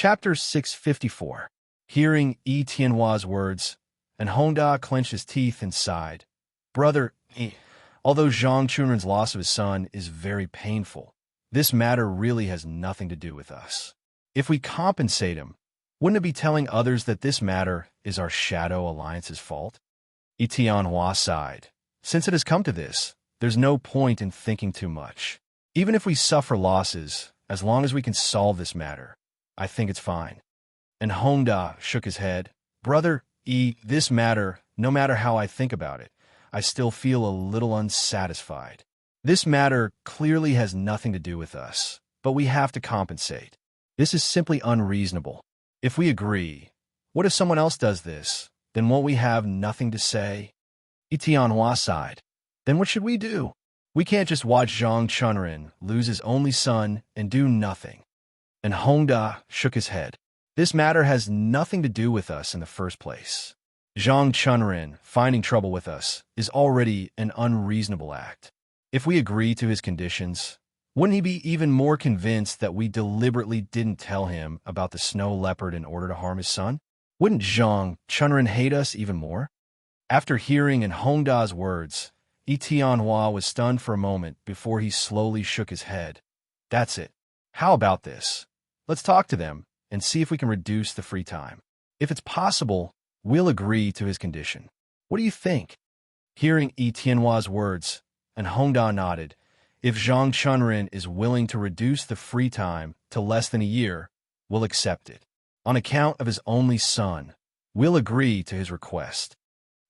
Chapter 654. Hearing Yi Tianhua's words, and Hongda clenched his teeth and sighed. Brother, although Zhang Chunren's loss of his son is very painful, this matter really has nothing to do with us. If we compensate him, wouldn't it be telling others that this matter is our Shadow Alliance's fault? Yi Tianhua sighed. Since it has come to this, there's no point in thinking too much. Even if we suffer losses, as long as we can solve this matter, I think it's fine. And Hongda shook his head. Brother, this matter, no matter how I think about it, I still feel a little unsatisfied. This matter clearly has nothing to do with us, but we have to compensate. This is simply unreasonable. If we agree, what if someone else does this? Then won't we have nothing to say? Yi Tianhua sighed. Then what should we do? We can't just watch Zhang Chunren lose his only son and do nothing. And Hongda shook his head. This matter has nothing to do with us in the first place. Zhang Chunren finding trouble with us is already an unreasonable act. If we agree to his conditions, wouldn't he be even more convinced that we deliberately didn't tell him about the snow leopard in order to harm his son? Wouldn't Zhang Chunren hate us even more? After hearing in Hongda's words, Yi Tianhua was stunned for a moment before he slowly shook his head. That's it. How about this? Let's talk to them and see if we can reduce the free time. If it's possible, we'll agree to his condition. What do you think? Hearing Yi Tianhua's words, and Hongda nodded. If Zhang Chunren is willing to reduce the free time to less than a year, we'll accept it. On account of his only son, we'll agree to his request.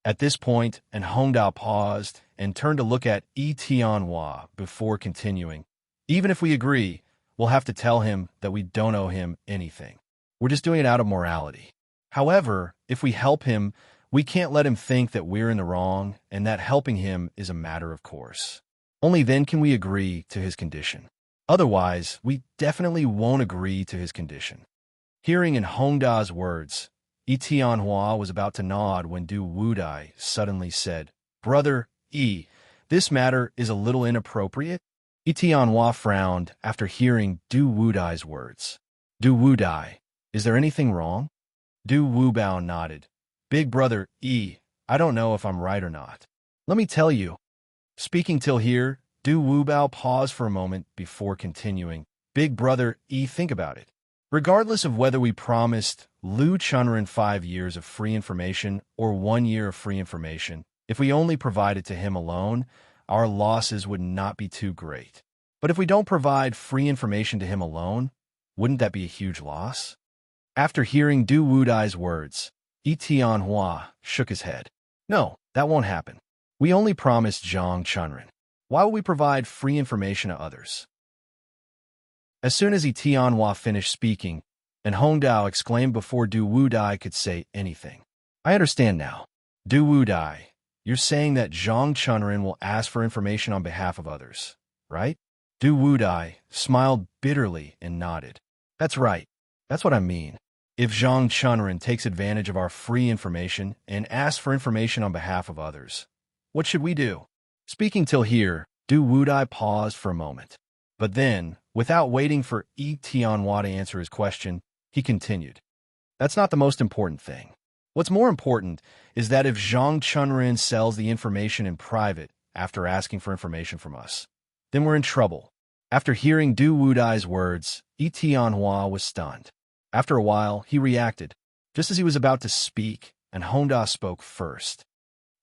At this point, and Hongda paused and turned to look at Yi Tianhua before continuing. Even if we agree, we'll have to tell him that we don't owe him anything. We're just doing it out of morality. However, if we help him, we can't let him think that we're in the wrong and that helping him is a matter of course. Only then can we agree to his condition. Otherwise, we definitely won't agree to his condition. Hearing in Hongda's words, Yi Tianhua was about to nod when Du Wudai suddenly said, Brother, Yi, this matter is a little inappropriate. Yi Tianhua frowned after hearing Du Wudai's words. Du Wudai, is there anything wrong? Du Wubao nodded. Big brother, Yi, I don't know if I'm right or not. Let me tell you. Speaking till here, Du Wubao paused for a moment before continuing. Big brother, Yi, think about it. Regardless of whether we promised Lu Chunren 5 years of free information or 1 year of free information, if we only provided to him alone, our losses would not be too great. But if we don't provide free information to him alone, wouldn't that be a huge loss? After hearing Du Wudai's words, Yi Tianhua shook his head. No, that won't happen. We only promised Zhang Chunren. Why would we provide free information to others? As soon as Yi Tianhua finished speaking, and Hongdao exclaimed before Du Wudai could say anything. I understand now. Du Wudai, you're saying that Zhang Chunren will ask for information on behalf of others, right? Du Wudai smiled bitterly and nodded. That's right. That's what I mean. If Zhang Chunren takes advantage of our free information and asks for information on behalf of others, what should we do? Speaking till here, Du Wudai paused for a moment. But then, without waiting for Yi Tianhua to answer his question, he continued. That's not the most important thing. What's more important is that if Zhang Chunren sells the information in private after asking for information from us, then we're in trouble. After hearing Du Wudai's words, Yi Tianhua was stunned. After a while, he reacted, just as he was about to speak, and Hongda spoke first.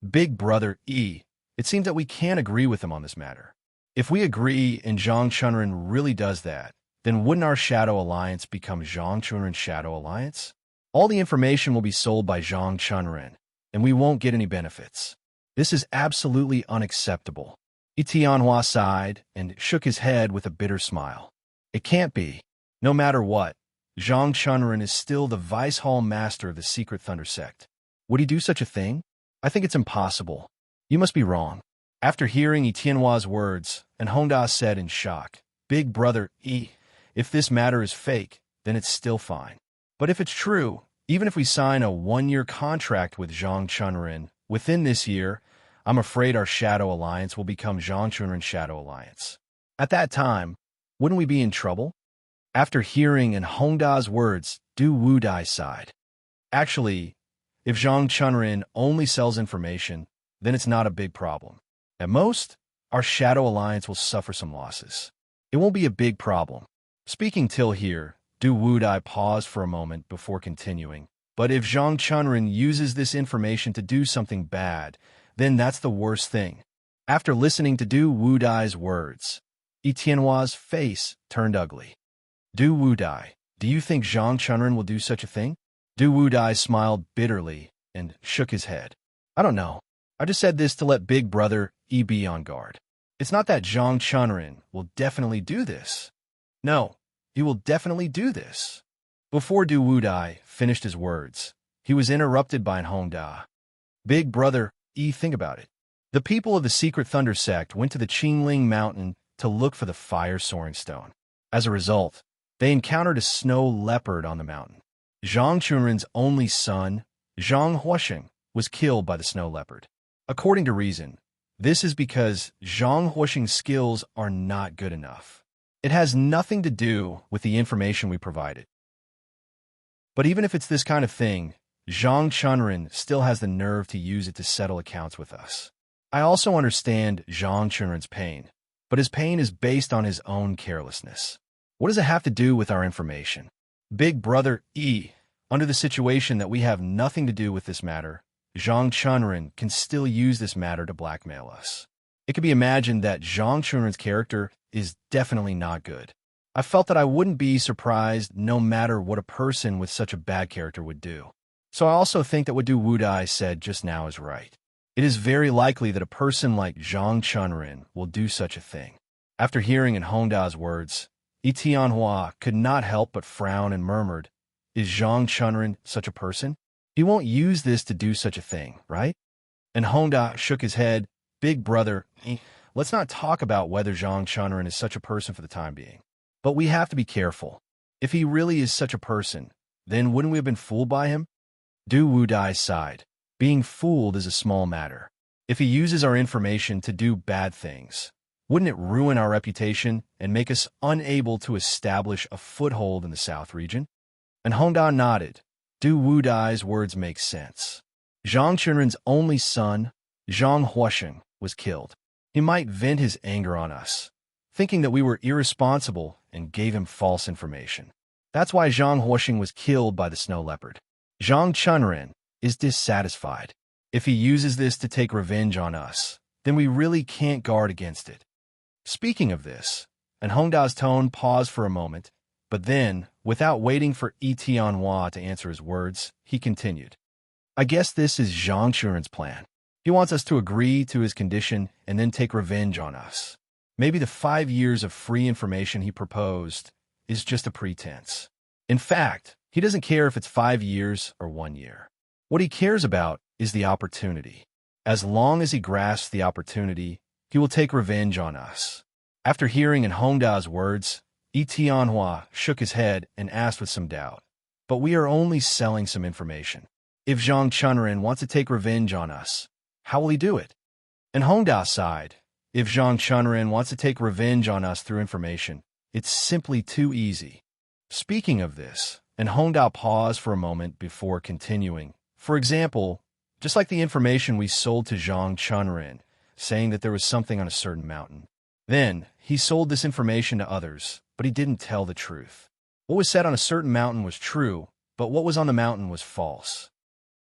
Big brother Yi, it seems that we can't agree with him on this matter. If we agree and Zhang Chunren really does that, then wouldn't our Shadow Alliance become Zhang Chunren's Shadow Alliance? All the information will be sold by Zhang Chunren, and we won't get any benefits. This is absolutely unacceptable. Yi Tianhua sighed and shook his head with a bitter smile. It can't be. No matter what, Zhang Chunren is still the Vice Hall Master of the Secret Thunder Sect. Would he do such a thing? I think it's impossible. You must be wrong. After hearing Yi Tianhua's words, and Hongda said in shock, Big brother Yi, if this matter is fake, then it's still fine. But if it's true, even if we sign a 1-year contract with Zhang Chunren, within this year, I'm afraid our Shadow Alliance will become Zhang Chunren's Shadow Alliance. At that time, wouldn't we be in trouble? After hearing in Hongda's words, Du Wudai sighed. Actually, if Zhang Chunrin only sells information, then it's not a big problem. At most, our Shadow Alliance will suffer some losses. It won't be a big problem. Speaking till here, Du Wudai paused for a moment before continuing. But if Zhang Chunrin uses this information to do something bad, then that's the worst thing. After listening to Du Wudai's words, Etienne's face turned ugly. Du Wudai, do you think Zhang Chunrin will do such a thing? Du Wudai smiled bitterly and shook his head. I don't know. I just said this to let Big Brother E be on guard. It's not that Zhang Chunrin will definitely do this. No, he will definitely do this. Before Du Wudai finished his words, he was interrupted by an Hongda. Big Brother E, think about it. The people of the Secret Thunder sect went to the Qingling Mountain to look for the fire soaring stone. As a result, they encountered a snow leopard on the mountain. Zhang Chunrin's only son, Zhang Huosheng, was killed by the snow leopard. According to reason, this is because Zhang Huosheng's skills are not good enough. It has nothing to do with the information we provided. But even if it's this kind of thing, Zhang Chunrin still has the nerve to use it to settle accounts with us. I also understand Zhang Chunrin's pain, but his pain is based on his own carelessness. What does it have to do with our information? Big Brother E, under the situation that we have nothing to do with this matter, Zhang Chunrin can still use this matter to blackmail us. It can be imagined that Zhang Chunrin's character is definitely not good. I felt that I wouldn't be surprised no matter what a person with such a bad character would do. So I also think that what Du Wudai said just now is right. It is very likely that a person like Zhang Chunrin will do such a thing. After hearing in Hongda's words, Etienne could not help but frown and murmured, "Is Zhang Chunrin such a person? He won't use this to do such a thing, right?" And Hongda shook his head. Big Brother, let's not talk about whether Zhang Chunrin is such a person for the time being. But we have to be careful. If he really is such a person, then wouldn't we have been fooled by him? Du Wudai sighed. Being fooled is a small matter. If he uses our information to do bad things, wouldn't it ruin our reputation and make us unable to establish a foothold in the South region? And Hongda nodded. Du Wudai's words make sense. Zhang Chunrin's only son, Zhang Huosheng, was killed. He might vent his anger on us, thinking that we were irresponsible and gave him false information. That's why Zhang Huosheng was killed by the snow leopard. Zhang Chunrin is dissatisfied. If he uses this to take revenge on us, then we really can't guard against it. Speaking of this, and Hongda's tone paused for a moment, but then, without waiting for Etienne to answer his words, he continued. I guess this is Zhang Chunrin's plan. He wants us to agree to his condition and then take revenge on us. Maybe the 5 years of free information he proposed is just a pretense. In fact, he doesn't care if it's 5 years or 1 year. What he cares about is the opportunity. As long as he grasps the opportunity, he will take revenge on us. After hearing in Hongda's words, Etienne shook his head and asked with some doubt, "But we are only selling some information. If Zhang Chunrin wants to take revenge on us, how will he do it?" And Hongda sighed. If Zhang Chunrin wants to take revenge on us through information, it's simply too easy. Speaking of this, and Hongda paused for a moment before continuing. For example, just like the information we sold to Zhang Chunrin, saying that there was something on a certain mountain. Then, he sold this information to others, but he didn't tell the truth. What was said on a certain mountain was true, but what was on the mountain was false.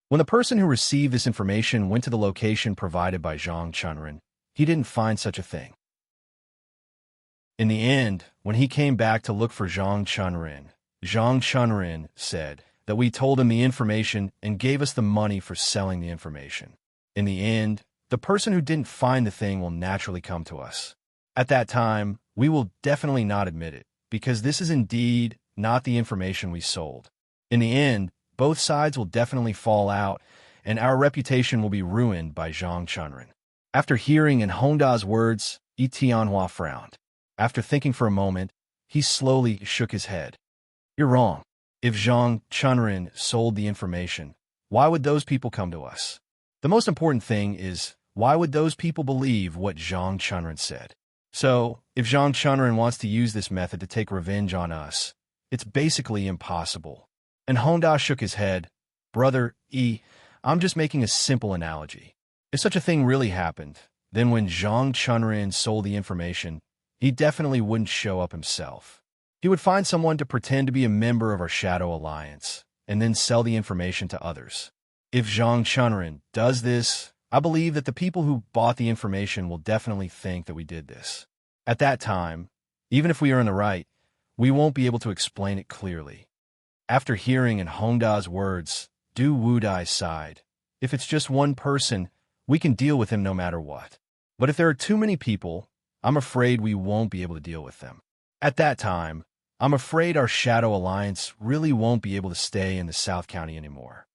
When the person who received this information went to the location provided by Zhang Chunrin, he didn't find such a thing. In the end, when he came back to look for Zhang Chunrin said that we told him the information and gave us the money for selling the information. In the end, the person who didn't find the thing will naturally come to us. At that time, we will definitely not admit it, because this is indeed not the information we sold. In the end, both sides will definitely fall out, and our reputation will be ruined by Zhang Chunrin. After hearing in Hongda's words, Etienne frowned. After thinking for a moment, he slowly shook his head. You're wrong. If Zhang Chunrin sold the information, why would those people come to us? The most important thing is, why would those people believe what Zhang Chunrin said? So, if Zhang Chunren wants to use this method to take revenge on us, it's basically impossible. And Honda shook his head. Brother, I'm just making a simple analogy. If such a thing really happened, then when Zhang Chunren sold the information, he definitely wouldn't show up himself. He would find someone to pretend to be a member of our Shadow Alliance, and then sell the information to others. If Zhang Chunren does this, I believe that the people who bought the information will definitely think that we did this. At that time, even if we are in the right, we won't be able to explain it clearly. After hearing in Hongda's words, Du Wudai sighed. If it's just one person, we can deal with him no matter what. But if there are too many people, I'm afraid we won't be able to deal with them. At that time, I'm afraid our Shadow Alliance really won't be able to stay in the South County anymore.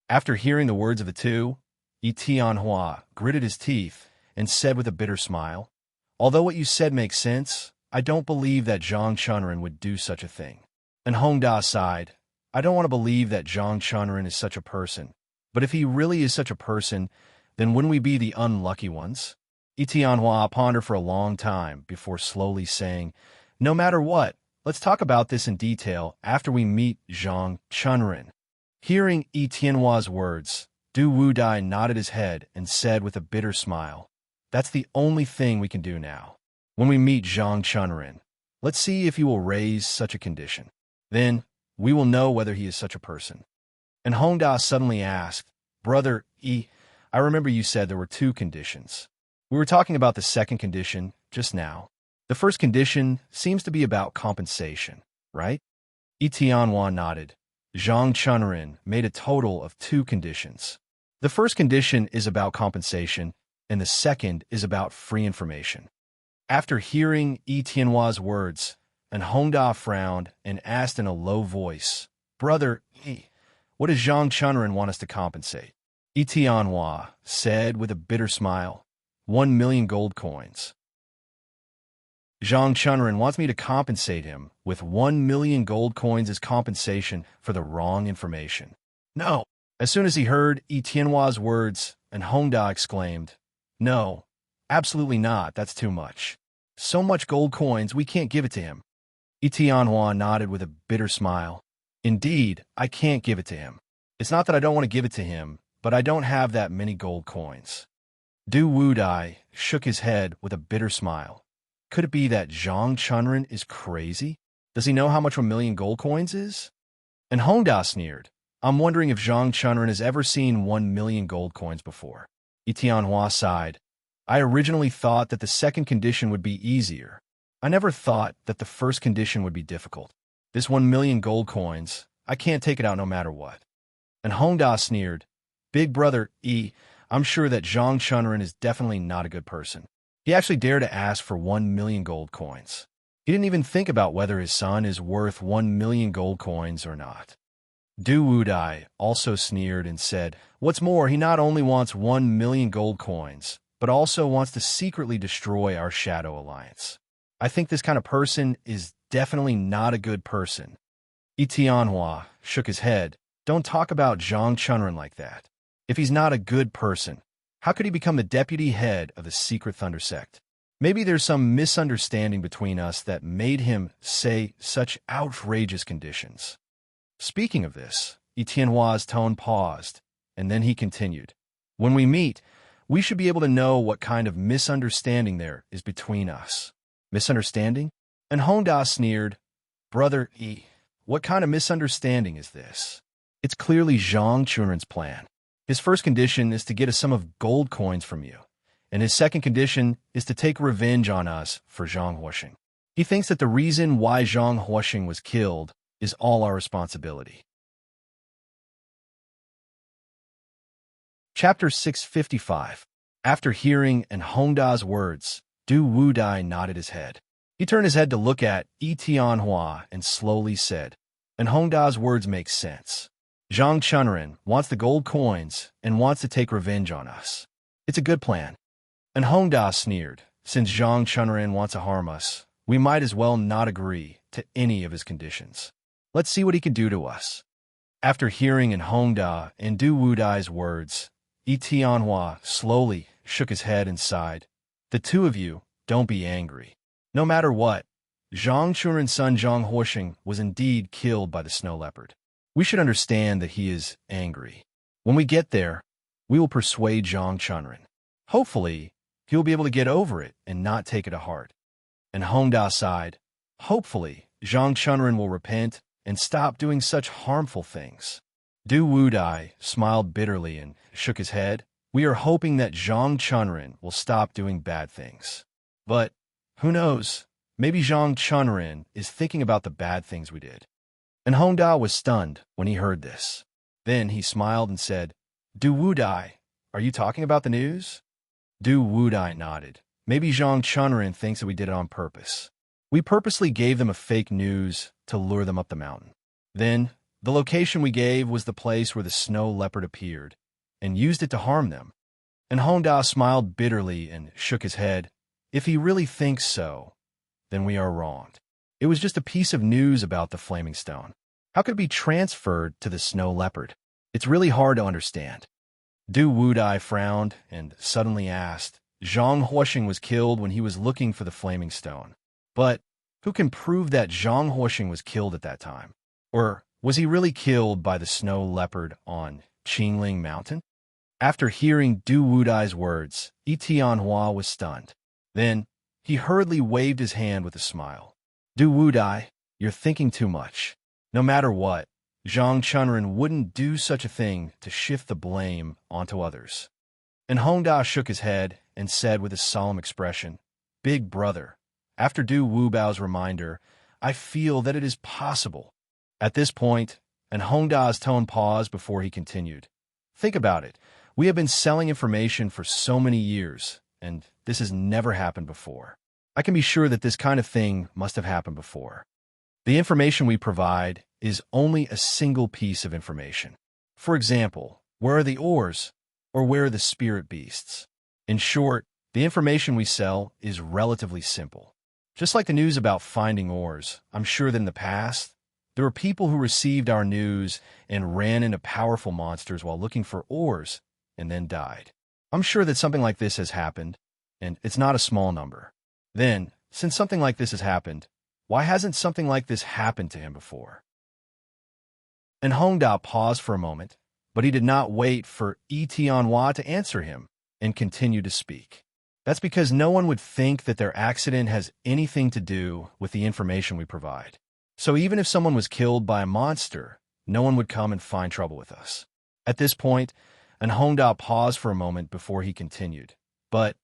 After hearing the words of the two, Yi Tianhua gritted his teeth and said with a bitter smile, although what you said makes sense, I don't believe that Zhang Chunren would do such a thing. And Hongda sighed, I don't want to believe that Zhang Chunren is such a person, but if he really is such a person, then wouldn't we be the unlucky ones? Yi Tianhua pondered for a long time before slowly saying, no matter what, let's talk about this in detail after we meet Zhang Chunren. Hearing Yi Tianhua's words, Du Wudai nodded his head and said with a bitter smile, that's the only thing we can do now. When we meet Zhang Chunren, let's see if he will raise such a condition. Then, we will know whether he is such a person. And Hongda suddenly asked, Brother I remember you said there were two conditions. We were talking about the second condition just now. The first condition seems to be about compensation, right? Yi Tianhua nodded. Zhang Chunren made a total of two conditions. The first condition is about compensation, and the second is about free information. After hearing Yi Tianhua's words, and Hongda frowned and asked in a low voice, Brother, what does Zhang Chunren want us to compensate? Yi Tianhua said with a bitter smile, 1 million gold coins. Zhang Chunren wants me to compensate him with 1 million gold coins as compensation for the wrong information. No. As soon as he heard Yi Tianhua's words, and Hongda exclaimed, no, absolutely not, that's too much. So much gold coins, we can't give it to him. Yi Tianhua nodded with a bitter smile. Indeed, I can't give it to him. It's not that I don't want to give it to him, but I don't have that many gold coins. Du Wudai shook his head with a bitter smile. Could it be that Zhang Chunren is crazy? Does he know how much 1 million gold coins is? And Hongda sneered. I'm wondering if Zhang Chunren has ever seen 1 million gold coins before. Yi Tianhua sighed. I originally thought that the second condition would be easier. I never thought that the first condition would be difficult. This 1 million gold coins, I can't take it out no matter what. And Hongda sneered. Big brother, I'm sure that Zhang Chunren is definitely not a good person. He actually dared to ask for 1 million gold coins. He didn't even think about whether his son is worth 1 million gold coins or not. Du Wudai also sneered and said, what's more, he not only wants 1 million gold coins, but also wants to secretly destroy our Shadow Alliance. I think this kind of person is definitely not a good person. Yi Tianhua shook his head. Don't talk about Zhang Chunren like that. If he's not a good person, how could he become the deputy head of the secret Thunder sect? Maybe there's some misunderstanding between us that made him say such outrageous conditions. Speaking of this, Yi Tianhua's tone paused, and then he continued. When we meet, we should be able to know what kind of misunderstanding there is between us. Misunderstanding? And Hongda sneered. Brother what kind of misunderstanding is this? It's clearly Zhang Chunren's plan. His first condition is to get a sum of gold coins from you, and his second condition is to take revenge on us for Zhang Huoxing. He thinks that the reason why Zhang Huoxing was killed is all our responsibility. Chapter 655. After hearing and Hongda's words, Du Wudai nodded his head. He turned his head to look at Yi Tianhua and slowly said, and Hongda's words make sense. Zhang Chunren wants the gold coins and wants to take revenge on us. It's a good plan. And Hongda sneered. Since Zhang Chunren wants to harm us, we might as well not agree to any of his conditions. Let's see what he can do to us. After hearing in Hongda and Du Wudai's words, Yi Tianhua slowly shook his head and sighed. The two of you, don't be angry. No matter what, Zhang Chunren's son Zhang Huosheng was indeed killed by the snow leopard. We should understand that he is angry. When we get there, we will persuade Zhang Chunren. Hopefully, he will be able to get over it and not take it to heart. And Hongda sighed. Hopefully, Zhang Chunren will repent and stop doing such harmful things. Du Wudai smiled bitterly and shook his head. We are hoping that Zhang Chunren will stop doing bad things. But, who knows? Maybe Zhang Chunren is thinking about the bad things we did. And Hongda was stunned when he heard this. Then he smiled and said, Du Wudai, are you talking about the news? Du Wudai nodded. Maybe Zhang Chunren thinks that we did it on purpose. We purposely gave them a fake news to lure them up the mountain. Then, the location we gave was the place where the snow leopard appeared, and used it to harm them. And Hongda smiled bitterly and shook his head. If he really thinks so, then we are wronged. It was just a piece of news about the flaming stone. How could it be transferred to the snow leopard? It's really hard to understand. Du Wudai frowned and suddenly asked, Zhang Huosheng was killed when he was looking for the flaming stone. But who can prove that Zhang Huosheng was killed at that time? Or was he really killed by the snow leopard on Qingling Mountain? After hearing Du Wudai's words, Yi Tianhua was stunned. Then, he hurriedly waved his hand with a smile. Du Wudai, you're thinking too much. No matter what, Zhang Chunren wouldn't do such a thing to shift the blame onto others. And Hongda shook his head and said with a solemn expression, Big brother, after Du Wubao's reminder, I feel that it is possible. At this point, and Hongda's tone paused before he continued. Think about it. We have been selling information for so many years, and this has never happened before. I can be sure that this kind of thing must have happened before. The information we provide is only a single piece of information. For example, where are the ores, or where are the spirit beasts? In short, the information we sell is relatively simple. Just like the news about finding ores, I'm sure that in the past, there were people who received our news and ran into powerful monsters while looking for ores and then died. I'm sure that something like this has happened, and it's not a small number. Then, since something like this has happened, why hasn't something like this happened to him before? And Hongda paused for a moment, but he did not wait for Yi Tianhua to answer him and continued to speak. That's because no one would think that their accident has anything to do with the information we provide. So even if someone was killed by a monster, no one would come and find trouble with us. At this point, and Hongda paused for a moment before he continued. But,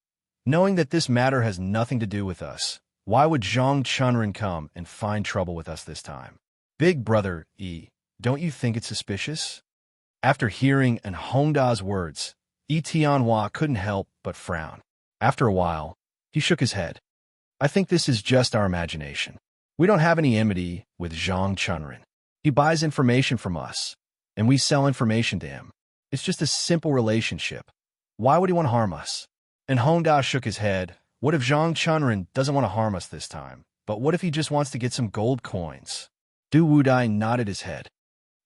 knowing that this matter has nothing to do with us, why would Zhang Chunren come and find trouble with us this time? Big brother, Yi, don't you think it's suspicious? After hearing an Hongda's words, Yi Tianhua couldn't help but frown. After a while, he shook his head. I think this is just our imagination. We don't have any enmity with Zhang Chunren. He buys information from us, and we sell information to him. It's just a simple relationship. Why would he want to harm us? And Hongda shook his head. What if Zhang Chunren doesn't want to harm us this time? But what if he just wants to get some gold coins? Du Wudai nodded his head.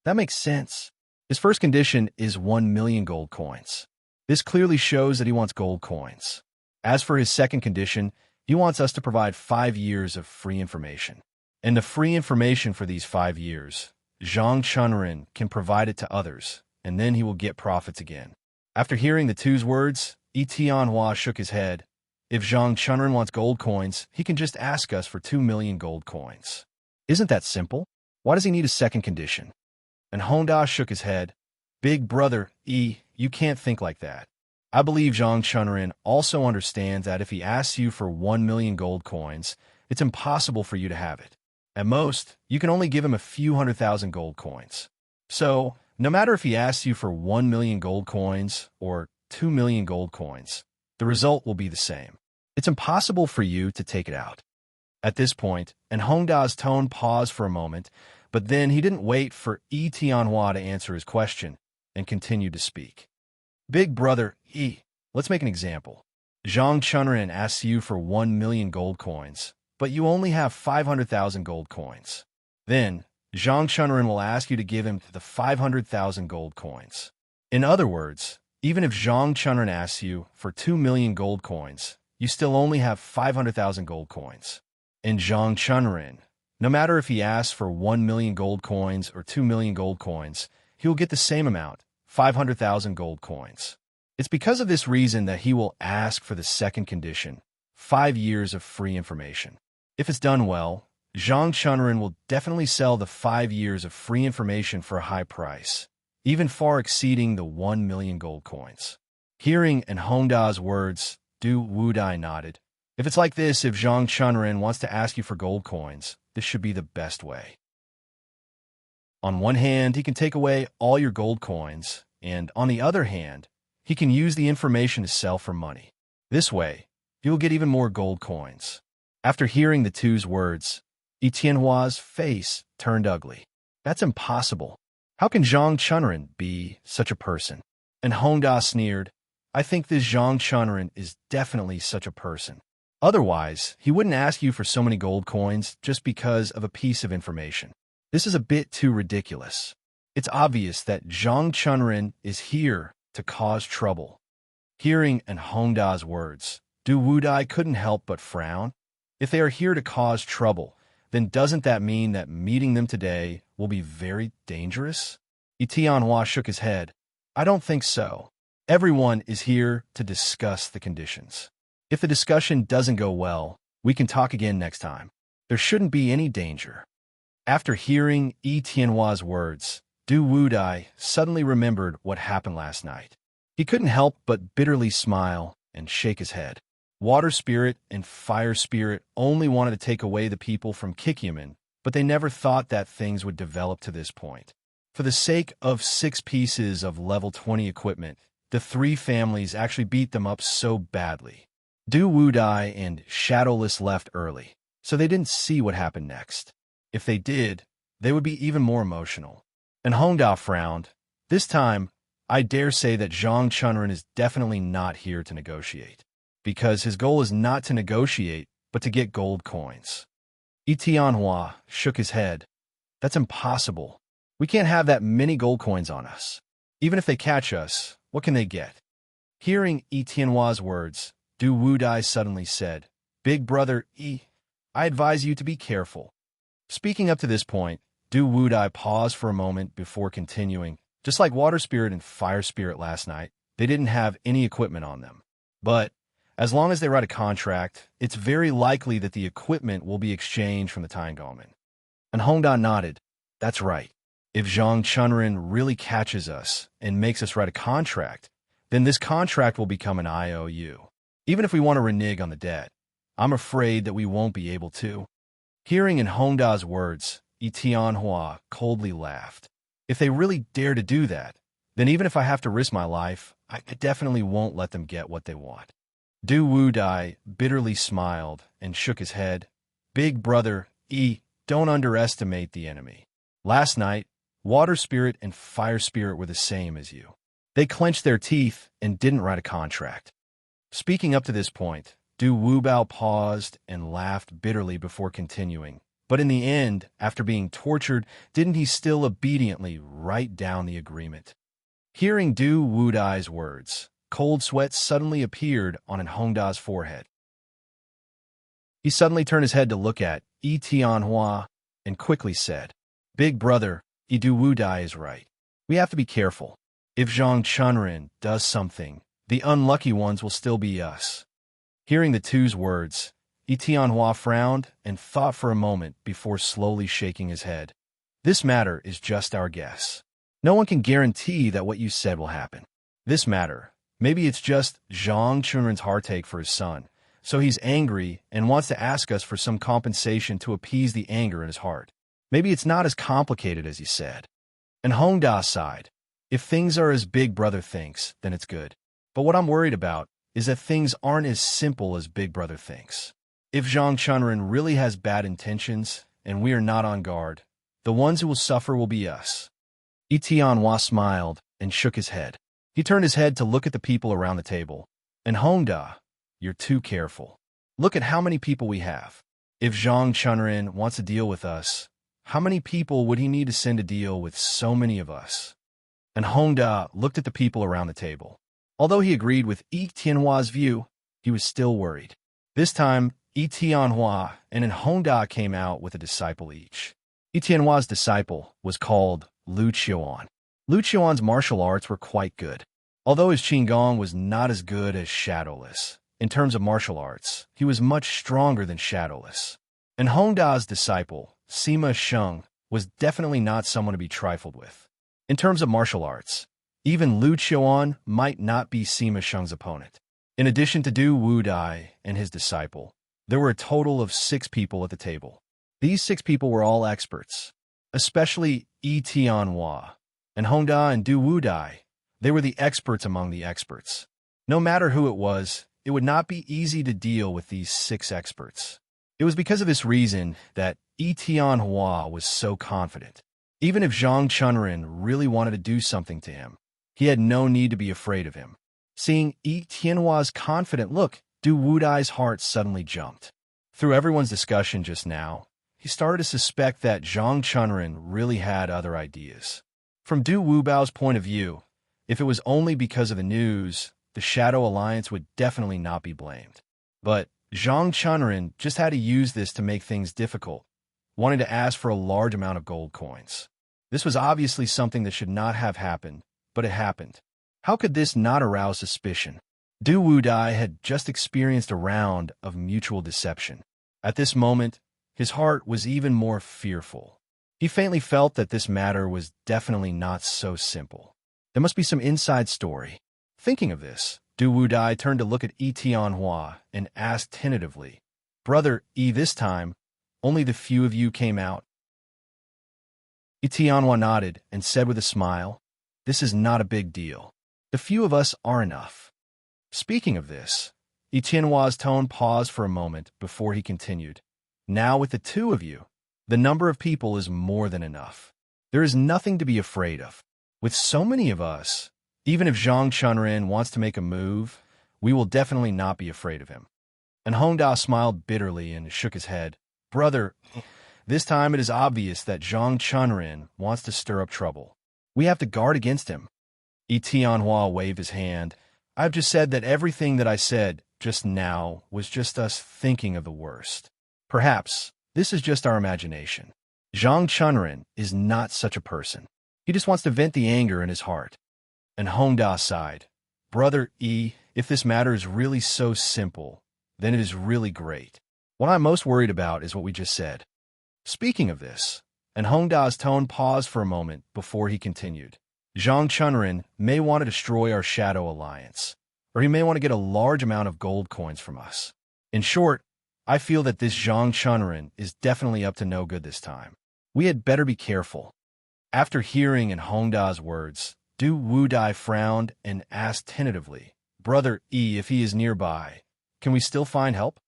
That makes sense. His first condition is 1 million gold coins. This clearly shows that he wants gold coins. As for his second condition, he wants us to provide 5 years of free information. And the free information for these 5 years, Zhang Chunren can provide it to others, and then he will get profits again. After hearing the two's words, Yi Tianhua shook his head. If Zhang Chunren wants gold coins, he can just ask us for 2 million gold coins. Isn't that simple? Why does he need a second condition? And Hongda shook his head. Big brother, Yi, you can't think like that. I believe Zhang Chunren also understands that if he asks you for 1 million gold coins, it's impossible for you to have it. At most, you can only give him a few 100,000 gold coins. So, no matter if he asks you for 1 million gold coins or 2 million gold coins, the result will be the same. It's impossible for you to take it out. At this point, and Hongda's tone paused for a moment, but then he didn't wait for Yi Tianhua to answer his question and continued to speak. Big brother, Yi, let's make an example. Zhang Chunren asks you for 1 million gold coins, but you only have 500,000 gold coins. Then, Zhang Chunren will ask you to give him the 500,000 gold coins. In other words, even if Zhang Chunren asks you for 2 million gold coins, you still only have 500,000 gold coins. And Zhang Chunrin, no matter if he asks for 1 million gold coins or 2 million gold coins, he will get the same amount, 500,000 gold coins. It's because of this reason that he will ask for the second condition, 5 years of free information. If it's done well, Zhang Chunrin will definitely sell the 5 years of free information for a high price, even far exceeding the 1 million gold coins. Hearing and Hongda's words, Du Wudai nodded. If it's like this, if Zhang Chunrin wants to ask you for gold coins, this should be the best way. On one hand, he can take away all your gold coins, and on the other hand, he can use the information to sell for money. This way, you will get even more gold coins. After hearing the two's words, Etienne's face turned ugly. That's impossible. How can Zhang Chunrin be such a person? And Hongda sneered, I think this Zhang Chunrin is definitely such a person. Otherwise, he wouldn't ask you for so many gold coins just because of a piece of information. This is a bit too ridiculous. It's obvious that Zhang Chunrin is here to cause trouble. Hearing and Hongda's words, Du Wudai couldn't help but frown. If they are here to cause trouble, then doesn't that mean that meeting them today will be very dangerous? Etienne shook his head. I don't think so. Everyone is here to discuss the conditions. If the discussion doesn't go well, we can talk again next time. There shouldn't be any danger. After hearing Etienne's words, Du Wudai suddenly remembered what happened last night. He couldn't help but bitterly smile and shake his head. Water Spirit and Fire Spirit only wanted to take away the people from Kikyaman, but they never thought that things would develop to this point. For the sake of 6 pieces of level 20 equipment, the 3 families actually beat them up so badly. Du Wudai and Shadowless left early, so they didn't see what happened next. If they did, they would be even more emotional. And Hongda frowned. This time, I dare say that Zhang Chunrin is definitely not here to negotiate, because his goal is not to negotiate, but to get gold coins. Etienne shook his head. That's impossible. We can't have that many gold coins on us. Even if they catch us, what can they get? Hearing Etienne's words, Du Wudai suddenly said, Big brother I advise you to be careful. Speaking up to this point, Du Wudai paused for a moment before continuing. Just like Water Spirit and Fire Spirit last night, they didn't have any equipment on them. But as long as they write a contract, it's very likely that the equipment will be exchanged from the Tyngoman. And Hongda nodded. That's right. If Zhang Chunrin really catches us and makes us write a contract, then this contract will become an IOU. Even if we want to renege on the debt, I'm afraid that we won't be able to. Hearing in Hongda's words, Etienne coldly laughed. If they really dare to do that, then even if I have to risk my life, I definitely won't let them get what they want. Du Wudai bitterly smiled and shook his head. Big brother, don't underestimate the enemy. Last night, Water Spirit and Fire Spirit were the same as you. They clenched their teeth and didn't write a contract. Speaking up to this point, Du Wubao paused and laughed bitterly before continuing. But in the end, after being tortured, didn't he still obediently write down the agreement? Hearing Du Wudai's words, cold sweat suddenly appeared on Hongda's forehead. He suddenly turned his head to look at Etienne and quickly said, Big brother, Du Wudai is right. We have to be careful. If Zhang Chunrin does something, the unlucky ones will still be us. Hearing the two's words, Etienne frowned and thought for a moment before slowly shaking his head. This matter is just our guess. No one can guarantee that what you said will happen. This matter, maybe it's just Zhang Chunrin's heartache for his son, so he's angry and wants to ask us for some compensation to appease the anger in his heart. Maybe it's not as complicated as he said. And Hongda sighed. If things are as Big Brother thinks, then it's good. But what I'm worried about is that things aren't as simple as Big Brother thinks. If Zhang Chunrin really has bad intentions, and we are not on guard, the ones who will suffer will be us. Etienne smiled and shook his head. He turned his head to look at the people around the table. And Hongda, you're too careful. Look at how many people we have. If Zhang Chunrin wants to deal with us, how many people would he need to send to deal with so many of us? And Hongda looked at the people around the table. Although he agreed with Etienne's view, he was still worried. This time, Tianhua and Honda came out with a disciple each. Tianhua's disciple was called Lu Qiuan. Lu Qiuan's martial arts were quite good. Although his Qigong was not as good as Shadowless, in terms of martial arts, he was much stronger than Shadowless. And Honda's disciple, Sima Sheng, was definitely not someone to be trifled with. In terms of martial arts, even Lu Qiuan might not be Sima Sheng's opponent. In addition to Du Wudai and his disciple, there were a total of 6 people at the table. These 6 people were all experts, especially Tianhua and Honda and Du Wudai. They were the experts among the experts. No matter who it was, it would not be easy to deal with these 6 experts. It was because of this reason that Tianhua was so confident. Even if Zhang Chunrin really wanted to do something to him, he had no need to be afraid of him. Seeing Tianhua's confident look, Du Wudai's heart suddenly jumped. Through everyone's discussion just now, he started to suspect that Zhang Chunrin really had other ideas. From Du Wubao's point of view, if it was only because of the news, the Shadow Alliance would definitely not be blamed. But Zhang Chunrin just had to use this to make things difficult, wanting to ask for a large amount of gold coins. This was obviously something that should not have happened, but it happened. How could this not arouse suspicion? Du Wudai had just experienced a round of mutual deception. At this moment, his heart was even more fearful. He faintly felt that this matter was definitely not so simple. There must be some inside story. Thinking of this, Du Wudai turned to look at Tianhua and asked tentatively, "Brother this time, only the few of you came out?" Tianhua nodded and said with a smile, "This is not a big deal. The few of us are enough." Speaking of this, Tianhua's tone paused for a moment before he continued. "Now with the 2 of you, the number of people is more than enough. There is nothing to be afraid of. With so many of us, even if Zhang Chunrin wants to make a move, we will definitely not be afraid of him." And Honda smiled bitterly and shook his head. "Brother, this time it is obvious that Zhang Chunrin wants to stir up trouble. We have to guard against him." Tianhua waved his hand. "I've just said that everything that I said just now was just us thinking of the worst. Perhaps this is just our imagination. Zhang Chunrin is not such a person. He just wants to vent the anger in his heart." And Honda sighed. "Brother if this matter is really so simple, then it is really great. What I'm most worried about is what we just said." Speaking of this, and Honda's tone paused for a moment before he continued, "Zhang Chunrin may want to destroy our Shadow Alliance, or he may want to get a large amount of gold coins from us. In short, I feel that this Zhang Chunrin is definitely up to no good this time. We had better be careful." After hearing in Honda's words, Du Wudai frowned and asked tentatively, "Brother if he is nearby, can we still find help?"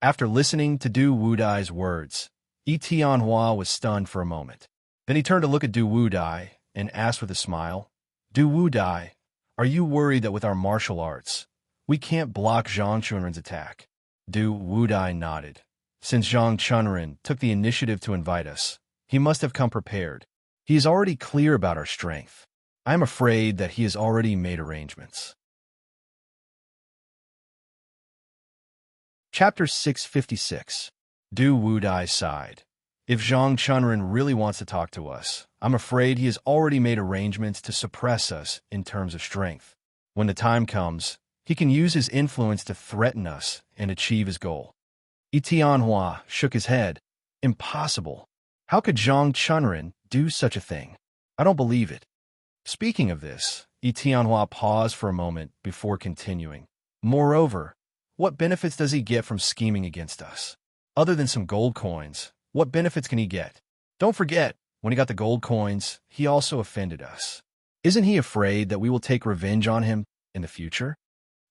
After listening to Du Wudai's words, Tianhua was stunned for a moment. Then he turned to look at Du Wudai and asked with a smile, "Du Wudai, are you worried that with our martial arts, we can't block Zhang Chunrin's attack?" Du Wudai nodded. "Since Zhang Chunrin took the initiative to invite us, he must have come prepared. He is already clear about our strength. I am afraid that he has already made arrangements." Chapter 656. Du Wudai sighed. "If Zhang Chunrin really wants to talk to us, I'm afraid he has already made arrangements to suppress us in terms of strength. When the time comes, he can use his influence to threaten us and achieve his goal." Tianhua shook his head. "Impossible. How could Zhang Chunrin do such a thing? I don't believe it." Speaking of this, Tianhua paused for a moment before continuing. "Moreover, what benefits does he get from scheming against us? Other than some gold coins, what benefits can he get? Don't forget, when he got the gold coins, he also offended us. Isn't he afraid that we will take revenge on him in the future?"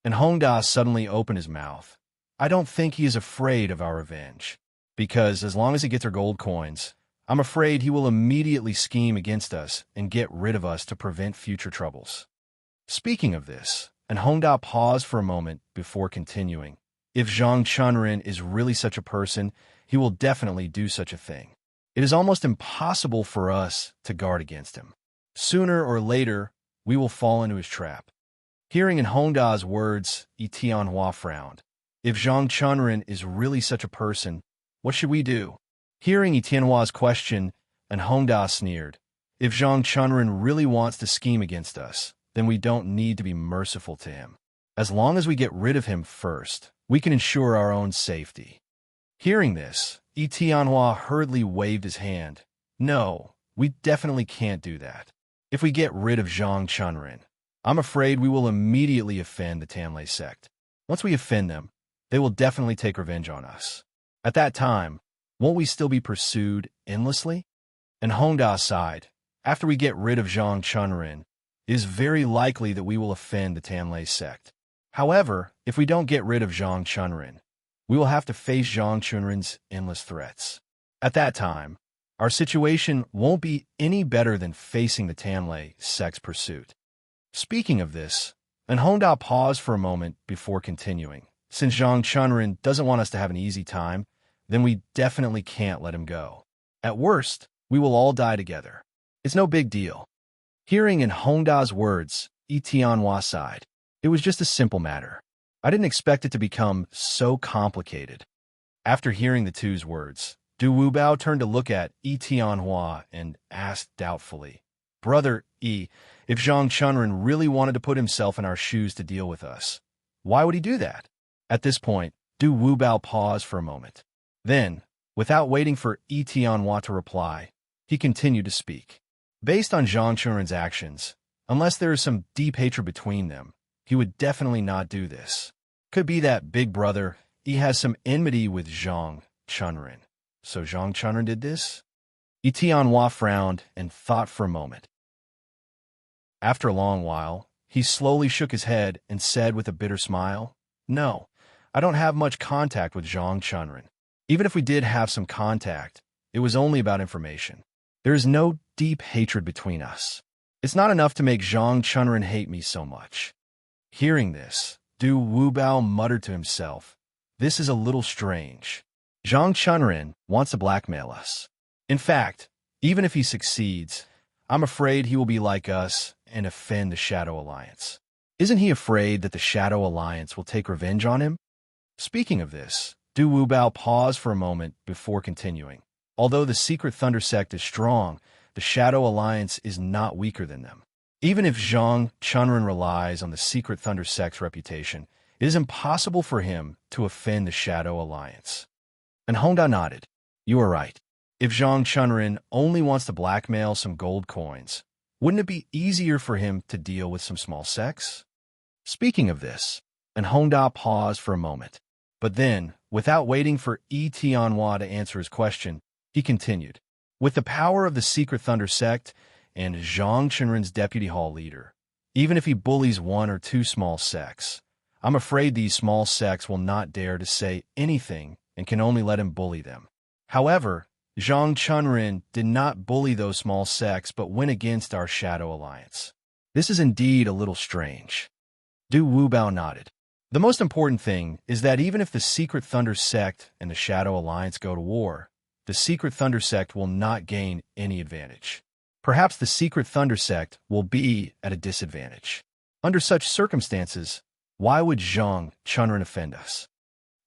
And Honda suddenly opened his mouth. "I don't think he is afraid of our revenge, because as long as he gets our gold coins, I'm afraid he will immediately scheme against us and get rid of us to prevent future troubles." Speaking of this, and Honda paused for a moment before continuing, "If Zhang Chunrin is really such a person, he will definitely do such a thing. It is almost impossible for us to guard against him. Sooner or later, we will fall into his trap." Hearing in Honda's words, Tianhua frowned. If Zhang Chunren is really such a person, what should we do? Hearing Tianhua's question, and Hongda sneered. If Zhang Chunren really wants to scheme against us, then we don't need to be merciful to him. As long as we get rid of him first, we can ensure our own safety. Hearing this, Tianhua hurriedly waved his hand. No, we definitely can't do that. If we get rid of Zhang Chunren, I'm afraid we will immediately offend the Tanlei sect. Once we offend them, they will definitely take revenge on us. At that time, won't we still be pursued endlessly? And Hongda sighed. After we get rid of Zhang Chunren, it is very likely that we will offend the Tanlei sect. However, if we don't get rid of Zhang Chunren, we will have to face Zhang Chunren's endless threats. At that time, our situation won't be any better than facing the Tanlei sect's pursuit. Speaking of this, and Hongda paused for a moment before continuing. Since Zhang Chunren doesn't want us to have an easy time, then we definitely can't let him go. At worst, we will all die together. It's no big deal. Hearing in Hongda's words, Tianhua sighed. It was just a simple matter. I didn't expect it to become so complicated. After hearing the two's words, Du Wubao turned to look at Tianhua and asked doubtfully, Brother if Zhang Chunren really wanted to put himself in our shoes to deal with us, why would he do that? At this point, Du Wubao paused for a moment. Then, without waiting for Tianhua to reply, he continued to speak. Based on Zhang Chunren's actions, unless there is some deep hatred between them, he would definitely not do this. Could be that Big Brother, he has some enmity with Zhang Chunren. So Zhang Chunren did this? Tianhua frowned and thought for a moment. After a long while, he slowly shook his head and said with a bitter smile, No, I don't have much contact with Zhang Chunren. Even if we did have some contact, it was only about information. There is no deep hatred between us. It's not enough to make Zhang Chunren hate me so much. Hearing this, Du Wubao muttered to himself, This is a little strange. Zhang Chunren wants to blackmail us. In fact, even if he succeeds, I'm afraid he will be like us and offend the Shadow Alliance. Isn't he afraid that the Shadow Alliance will take revenge on him? Speaking of this, Du Wubao paused for a moment before continuing. Although the Secret Thunder Sect is strong, the Shadow Alliance is not weaker than them. Even if Zhang Chunren relies on the Secret Thunder Sect's reputation, it is impossible for him to offend the Shadow Alliance. And Hongda nodded. You are right. If Zhang Chunren only wants to blackmail some gold coins, wouldn't it be easier for him to deal with some small sects? Speaking of this, and Hongda paused for a moment. But then, without waiting for Tianhua to answer his question, he continued. With the power of the Secret Thunder Sect and Zhang Chunren's deputy hall leader, even if he bullies one or two small sects, I'm afraid these small sects will not dare to say anything and can only let him bully them. However, Zhang Chunren did not bully those small sects but went against our Shadow Alliance. This is indeed a little strange. Du Wubao nodded. The most important thing is that even if the Secret Thunder Sect and the Shadow Alliance go to war, the Secret Thunder Sect will not gain any advantage. Perhaps the Secret Thunder Sect will be at a disadvantage. Under such circumstances, why would Zhang Chunren offend us?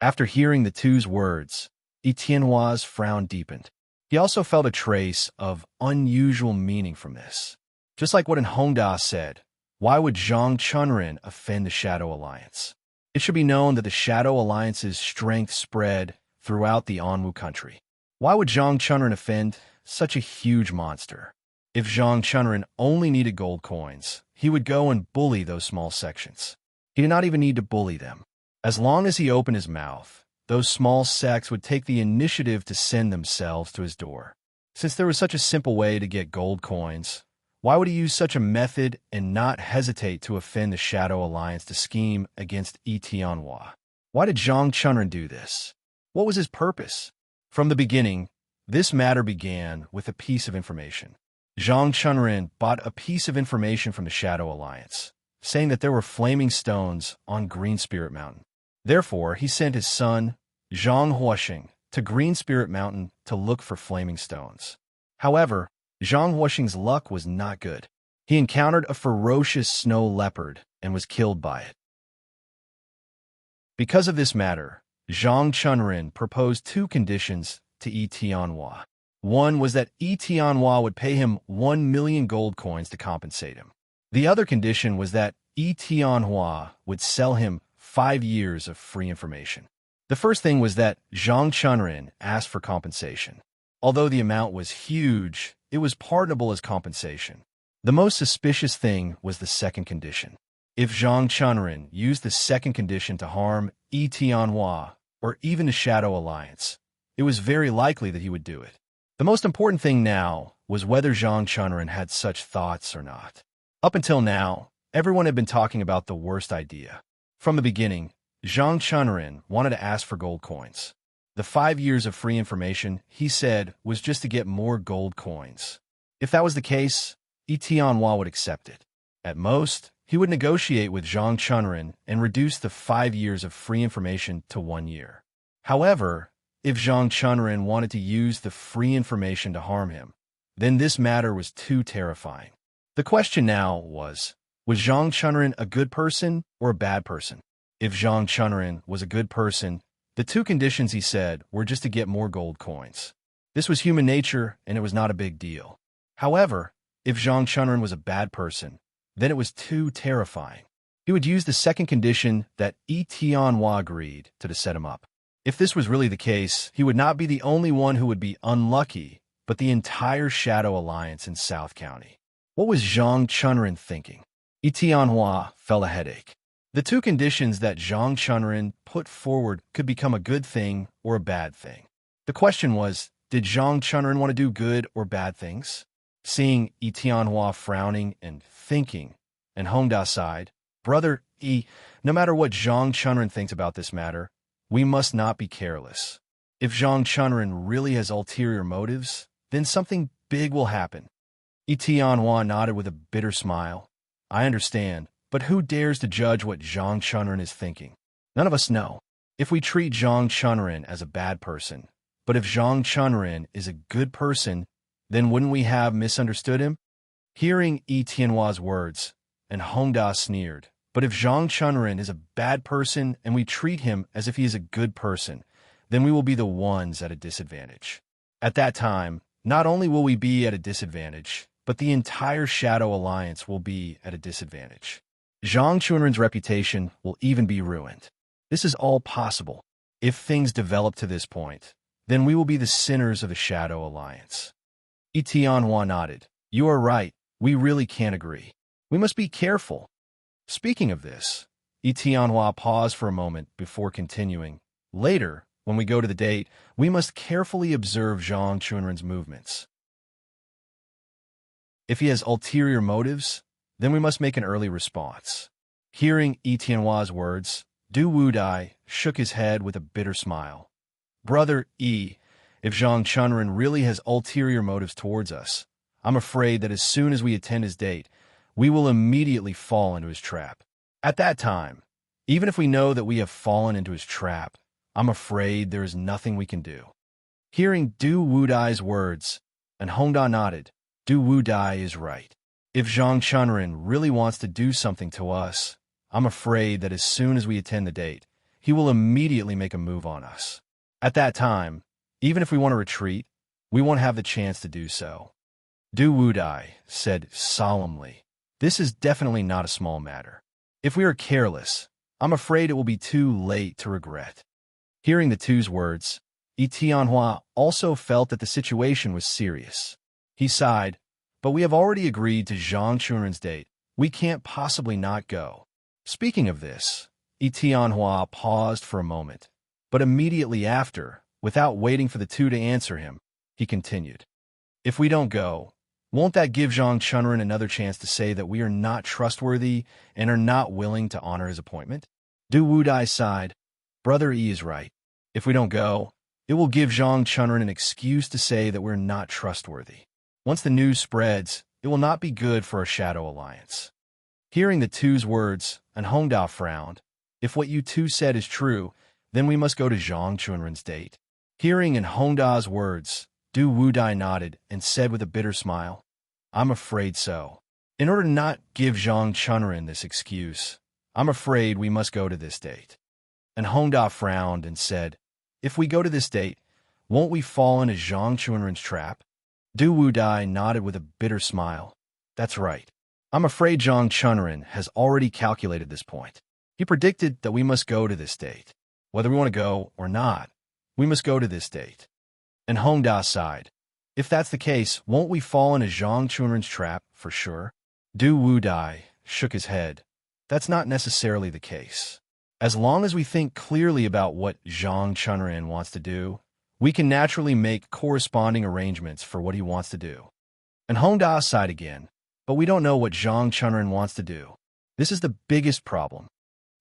After hearing the two's words, Tianhua's frown deepened. He also felt a trace of unusual meaning from this. Just like what Hongda said, why would Zhang Chunren offend the Shadow Alliance? It should be known that the Shadow Alliance's strength spread throughout the Anwu country. Why would Zhang Chunren offend such a huge monster? If Zhang Chunren only needed gold coins, he would go and bully those small sections. He did not even need to bully them. As long as he opened his mouth, those small sects would take the initiative to send themselves to his door. Since there was such a simple way to get gold coins, why would he use such a method and not hesitate to offend the Shadow Alliance to scheme against Tianhua? Why did Zhang Chunren do this? What was his purpose? From the beginning, this matter began with a piece of information. Zhang Chunren bought a piece of information from the Shadow Alliance, saying that there were flaming stones on Green Spirit Mountain. Therefore, he sent his son, Zhang Huoxing, to Green Spirit Mountain to look for flaming stones. However, Zhang Huoxing's luck was not good. He encountered a ferocious snow leopard and was killed by it. Because of this matter, Zhang Chunrin proposed two conditions to Yi Tianhua. One was that Yi Tianhua would pay him 1 million gold coins to compensate him. The other condition was that Yi Tianhua would sell him 5 years of free information. The first thing was that Zhang Chunrin asked for compensation. Although the amount was huge, it was pardonable as compensation. The most suspicious thing was the second condition. If Zhang Chunrin used the second condition to harm Yi Tianhua, or even the Shadow Alliance, it was very likely that he would do it. The most important thing now was whether Zhang Chunrin had such thoughts or not. Up until now, everyone had been talking about the worst idea. From the beginning, Zhang Chunrin wanted to ask for gold coins. The 5 years of free information, he said, was just to get more gold coins. If that was the case, Yi Tianhua would accept it. At most, he would negotiate with Zhang Chunrin and reduce the 5 years of free information to 1 year. However, if Zhang Chunrin wanted to use the free information to harm him, then this matter was too terrifying. The question now was Zhang Chunrin a good person or a bad person? If Zhang Chunrin was a good person, the two conditions he said were just to get more gold coins. This was human nature, and it was not a big deal. However, if Zhang Chunrin was a bad person, then it was too terrifying. He would use the second condition that Yi Tianhua agreed to set him up. If this was really the case, he would not be the only one who would be unlucky, but the entire Shadow Alliance in South County. What was Zhang Chunrin thinking? Yi Tianhua felt a headache. The two conditions that Zhang Chunrin put forward could become a good thing or a bad thing. The question was, did Zhang Chunrin want to do good or bad things? Seeing Yi Tianhua frowning and thinking, and Hongda sighed, "Brother Yi, no matter what Zhang Chunrin thinks about this matter, we must not be careless. If Zhang Chunrin really has ulterior motives, then something big will happen." Yi Tianhua nodded with a bitter smile. "I understand, but who dares to judge what Zhang Chunrin is thinking? None of us know. If we treat Zhang Chunrin as a bad person, but if Zhang Chunrin is a good person, then wouldn't we have misunderstood him?" Hearing Yi Tianhua's words, and Hongda sneered, "But if Zhang Chunrin is a bad person and we treat him as if he is a good person, then we will be the ones at a disadvantage. At that time, not only will we be at a disadvantage, but the entire Shadow Alliance will be at a disadvantage. Zhang Chunrin's reputation will even be ruined. This is all possible. If things develop to this point, then we will be the sinners of the Shadow Alliance." Yi Tianhua nodded. "You are right. We really can't agree. We must be careful." Speaking of this, Yi Tianhua paused for a moment before continuing. "Later, when we go to the date, we must carefully observe Zhang Chunrin's movements. If he has ulterior motives, then we must make an early response." Hearing Yi Tianhua's words, Du Wudai shook his head with a bitter smile. "Brother Yi, if Zhang Chunrin really has ulterior motives towards us, I'm afraid that as soon as we attend his date, we will immediately fall into his trap. At that time, even if we know that we have fallen into his trap, I'm afraid there is nothing we can do." Hearing Du Wudai's words, and Hongda nodded, Du Wudai is right. If Zhang Chunrin really wants to do something to us, I'm afraid that as soon as we attend the date, he will immediately make a move on us. At that time, even if we want to retreat, we won't have the chance to do so. Du Wudai said solemnly, "This is definitely not a small matter. If we are careless, I'm afraid it will be too late to regret." Hearing the two's words, Yi Tianhua also felt that the situation was serious. He sighed, "But we have already agreed to Zhang Chunrin's date. We can't possibly not go." Speaking of this, Yi Tianhua paused for a moment, but immediately after, without waiting for the two to answer him, he continued, "If we don't go, won't that give Zhang Chunrin another chance to say that we are not trustworthy and are not willing to honor his appointment?" Du Wudai sighed, "Brother Yi is right. If we don't go, it will give Zhang Chunrin an excuse to say that we're not trustworthy. Once the news spreads, it will not be good for our Shadow Alliance." Hearing the two's words, and Hongda frowned, "If what you two said is true, then we must go to Zhang Chunrin's date." Hearing in Hongda's words, Du Wudai nodded and said with a bitter smile, "I'm afraid so. In order to not give Zhang Chunrin this excuse, I'm afraid we must go to this date." And Hongda frowned and said, "If we go to this date, won't we fall into Zhang Chunren's trap?" Du Wudai nodded with a bitter smile. "That's right. I'm afraid Zhang Chunren has already calculated this point. He predicted that we must go to this date. Whether we want to go or not, we must go to this date." And Hongda sighed. "If that's the case, won't we fall into Zhang Chunren's trap for sure?" Du Wudai shook his head. "That's not necessarily the case. As long as we think clearly about what Zhang Chunren wants to do, we can naturally make corresponding arrangements for what he wants to do." And Hongda sighed again. "But we don't know what Zhang Chunren wants to do. This is the biggest problem."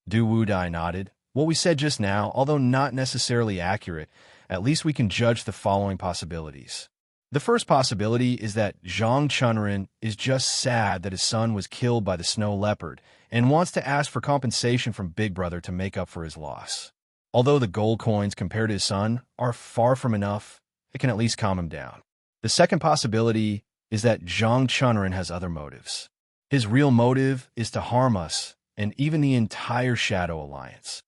Du Wudai nodded. "What we said just now, although not necessarily accurate, at least we can judge the following possibilities. The first possibility is that Zhang Chunren is just sad that his son was killed by the snow leopard and wants to ask for compensation from Big Brother to make up for his loss. Although the gold coins compared to his son are far from enough, it can at least calm him down. The second possibility is that Zhang Chunren has other motives. His real motive is to harm us and even the entire Shadow Alliance."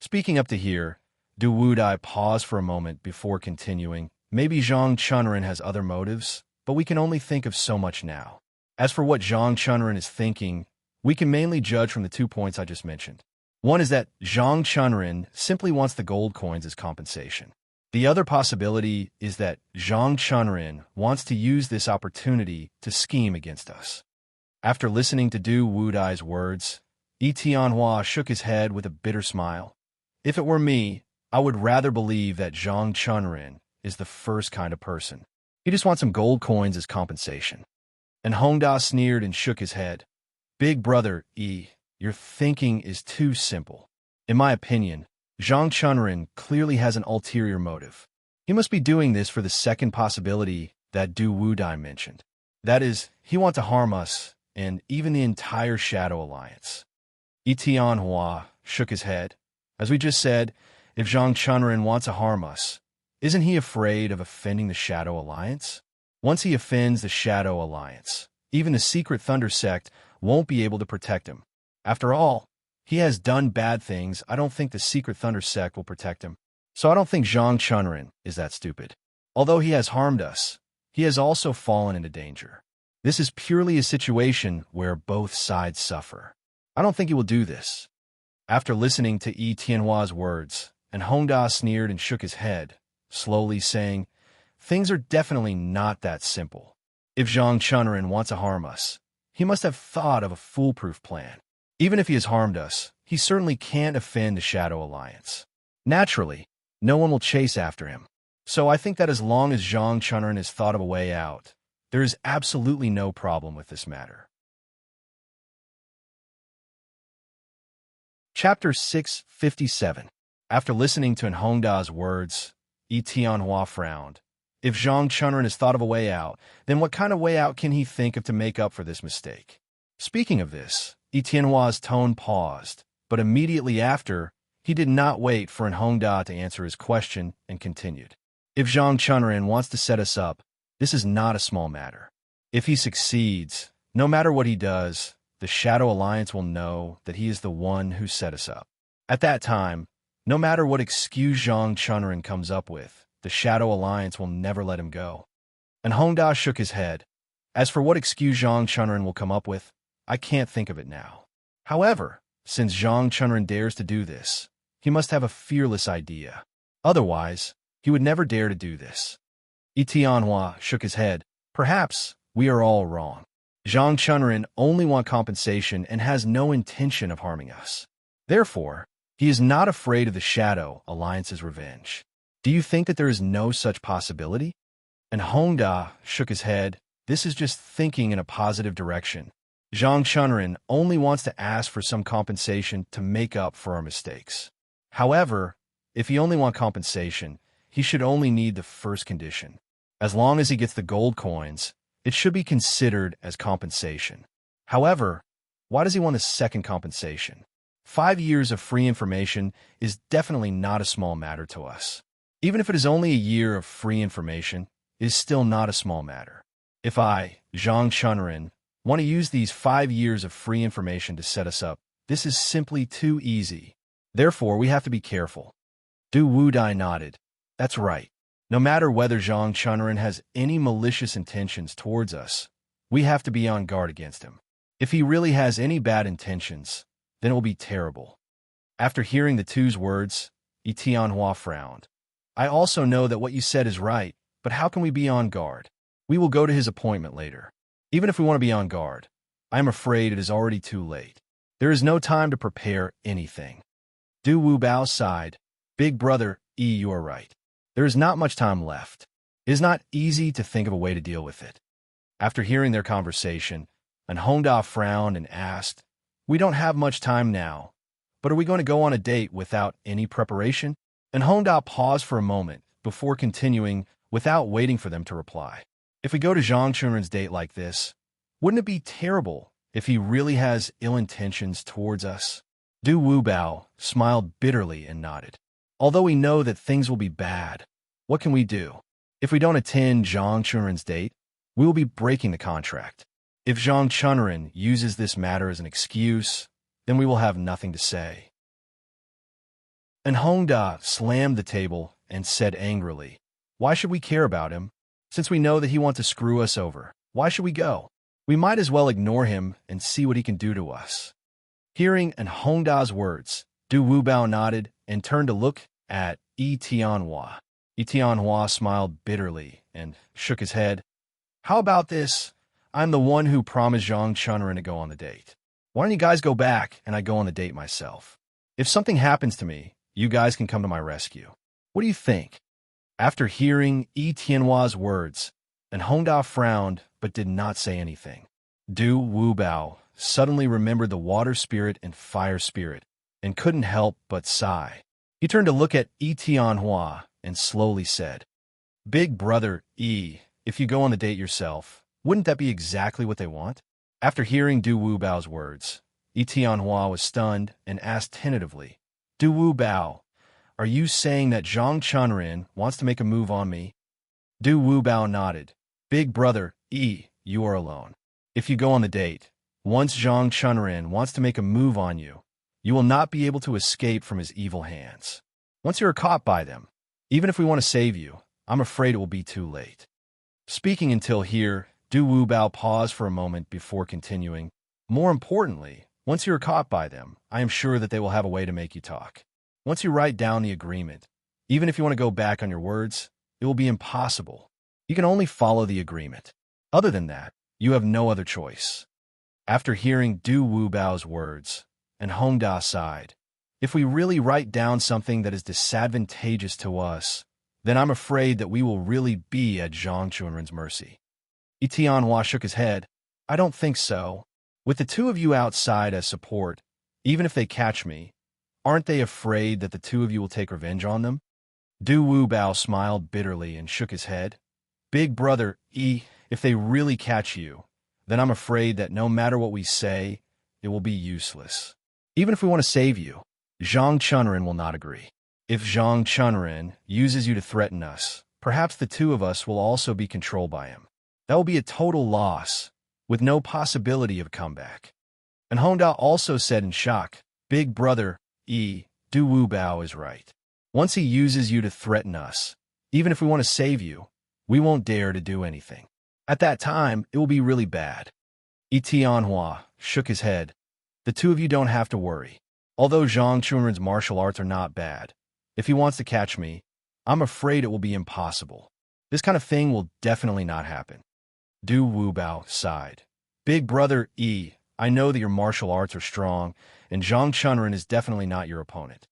Speaking up to here, Du Wudai paused for a moment before continuing. "Maybe Zhang Chunren has other motives, but we can only think of so much now. As for what Zhang Chunren is thinking, we can mainly judge from the 2 points I just mentioned. One is that Zhang Chunren simply wants the gold coins as compensation. The other possibility is that Zhang Chunren wants to use this opportunity to scheme against us." After listening to Du Wudai's words, Yi Tianhua shook his head with a bitter smile. "If it were me, I would rather believe that Zhang Chunren is the first kind of person. He just wants some gold coins as compensation." And Hongda sneered and shook his head. "Big Brother, your thinking is too simple. In my opinion, Zhang Chunren clearly has an ulterior motive. He must be doing this for the second possibility that Du Wudai mentioned. That is, he wants to harm us and even the entire Shadow Alliance." Yi Tianhua shook his head. "As we just said, if Zhang Chunren wants to harm us, isn't he afraid of offending the Shadow Alliance? Once he offends the Shadow Alliance, even the Secret Thunder Sect won't be able to protect him. After all, he has done bad things. I don't think the Secret Thunder Sect will protect him. So I don't think Zhang Chunren is that stupid. Although he has harmed us, he has also fallen into danger. This is purely a situation where both sides suffer. I don't think he will do this." After listening to Yi Tianhua's words, and Hongda sneered and shook his head, slowly saying, "Things are definitely not that simple. If Zhang Chunren wants to harm us, he must have thought of a foolproof plan. Even if he has harmed us, he certainly can't offend the Shadow Alliance. Naturally, no one will chase after him. So I think that as long as Zhang Chunren has thought of a way out, there is absolutely no problem with this matter." Chapter 657. After listening to Hongda's words, Yi Tianhua frowned. If Zhang Chunren has thought of a way out, then what kind of way out can he think of to make up for this mistake? Speaking of this, Yi Tianhua's tone paused, but immediately after, he did not wait for Hongda to answer his question and continued. "If Zhang Chunren wants to set us up, this is not a small matter. If he succeeds, no matter what he does, the Shadow Alliance will know that he is the one who set us up. At that time, no matter what excuse Zhang Chunren comes up with, the Shadow Alliance will never let him go." And Hongda shook his head. "As for what excuse Zhang Chunren will come up with, I can't think of it now. However, since Zhang Chunren dares to do this, he must have a fearless idea. Otherwise, he would never dare to do this." Yi Tianhua shook his head. "Perhaps we are all wrong. Zhang Chunren only wants compensation and has no intention of harming us. Therefore, he is not afraid of the Shadow Alliance's revenge. Do you think that there is no such possibility?" And Hongda shook his head. "This is just thinking in a positive direction. Zhang Chunren only wants to ask for some compensation to make up for our mistakes. However, if he only wants compensation, he should only need the first condition. As long as he gets the gold coins, it should be considered as compensation. However, why does he want a second compensation? 5 years of free information is definitely not a small matter to us. Even if it is only a year of free information, it is still not a small matter. If I, Zhang Chunren, want to use these 5 years of free information to set us up, this is simply too easy. Therefore, we have to be careful. Du Wudai nodded. That's right. No matter whether Zhang Chunren has any malicious intentions towards us, we have to be on guard against him. If he really has any bad intentions, then it will be terrible. After hearing the two's words, Yi Tianhua frowned. I also know that what you said is right, but how can we be on guard? We will go to his appointment later. Even if we want to be on guard, I am afraid it is already too late. There is no time to prepare anything. Du Wubao sighed. Big brother, you are right. There is not much time left. It is not easy to think of a way to deal with it. After hearing their conversation, An Hongda frowned and asked, We don't have much time now, but are we going to go on a date without any preparation? An Hongda paused for a moment before continuing without waiting for them to reply. If we go to Zhang Chunren's date like this, wouldn't it be terrible if he really has ill intentions towards us? Du Wubao smiled bitterly and nodded. Although we know that things will be bad, what can we do? If we don't attend Zhang Chunren's date, we will be breaking the contract. If Zhang Chunren uses this matter as an excuse, then we will have nothing to say. And Hongda slammed the table and said angrily, Why should we care about him? Since we know that he wants to screw us over, why should we go? We might as well ignore him and see what he can do to us. Hearing An Hongda's words, Du Wubao nodded and turned to look at Yi Tianhua. Yi Tianhua smiled bitterly and shook his head. How about this? I'm the one who promised Zhang Chunren to go on the date. Why don't you guys go back and I go on the date myself? If something happens to me, you guys can come to my rescue. What do you think? After hearing Yi Tianhua's words, An Hongda frowned but did not say anything. Du Wubao suddenly remembered the water spirit and fire spirit and couldn't help but sigh. He turned to look at Yi Tianhua and slowly said, Big brother, if you go on the date yourself, wouldn't that be exactly what they want? After hearing Du Wubao's words, Yi Tianhua was stunned and asked tentatively, Du Wubao, are you saying that Zhang Chunren wants to make a move on me? Du Wubao nodded. Big brother, you are alone. If you go on the date, once Zhang Chunren wants to make a move on you, you will not be able to escape from his evil hands. Once you are caught by them, even if we want to save you, I'm afraid it will be too late. Speaking until here, Du Wubao paused for a moment before continuing. More importantly, once you are caught by them, I am sure that they will have a way to make you talk. Once you write down the agreement, even if you want to go back on your words, it will be impossible. You can only follow the agreement. Other than that, you have no other choice. After hearing Du Wubao's words, An Hongda sighed. If we really write down something that is disadvantageous to us, then I'm afraid that we will really be at Zhang Chunren's mercy. Yi Tianhua shook his head. I don't think so. With the two of you outside as support, even if they catch me, aren't they afraid that the two of you will take revenge on them? Du Wubao smiled bitterly and shook his head. Big brother, if they really catch you, then I'm afraid that no matter what we say, it will be useless. Even if we want to save you, Zhang Chunren will not agree. If Zhang Chunren uses you to threaten us, perhaps the two of us will also be controlled by him. That will be a total loss, with no possibility of comeback. And Hongda also said in shock, Big brother, Du Wubao is right. Once he uses you to threaten us, even if we want to save you, we won't dare to do anything. At that time, it will be really bad. Yi Tianhua shook his head. The two of you don't have to worry. Although Zhang Chunren's martial arts are not bad, if he wants to catch me, I'm afraid it will be impossible. This kind of thing will definitely not happen. Du Wubao sighed. Big brother, I know that your martial arts are strong, and Zhang Chunren is definitely not your opponent.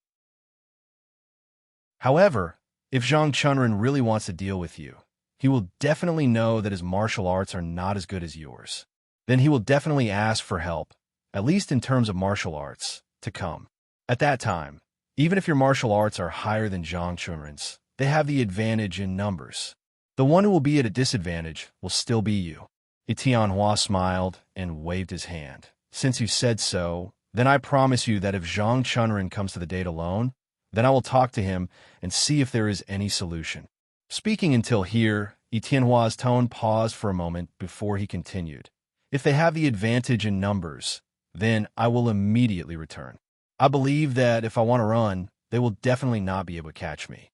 However, if Zhang Chunren really wants to deal with you, he will definitely know that his martial arts are not as good as yours. Then he will definitely ask for help, at least in terms of martial arts, to come. At that time, even if your martial arts are higher than Zhang Chunren's, they have the advantage in numbers. The one who will be at a disadvantage will still be you. Yi Tianhua smiled and waved his hand. Since you said so, then I promise you that if Zhang Chunren comes to the date alone, then I will talk to him and see if there is any solution. Speaking until here, Yi Tianhua's tone paused for a moment before he continued. If they have the advantage in numbers, then I will immediately return. I believe that if I want to run, they will definitely not be able to catch me.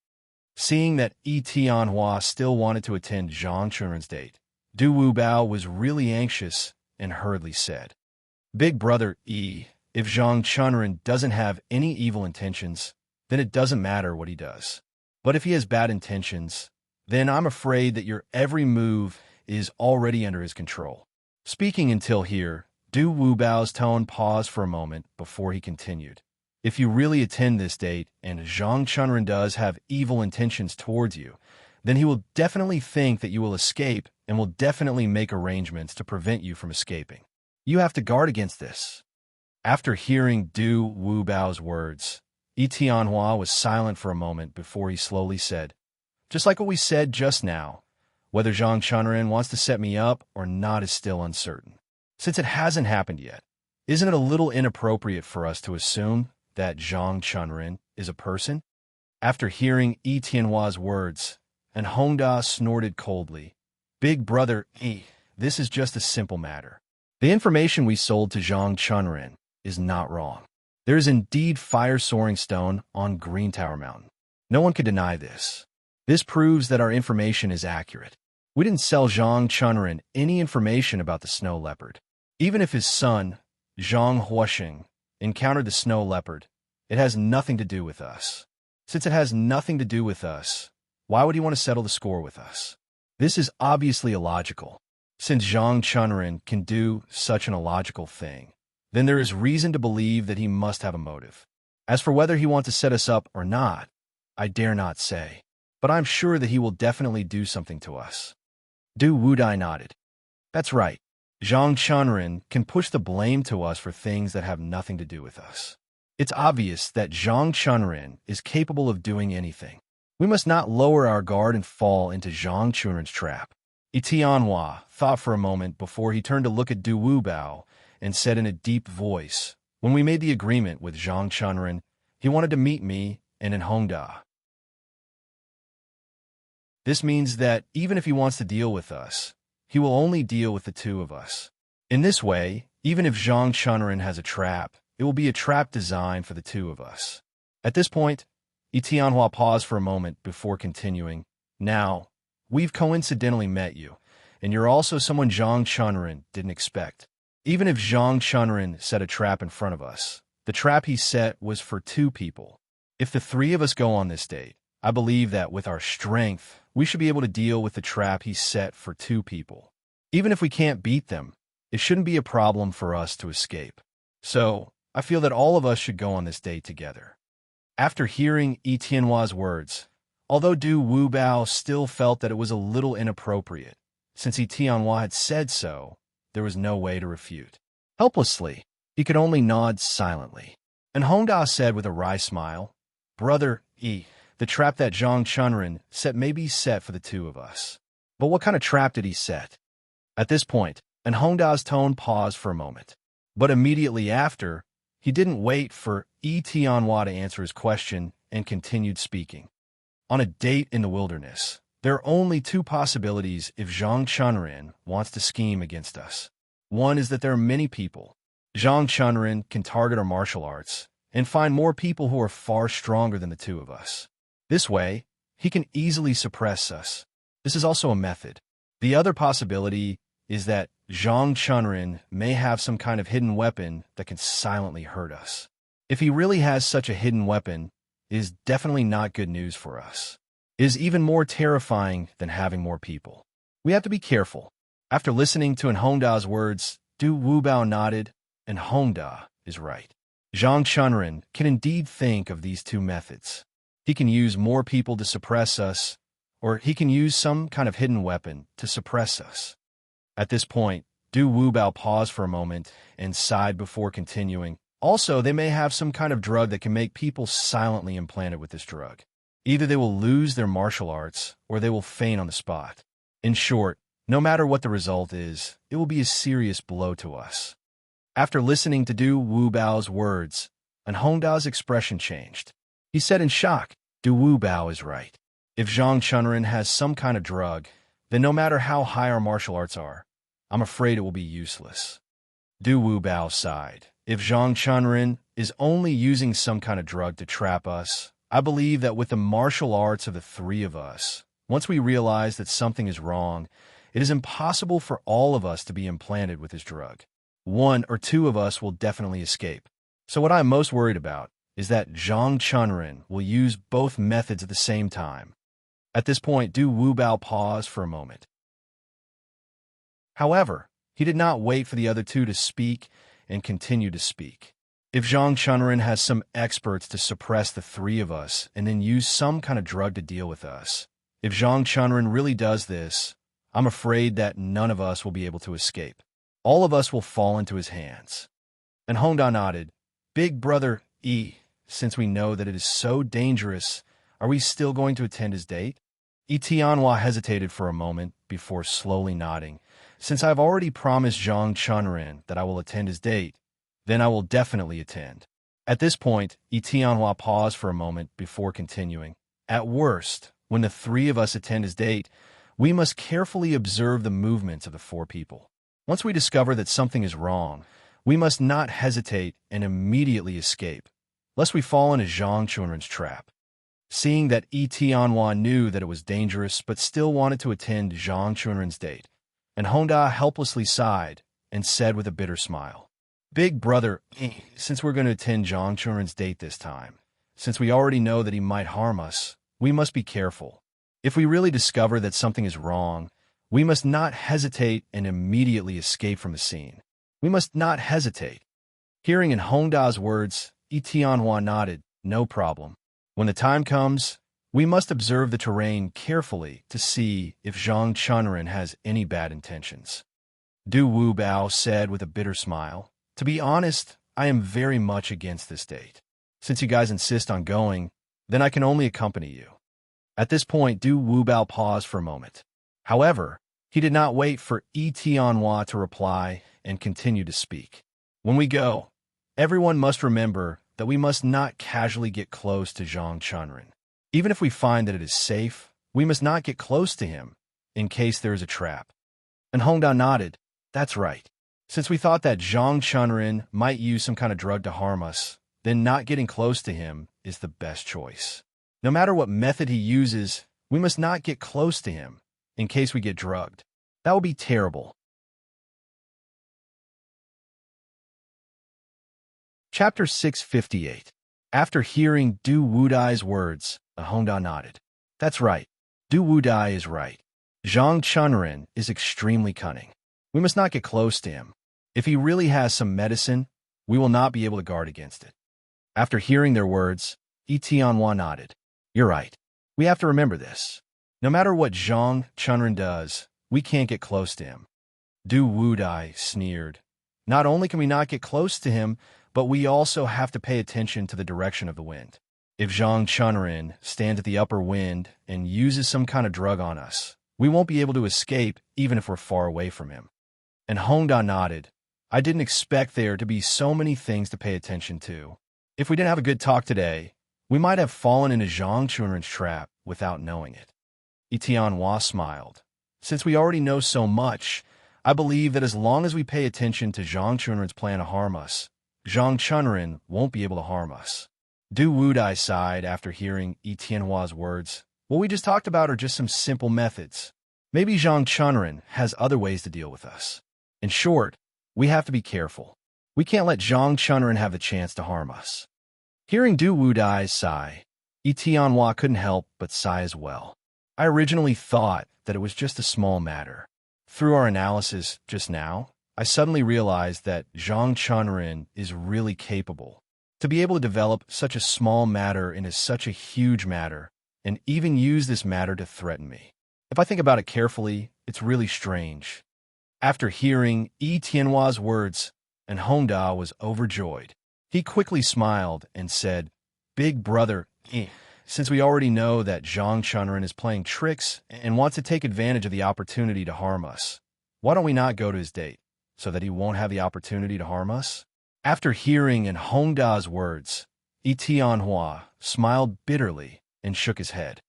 Seeing that Tianhua still wanted to attend Zhang Chunren's date, Du Wubao was really anxious and hurriedly said, Big brother if Zhang Chunren doesn't have any evil intentions, then it doesn't matter what he does. But if he has bad intentions, then I'm afraid that your every move is already under his control. Speaking until here, Du Wubao's tone paused for a moment before he continued. If you really attend this date and Zhang Chunren does have evil intentions towards you, then he will definitely think that you will escape and will definitely make arrangements to prevent you from escaping. You have to guard against this. After hearing Du Wubao's words, Tianhua was silent for a moment before he slowly said, Just like what we said just now, whether Zhang Chunren wants to set me up or not is still uncertain. Since it hasn't happened yet, isn't it a little inappropriate for us to assume that Zhang Chunren is a person? After hearing Tianhua's words, and Hongda snorted coldly, Big brother, this is just a simple matter. The information we sold to Zhang Chunren is not wrong. There is indeed fire soaring stone on Green Tower Mountain. No one could deny this. This proves that our information is accurate. We didn't sell Zhang Chunren any information about the snow leopard. Even if his son, Zhang Huosheng, encountered the snow leopard, it has nothing to do with us. Since it has nothing to do with us, why would he want to settle the score with us? This is obviously illogical. Since Zhang Chunren can do such an illogical thing, then there is reason to believe that he must have a motive. As for whether he wants to set us up or not, I dare not say, but I'm sure that he will definitely do something to us. Du Wudai nodded. That's right. Zhang Chunren can push the blame to us for things that have nothing to do with us. It's obvious that Zhang Chunren is capable of doing anything. We must not lower our guard and fall into Zhang Chunren's trap. Tianhua thought for a moment before he turned to look at Du Wubao and said in a deep voice, When we made the agreement with Zhang Chunren, he wanted to meet me and in Hongda. This means that even if he wants to deal with us, he will only deal with the two of us. In this way, even if Zhang Chunren has a trap, it will be a trap designed for the two of us. At this point, Tianhua paused for a moment before continuing, Now, we've coincidentally met you, and you're also someone Zhang Chunren didn't expect. Even if Zhang Chunren set a trap in front of us, the trap he set was for two people. If the three of us go on this date, I believe that with our strength, we should be able to deal with the trap he set for two people. Even if we can't beat them, it shouldn't be a problem for us to escape. So, I feel that all of us should go on this date together. After hearing Tianhua's words, although Du Wubao still felt that it was a little inappropriate, since Tianhua had said so, there was no way to refute. Helplessly, he could only nod silently. And Hongda said with a wry smile, Brother, the trap that Zhang Chunren set may be set for the two of us. But what kind of trap did he set? At this point, and Hongda's tone paused for a moment. But immediately after, he didn't wait for Tianhua to answer his question and continued speaking. On a date in the wilderness, there are only two possibilities if Zhang Chunren wants to scheme against us. One is that there are many people. Zhang Chunren can target our martial arts and find more people who are far stronger than the two of us. This way, he can easily suppress us. This is also a method. The other possibility is that Zhang Chunren may have some kind of hidden weapon that can silently hurt us. If he really has such a hidden weapon, it is definitely not good news for us. It is even more terrifying than having more people. We have to be careful. After listening to Hongda's words, Du Wubao nodded, and Hongda is right. Zhang Chunren can indeed think of these two methods. He can use more people to suppress us, or he can use some kind of hidden weapon to suppress us. At this point, Du Wubao paused for a moment and sighed before continuing. Also, they may have some kind of drug that can make people silently implanted with this drug. Either they will lose their martial arts, or they will faint on the spot. In short, no matter what the result is, it will be a serious blow to us. After listening to Du Wubao's words, and Hongda's expression changed. He said in shock, Du Wubao is right. If Zhang Chunren has some kind of drug, then no matter how high our martial arts are, I'm afraid it will be useless. Du Wubao sighed If Zhang Chunrin is only using some kind of drug to trap us, I believe that with the martial arts of the three of us, once we realize that something is wrong, it is impossible for all of us to be implanted with his drug. One or two of us will definitely escape. So what I'm most worried about is that Zhang Chunrin will use both methods at the same time. At this point, Du Wubao paused for a moment. However, he did not wait for the other two to speak and continue to speak. If Zhang Chunrin has some experts to suppress the three of us and then use some kind of drug to deal with us, if Zhang Chunrin really does this, I'm afraid that none of us will be able to escape. All of us will fall into his hands. And Hongda nodded. Big brother, since we know that it is so dangerous, are we still going to attend his date? Tianhua hesitated for a moment before slowly nodding. Since I've already promised Zhang Chunrin that I will attend his date, then I will definitely attend. At this point, Tianhua paused for a moment before continuing. At worst, when the three of us attend his date, we must carefully observe the movements of the four people. Once we discover that something is wrong, we must not hesitate and immediately escape, lest we fall into Zhang Chunrin's trap. Seeing that Tianhua knew that it was dangerous but still wanted to attend Zhang Chunrin's date, and Hongda helplessly sighed and said with a bitter smile, Big brother, since we're going to attend Zhang Chunrin's date this time, since we already know that he might harm us, we must be careful. If we really discover that something is wrong, we must not hesitate and immediately escape from the scene. We must not hesitate. Hearing in Hongda's words, Tianhua nodded, no problem. When the time comes, we must observe the terrain carefully to see if Zhang Chunrin has any bad intentions. Du Wubao said with a bitter smile, To be honest, I am very much against this date. Since you guys insist on going, then I can only accompany you. At this point, Du Wubao paused for a moment. However, he did not wait for Tianhua to reply and continue to speak. When we go, everyone must remember that we must not casually get close to Zhang Chunrin. Even if we find that it is safe, we must not get close to him, in case there is a trap. And Hongda nodded, That's right. Since we thought that Zhang Chunrin might use some kind of drug to harm us, then not getting close to him is the best choice. No matter what method he uses, we must not get close to him, in case we get drugged. That would be terrible. Chapter 658. After hearing Du Wudai's words, Hongda nodded. That's right. Du Wudai is right. Zhang Chunrin is extremely cunning. We must not get close to him. If he really has some medicine, we will not be able to guard against it. After hearing their words, Tianhua nodded. You're right. We have to remember this. No matter what Zhang Chunrin does, we can't get close to him. Du Wudai sneered. Not only can we not get close to him, but we also have to pay attention to the direction of the wind. If Zhang Chunrin stands at the upper wind and uses some kind of drug on us, we won't be able to escape even if we're far away from him. And Hongda nodded. I didn't expect there to be so many things to pay attention to. If we didn't have a good talk today, we might have fallen into Zhang Chunrin's trap without knowing it. Tianhua smiled. Since we already know so much, I believe that as long as we pay attention to Zhang Chunrin's plan to harm us, Zhang Chunrin won't be able to harm us. Du Wudai sighed after hearing Tianhua's words. What we just talked about are just some simple methods. Maybe Zhang Chunrin has other ways to deal with us. In short, we have to be careful. We can't let Zhang Chunrin have the chance to harm us. Hearing Du Wudai's sigh, Tianhua couldn't help but sigh as well. I originally thought that it was just a small matter. Through our analysis just now, I suddenly realized that Zhang Chunrin is really capable. To be able to develop such a small matter into such a huge matter, and even use this matter to threaten me. If I think about it carefully, it's really strange. After hearing Tianhua's words, and Hongda was overjoyed. He quickly smiled and said, Big brother, since we already know that Zhang Chunrin is playing tricks and wants to take advantage of the opportunity to harm us, why don't we not go to his date, so that he won't have the opportunity to harm us? After hearing in Hongda's words, Tianhua smiled bitterly and shook his head.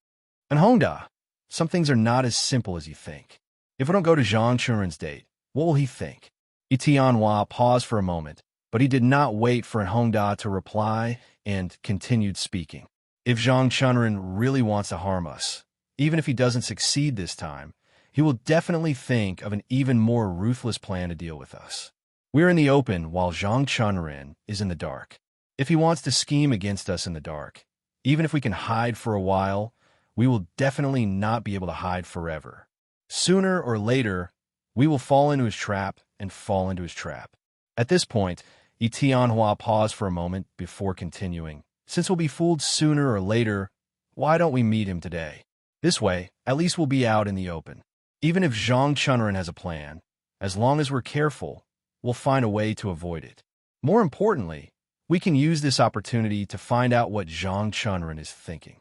And Hongda, some things are not as simple as you think. If we don't go to Zhang Chunrin's date, what will he think? Tianhua paused for a moment But he did not wait for Hongda to reply and continued speaking. If Zhang Chunren really wants to harm us, even if he doesn't succeed this time, he will definitely think of an even more ruthless plan to deal with us. We're in the open while Zhang Chunren is in the dark. If he wants to scheme against us in the dark, even if we can hide for a while, we will definitely not be able to hide forever. Sooner or later, we will fall into his trap and fall into his trap. At this point, Yi Tianhua paused for a moment before continuing. Since we'll be fooled sooner or later, why don't we meet him today? This way, at least we'll be out in the open. Even if Zhang Chunren has a plan, as long as we're careful, we'll find a way to avoid it. More importantly, we can use this opportunity to find out what Zhang Chunren is thinking.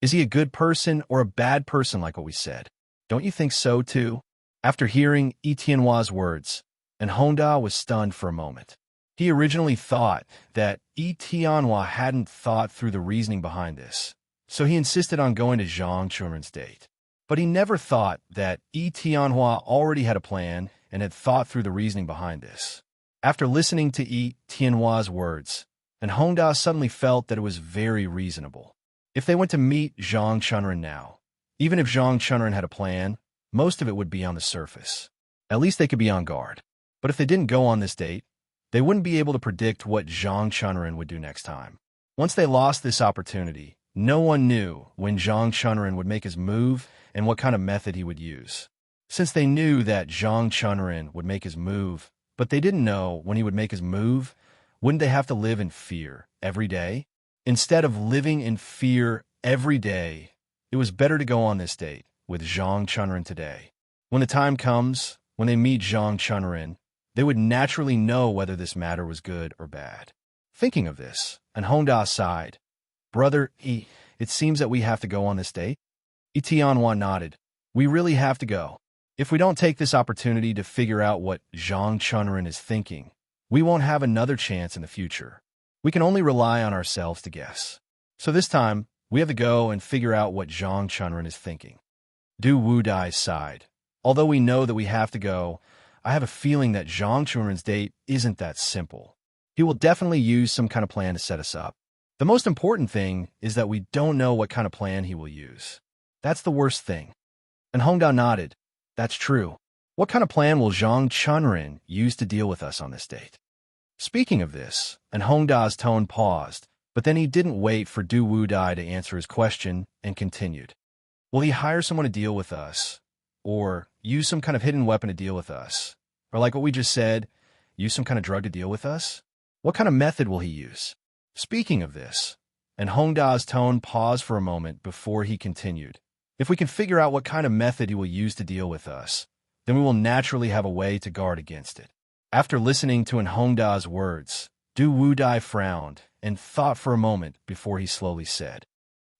Is he a good person or a bad person like what we said? Don't you think so too? After hearing Yi Tianhua's words, and Hongda was stunned for a moment. He originally thought that Yi Tianhua hadn't thought through the reasoning behind this, so he insisted on going to Zhang Chunren's date. But he never thought that Yi Tianhua already had a plan and had thought through the reasoning behind this. After listening to Yi Tianhua's words, and Hongda suddenly felt that it was very reasonable. If they went to meet Zhang Chunren now, even if Zhang Chunren had a plan, most of it would be on the surface. At least they could be on guard. But if they didn't go on this date, they wouldn't be able to predict what Zhang Chunren would do next time. Once they lost this opportunity, no one knew when Zhang Chunren would make his move and what kind of method he would use. Since they knew that Zhang Chunren would make his move, but they didn't know when he would make his move, wouldn't they have to live in fear every day? Instead of living in fear every day, it was better to go on this date with Zhang Chunren today. When the time comes, when they meet Zhang Chunren, they would naturally know whether this matter was good or bad. Thinking of this, and Hongda sighed. Brother, it seems that we have to go on this date? Yi Tianhua nodded. We really have to go. If we don't take this opportunity to figure out what Zhang Chunren is thinking, we won't have another chance in the future. We can only rely on ourselves to guess. So this time, we have to go and figure out what Zhang Chunren is thinking. Du Wudai sighed. Although we know that we have to go, I have a feeling that Zhang Chunren's date isn't that simple. He will definitely use some kind of plan to set us up. The most important thing is that we don't know what kind of plan he will use. That's the worst thing. And Hongda nodded. That's true. What kind of plan will Zhang Chunren use to deal with us on this date? Speaking of this, and Hongda's tone paused, but then he didn't wait for Du Wudai to answer his question and continued. Will he hire someone to deal with us? Or use some kind of hidden weapon to deal with us? Or like what we just said, use some kind of drug to deal with us? What kind of method will he use? Speaking of this, and Hongda's tone paused for a moment before he continued. If we can figure out what kind of method he will use to deal with us, then we will naturally have a way to guard against it. After listening to Hongda's words, Du Wudai frowned and thought for a moment before he slowly said,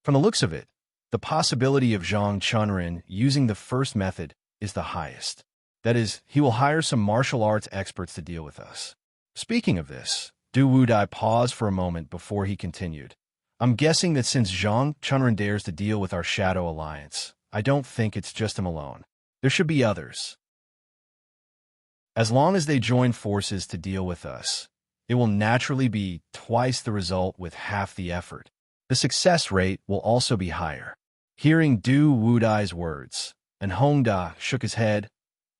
From the looks of it, the possibility of Zhang Chunren using the first method is the highest. That is, he will hire some martial arts experts to deal with us. Speaking of this, Du Wudai paused for a moment before he continued. I'm guessing that since Zhang Chunren dares to deal with our Shadow Alliance, I don't think it's just him alone. There should be others. As long as they join forces to deal with us, it will naturally be twice the result with half the effort. The success rate will also be higher. Hearing Du Wudai's words, and Hongda shook his head,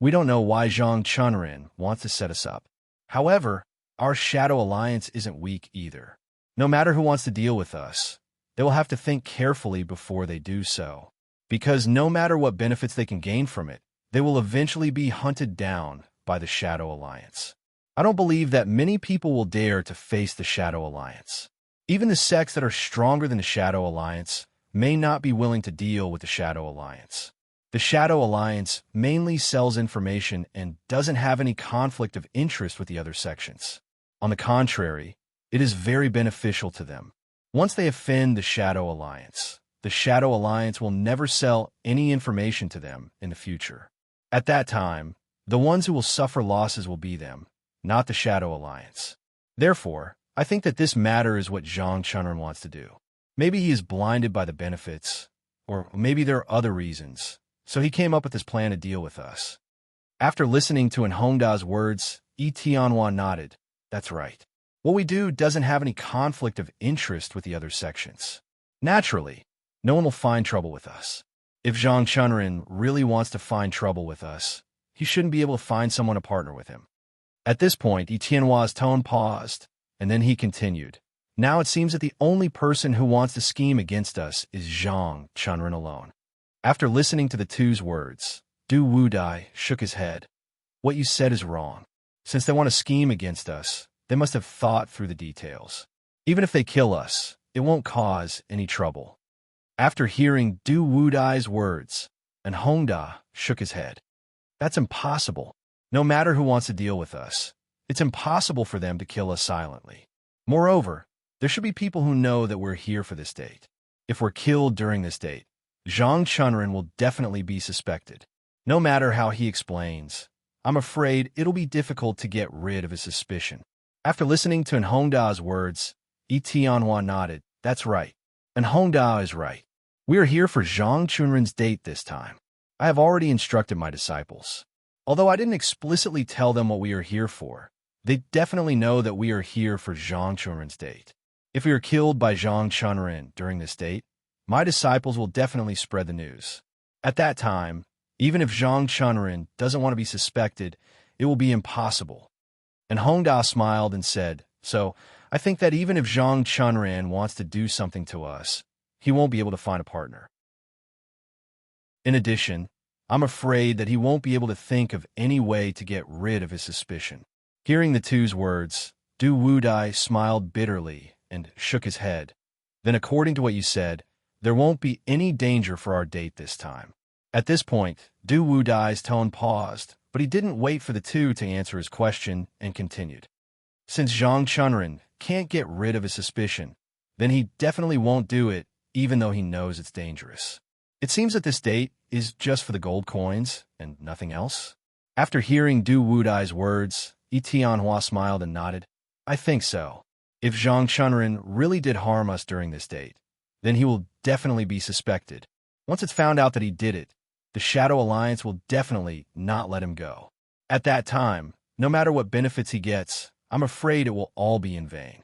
we don't know why Zhang Chunren wants to set us up. However, our Shadow Alliance isn't weak either. No matter who wants to deal with us, they will have to think carefully before they do so. Because no matter what benefits they can gain from it, they will eventually be hunted down by the Shadow Alliance. I don't believe that many people will dare to face the Shadow Alliance. Even the sects that are stronger than the Shadow Alliance may not be willing to deal with the Shadow Alliance. The Shadow Alliance mainly sells information and doesn't have any conflict of interest with the other sections. On the contrary, it is very beneficial to them. Once they offend the Shadow Alliance will never sell any information to them in the future. At that time, the ones who will suffer losses will be them, not the Shadow Alliance. Therefore, I think that this matter is what Zhang Chunren wants to do. Maybe he is blinded by the benefits, or maybe there are other reasons, so he came up with this plan to deal with us. After listening to Hongda's words, Tianhua nodded. That's right. What we do doesn't have any conflict of interest with the other sections. Naturally, no one will find trouble with us. If Zhang Chunren really wants to find trouble with us, he shouldn't be able to find someone to partner with him. At this point, Tianhua's tone paused, and then he continued. Now it seems that the only person who wants to scheme against us is Zhang Chunren alone. After listening to the two's words, Du Wudai shook his head. What you said is wrong. Since they want to scheme against us, they must have thought through the details. Even if they kill us, it won't cause any trouble. After hearing Du Wudai's words, and Hongda shook his head. That's impossible. No matter who wants to deal with us, it's impossible for them to kill us silently. Moreover, there should be people who know that we're here for this date. If we're killed during this date, Zhang Chunren will definitely be suspected. No matter how he explains, I'm afraid it'll be difficult to get rid of his suspicion. After listening to Hongda's words, Tianhua nodded. That's right. And Hongda is right. We are here for Zhang Chunren's date this time. I have already instructed my disciples. Although I didn't explicitly tell them what we are here for, they definitely know that we are here for Zhang Chunren's date. If we are killed by Zhang Chunren during this date, my disciples will definitely spread the news. At that time, even if Zhang Chunren doesn't want to be suspected, it will be impossible. And Hongda smiled and said, so, I think that even if Zhang Chunren wants to do something to us, he won't be able to find a partner. In addition, I'm afraid that he won't be able to think of any way to get rid of his suspicion. Hearing the two's words, Du Wudai smiled bitterly and shook his head. Then according to what you said, there won't be any danger for our date this time. At this point, Du Wudai's tone paused, but he didn't wait for the two to answer his question and continued. Since Zhang Chunren can't get rid of his suspicion, then he definitely won't do it, even though he knows it's dangerous. It seems that this date is just for the gold coins and nothing else. After hearing Du Wudai's words, Tianhua smiled and nodded. I think so. If Zhang Chunren really did harm us during this date, then he will definitely be suspected. Once it's found out that he did it, the Shadow Alliance will definitely not let him go. At that time, no matter what benefits he gets, I'm afraid it will all be in vain.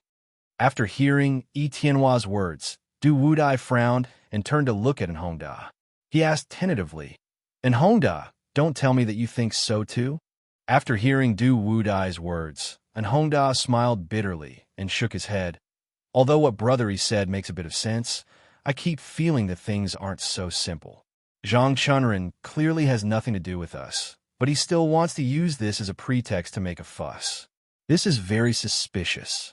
After hearing Tianhua's words, Du Wudai frowned and turned to look at Hongda. He asked tentatively, And Hongda, don't tell me that you think so too? After hearing Du Wudai's words, Hongda smiled bitterly and shook his head. Although what brother he said makes a bit of sense, I keep feeling that things aren't so simple. Zhang Chunren clearly has nothing to do with us, but he still wants to use this as a pretext to make a fuss. This is very suspicious.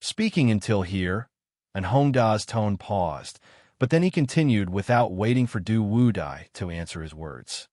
Speaking until here, Hongda's tone paused, but then he continued without waiting for Du Wudai to answer his words.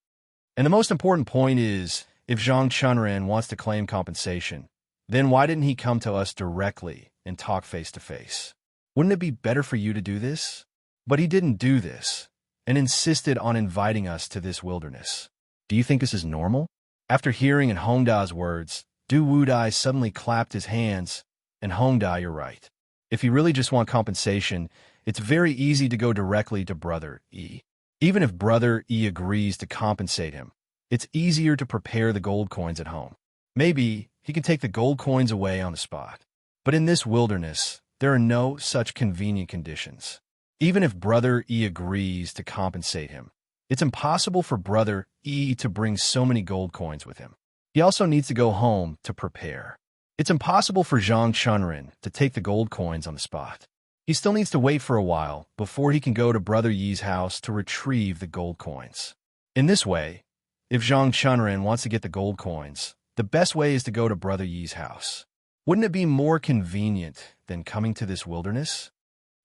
And the most important point is, if Zhang Chunren wants to claim compensation, then why didn't he come to us directly and talk face to face? Wouldn't it be better for you to do this? But he didn't do this, and insisted on inviting us to this wilderness. Do you think this is normal? After hearing Hongda's words, Du Wudai suddenly clapped his hands, and Hongda, you're right. If you really just want compensation, it's very easy to go directly to Brother E. Even if Brother E agrees to compensate him, it's easier to prepare the gold coins at home. Maybe he can take the gold coins away on the spot. But in this wilderness, there are no such convenient conditions. Even if Brother E agrees to compensate him, it's impossible for Brother E to bring so many gold coins with him. He also needs to go home to prepare. It's impossible for Zhang Chunren to take the gold coins on the spot. He still needs to wait for a while before he can go to Brother Yi's house to retrieve the gold coins. In this way, if Zhang Chunren wants to get the gold coins, the best way is to go to Brother Yi's house. Wouldn't it be more convenient than coming to this wilderness?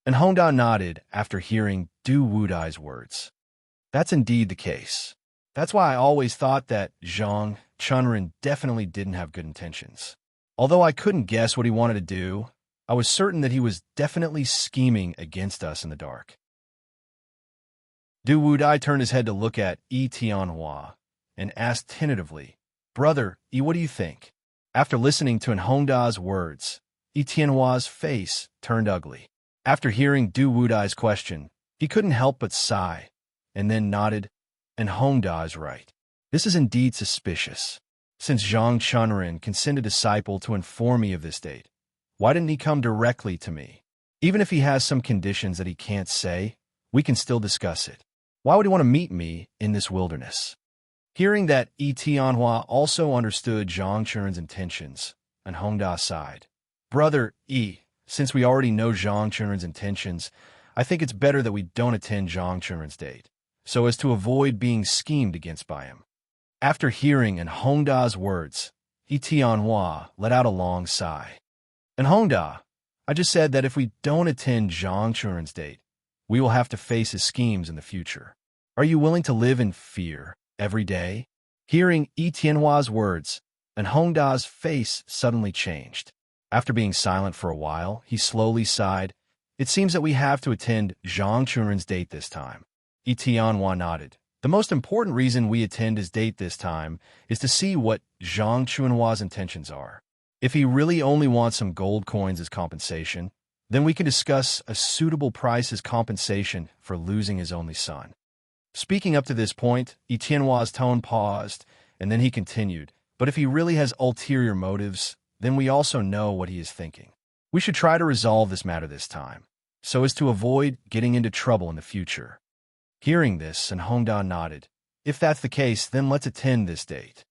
And Hongda nodded after hearing Du Wudai's words. That's indeed the case. That's why I always thought that Zhang Chunren definitely didn't have good intentions. Although I couldn't guess what he wanted to do, I was certain that he was definitely scheming against us in the dark. Du Wudai turned his head to look at Tianhua and asked tentatively, Brother E, what do you think? After listening to Hongda's words, Tianhua's face turned ugly. After hearing Du Wudai's question, he couldn't help but sigh, and then nodded, and Hongda is right. This is indeed suspicious. Since Zhang Chunrin can send a disciple to inform me of this date, why didn't he come directly to me? Even if he has some conditions that he can't say, we can still discuss it. Why would he want to meet me in this wilderness? Hearing that Tianhua also understood Zhang Chunrin's intentions, and Hongda sighed. Brother since we already know Zhang Chunrin's intentions, I think it's better that we don't attend Zhang Chunrin's date, so as to avoid being schemed against by him. After hearing and Hongda's words, Tianhua let out a long sigh. And Hongda, I just said that if we don't attend Zhang Chunrin's date, we will have to face his schemes in the future. Are you willing to live in fear every day? Hearing Tianhua's words, and Hongda's face suddenly changed. After being silent for a while, he slowly sighed. It seems that we have to attend Zhang Chunrin's date this time. Tianhua nodded. The most important reason we attend his date this time is to see what Zhang Chunhua's intentions are. If he really only wants some gold coins as compensation, then we can discuss a suitable price as compensation for losing his only son. Speaking up to this point, Tianhua's tone paused, and then he continued, but if he really has ulterior motives, then we also know what he is thinking. We should try to resolve this matter this time, so as to avoid getting into trouble in the future. Hearing this, and Hongda nodded. If that's the case, then let's attend this date.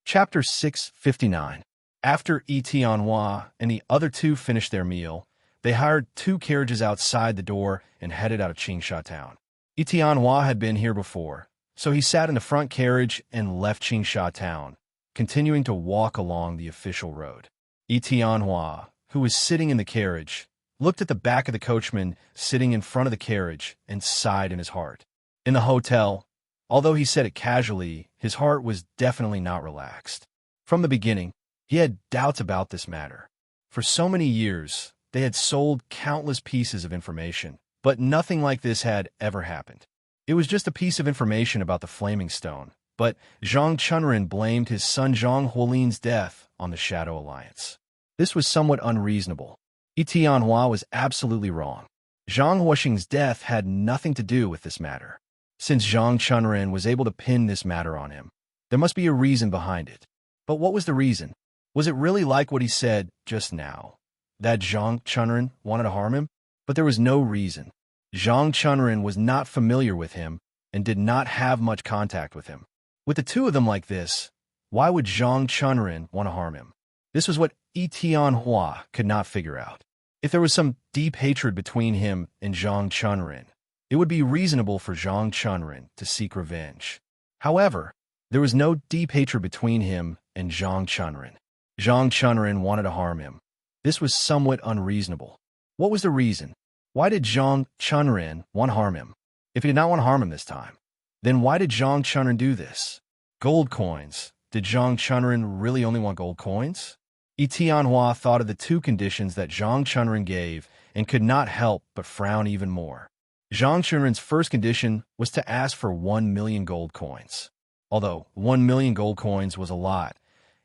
Chapter 659. After Tianhua and the other two finished their meal, they hired 2 carriages outside the door and headed out of Qingsha town. Tianhua had been here before, so he sat in the front carriage and left Qingsha town, continuing to walk along the official road. Tianhua, who was sitting in the carriage, looked at the back of the coachman sitting in front of the carriage and sighed in his heart. In the hotel, although he said it casually, his heart was definitely not relaxed. From the beginning, he had doubts about this matter. For so many years, they had sold countless pieces of information, but nothing like this had ever happened. It was just a piece of information about the Flaming Stone, but Zhang Chunrin blamed his son Zhang Huolin's death on the Shadow Alliance. This was somewhat unreasonable. Tianhua was absolutely wrong. Zhang Huoxing's death had nothing to do with this matter. Since Zhang Chunrin was able to pin this matter on him, there must be a reason behind it. But what was the reason? Was it really like what he said just now, that Zhang Chunrin wanted to harm him? But there was no reason. Zhang Chunrin was not familiar with him and did not have much contact with him. With the two of them like this, why would Zhang Chunrin want to harm him? This was what Tianhua could not figure out. If there was some deep hatred between him and Zhang Chunrin, it would be reasonable for Zhang Chunrin to seek revenge. However, there was no deep hatred between him and Zhang Chunrin. Zhang Chunrin wanted to harm him. This was somewhat unreasonable. What was the reason? Why did Zhang Chunrin want to harm him? If he did not want to harm him this time, then why did Zhang Chunrin do this? Gold coins. Did Zhang Chunrin really only want gold coins? Tianhua thought of the 2 conditions that Zhang Chunrin gave and could not help but frown even more. Zhang Chunrin's first condition was to ask for 1 million gold coins. Although 1 million gold coins was a lot,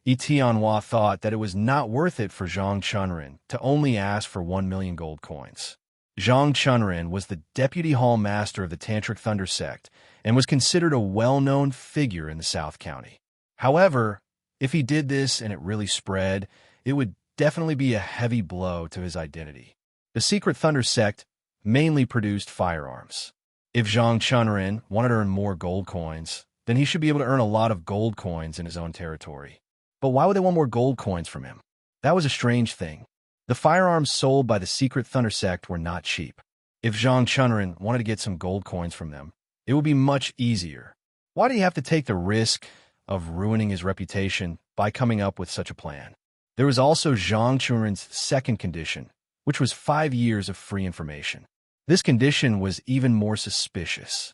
Tianhua thought that it was not worth it for Zhang Chunrin to only ask for 1 million gold coins. Zhang Chunrin was the deputy hall master of the Tantric Thunder sect and was considered a well-known figure in the South County. However, if he did this and it really spread, it would definitely be a heavy blow to his identity. The Secret Thunder sect mainly produced firearms. If Zhang Chunrin wanted to earn more gold coins, then he should be able to earn a lot of gold coins in his own territory. But why would they want more gold coins from him? That was a strange thing. The firearms sold by the Secret Thunder sect were not cheap. If Zhang Chunrin wanted to get some gold coins from them, it would be much easier. Why did he have to take the risk of ruining his reputation by coming up with such a plan? There was also Zhang Chunrin's second condition, which was 5 years of free information. This condition was even more suspicious.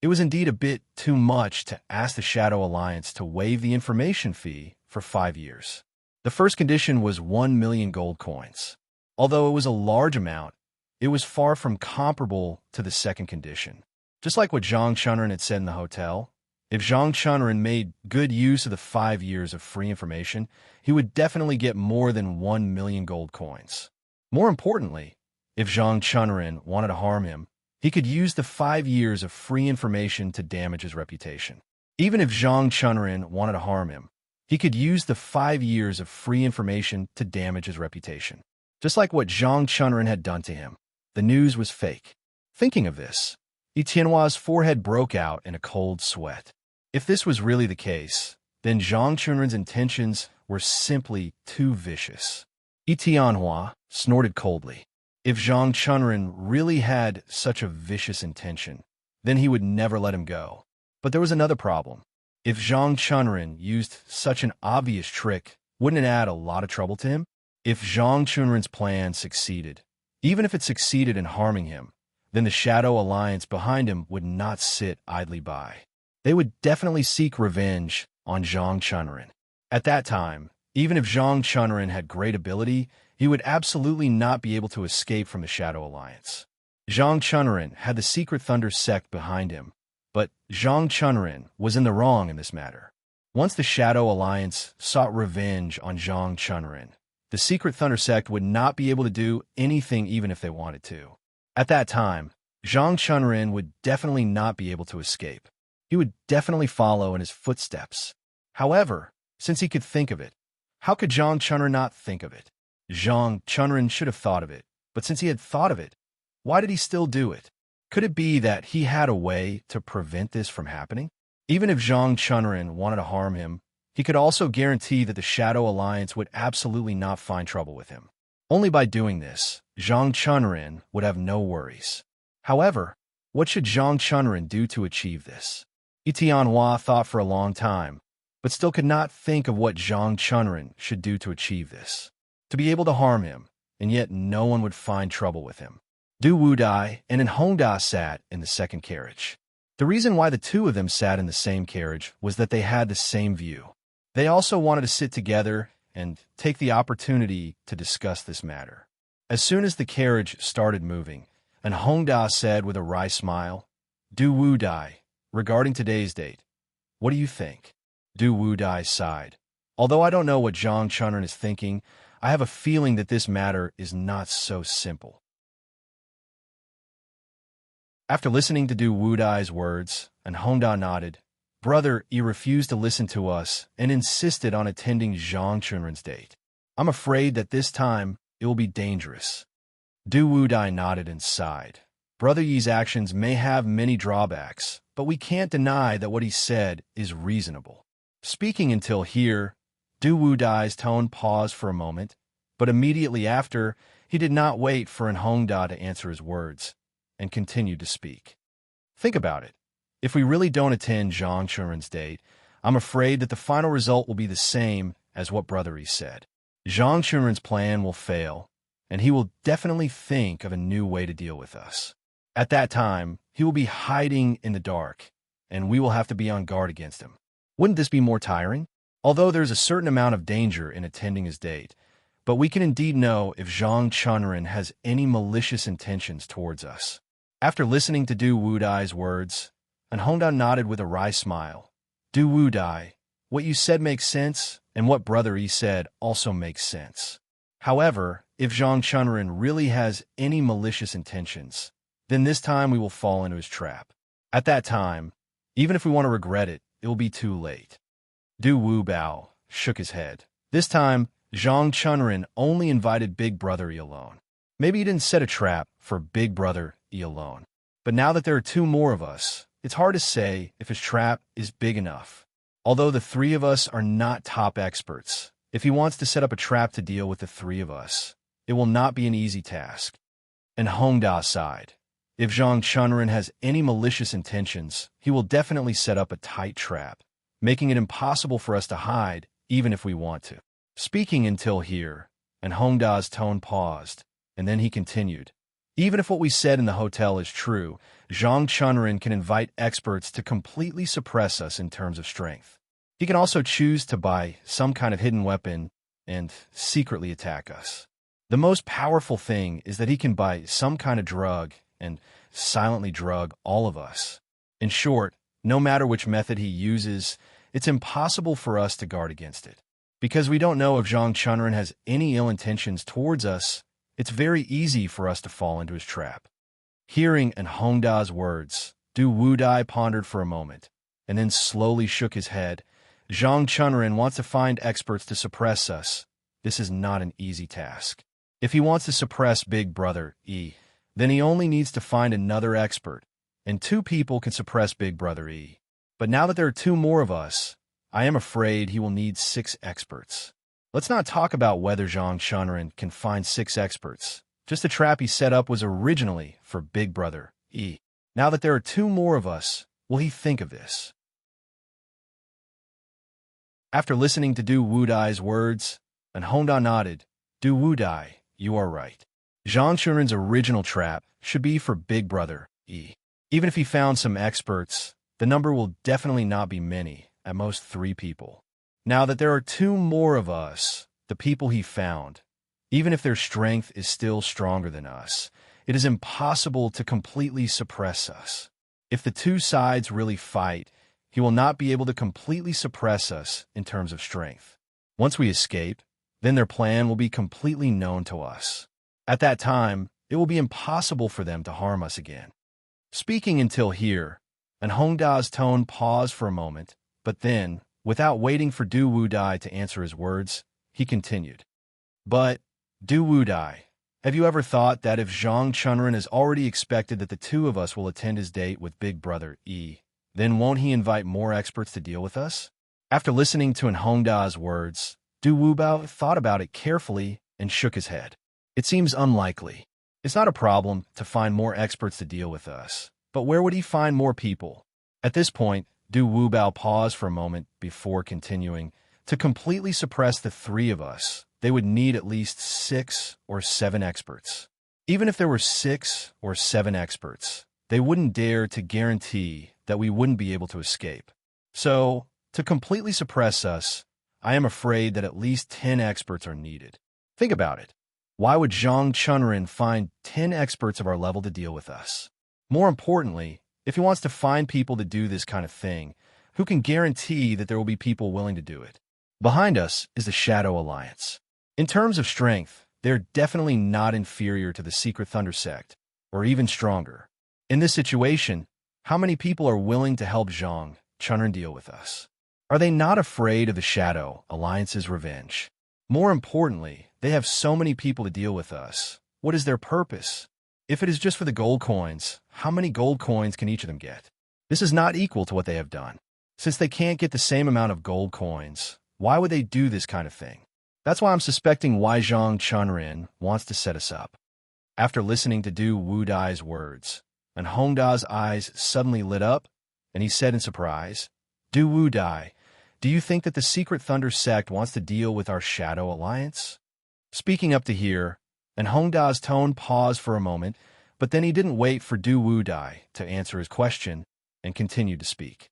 It was indeed a bit too much to ask the Shadow Alliance to waive the information fee for 5 years. The first condition was 1 million gold coins. Although it was a large amount, it was far from comparable to the second condition. Just like what Zhang Chunrin had said in the hotel, if Zhang Chunrin made good use of the 5 years of free information, he would definitely get more than 1 million gold coins. More importantly, if Zhang Chunrin wanted to harm him, he He could use the 5 years of free information to damage his reputation. Even if Zhang Chunrin wanted to harm him, he could use the 5 years of free information to damage his reputation. Just like what Zhang Chunrin had done to him, the news was fake. Thinking of this, Yi Tianhua's forehead broke out in a cold sweat. If this was really the case, then Zhang Chunrin's intentions were simply too vicious. Yi Tianhua snorted coldly. If Zhang Chunrin really had such a vicious intention, then he would never let him go. But there was another problem. If Zhang Chunrin used such an obvious trick, wouldn't it add a lot of trouble to him? If Zhang Chunrin's plan succeeded, even if it succeeded in harming him, then the Shadow Alliance behind him would not sit idly by. They would definitely seek revenge on Zhang Chunrin. At that time, even if Zhang Chunrin had great ability, he would absolutely not be able to escape from the Shadow Alliance. Zhang Chunrin had the secret Thunder sect behind him, but Zhang Chunrin was in the wrong in this matter. Once the Shadow Alliance sought revenge on Zhang Chunrin, the secret Thunder sect would not be able to do anything even if they wanted to. At that time, Zhang Chunrin would definitely not be able to escape. He would definitely follow in his footsteps. However, since he could think of it, how could Zhang Chunrin not think of it? Zhang Chunrin should have thought of it, but since he had thought of it, why did he still do it? Could it be that he had a way to prevent this from happening? Even if Zhang Chunrin wanted to harm him, he could also guarantee that the Shadow Alliance would absolutely not find trouble with him. Only by doing this, Zhang Chunrin would have no worries. However, what should Zhang Chunrin do to achieve this? Yi Tianhua thought for a long time, but still could not think of what Zhang Chunrin should do to achieve this. To be able to harm him, and yet no one would find trouble with him. Du Wudai and Hongda sat in the second carriage. The reason why the two of them sat in the same carriage was that they had the same view. They also wanted to sit together and take the opportunity to discuss this matter. As soon as the carriage started moving, and Hongda said with a wry smile, Du Wudai, regarding today's date, what do you think? Du Wudai sighed. Although I don't know what Zhang Chunrin is thinking, I have a feeling that this matter is not so simple. After listening to Du Wudai's words, and Hongda nodded, Brother, he refused to listen to us and insisted on attending Zhang Chunrin's date. I'm afraid that this time it will be dangerous. Du Wudai nodded and sighed. Brother Yi's actions may have many drawbacks, but we can't deny that what he said is reasonable. Speaking until here, Du Wudai's tone paused for a moment, but immediately after, he did not wait for Hongda to answer his words, and continued to speak. Think about it. If we really don't attend Zhang Chunrin's date, I'm afraid that the final result will be the same as what Brother Yi said. Zhang Chunrin's plan will fail, and he will definitely think of a new way to deal with us. At that time, he will be hiding in the dark, and we will have to be on guard against him. Wouldn't this be more tiring? Although there's a certain amount of danger in attending his date, but we can indeed know if Zhang Chunrin has any malicious intentions towards us. After listening to Du Wudai's words, and Hongda nodded with a wry smile. Du Wudai, what you said makes sense, and what Brother Yi said also makes sense. However, if Zhang Chunrin really has any malicious intentions, then this time we will fall into his trap. At that time, even if we want to regret it, it will be too late. Du Wubao shook his head. This time, Zhang Chunrin only invited Big Brother Yi alone. Maybe he didn't set a trap for Big Brother Yi alone. But now that there are two more of us, it's hard to say if his trap is big enough. Although the three of us are not top experts, if he wants to set up a trap to deal with the three of us, it will not be an easy task. And Hongda sighed. If Zhang Chunrin has any malicious intentions, he will definitely set up a tight trap, making it impossible for us to hide, even if we want to. Speaking until here, and Hongda's tone paused, and then he continued. Even if what we said in the hotel is true, Zhang Chunrin can invite experts to completely suppress us in terms of strength. He can also choose to buy some kind of hidden weapon and secretly attack us. The most powerful thing is that he can buy some kind of drug and silently drug all of us. In short, no matter which method he uses, it's impossible for us to guard against it. Because we don't know if Zhang Chunrin has any ill intentions towards us, it's very easy for us to fall into his trap. Hearing and Hongda's words, Du Wudai pondered for a moment, and then slowly shook his head. Zhang Chunren wants to find experts to suppress us. This is not an easy task. If he wants to suppress Big Brother E, then he only needs to find another expert, and 2 people can suppress Big Brother E. But now that there are 2 more of us, I am afraid he will need 6 experts. Let's not talk about whether Zhang Chunren can find 6 experts. Just the trap he set up was originally for Big Brother E. Now that there are 2 more of us, will he think of this? After listening to Du Wudai's words, and Hongda nodded, Du Wudai, you are right. Zhang Chunren's original trap should be for Big Brother E. Even if he found some experts, the number will definitely not be many, at most 3 people. Now that there are 2 more of us, the people he found, even if their strength is still stronger than us, it is impossible to completely suppress us. If the 2 sides really fight, he will not be able to completely suppress us in terms of strength. Once we escape, then their plan will be completely known to us. At that time, it will be impossible for them to harm us again. Speaking until here, and Hongda's tone paused for a moment, but then, without waiting for Du Wudai to answer his words, he continued. But, Du Wudai, have you ever thought that if Zhang Chunren has already expected that the 2 of us will attend his date with Big Brother E, then won't he invite more experts to deal with us? After listening to Hongda's words, Du Wudai thought about it carefully and shook his head. It seems unlikely. It's not a problem to find more experts to deal with us, but where would he find more people? At this point, Du Wudai paused for a moment before continuing. To completely suppress the 3 of us, they would need at least 6 or 7 experts. Even if there were 6 or 7 experts, they wouldn't dare to guarantee that we wouldn't be able to escape. So, to completely suppress us, I am afraid that at least 10 experts are needed. Think about it. Why would Zhang Chunren find 10 experts of our level to deal with us? More importantly, if he wants to find people to do this kind of thing, who can guarantee that there will be people willing to do it? Behind us is the Shadow Alliance. In terms of strength, they're definitely not inferior to the Secret Thunder Sect, or even stronger. In this situation, how many people are willing to help Zhang Chunren deal with us? Are they not afraid of the Shadow Alliance's revenge? More importantly, they have so many people to deal with us. What is their purpose? If it is just for the gold coins, how many gold coins can each of them get? This is not equal to what they have done. Since they can't get the same amount of gold coins, why would they do this kind of thing? That's why I'm suspecting why Zhang Chunren wants to set us up. After listening to Du Wudai's words, and Hongda's eyes suddenly lit up, and he said in surprise, Du Wudai, do you think that the Secret Thunder Sect wants to deal with our Shadow Alliance? Speaking up to here, and Hongda's tone paused for a moment, but then he didn't wait for Du Wudai to answer his question and continued to speak.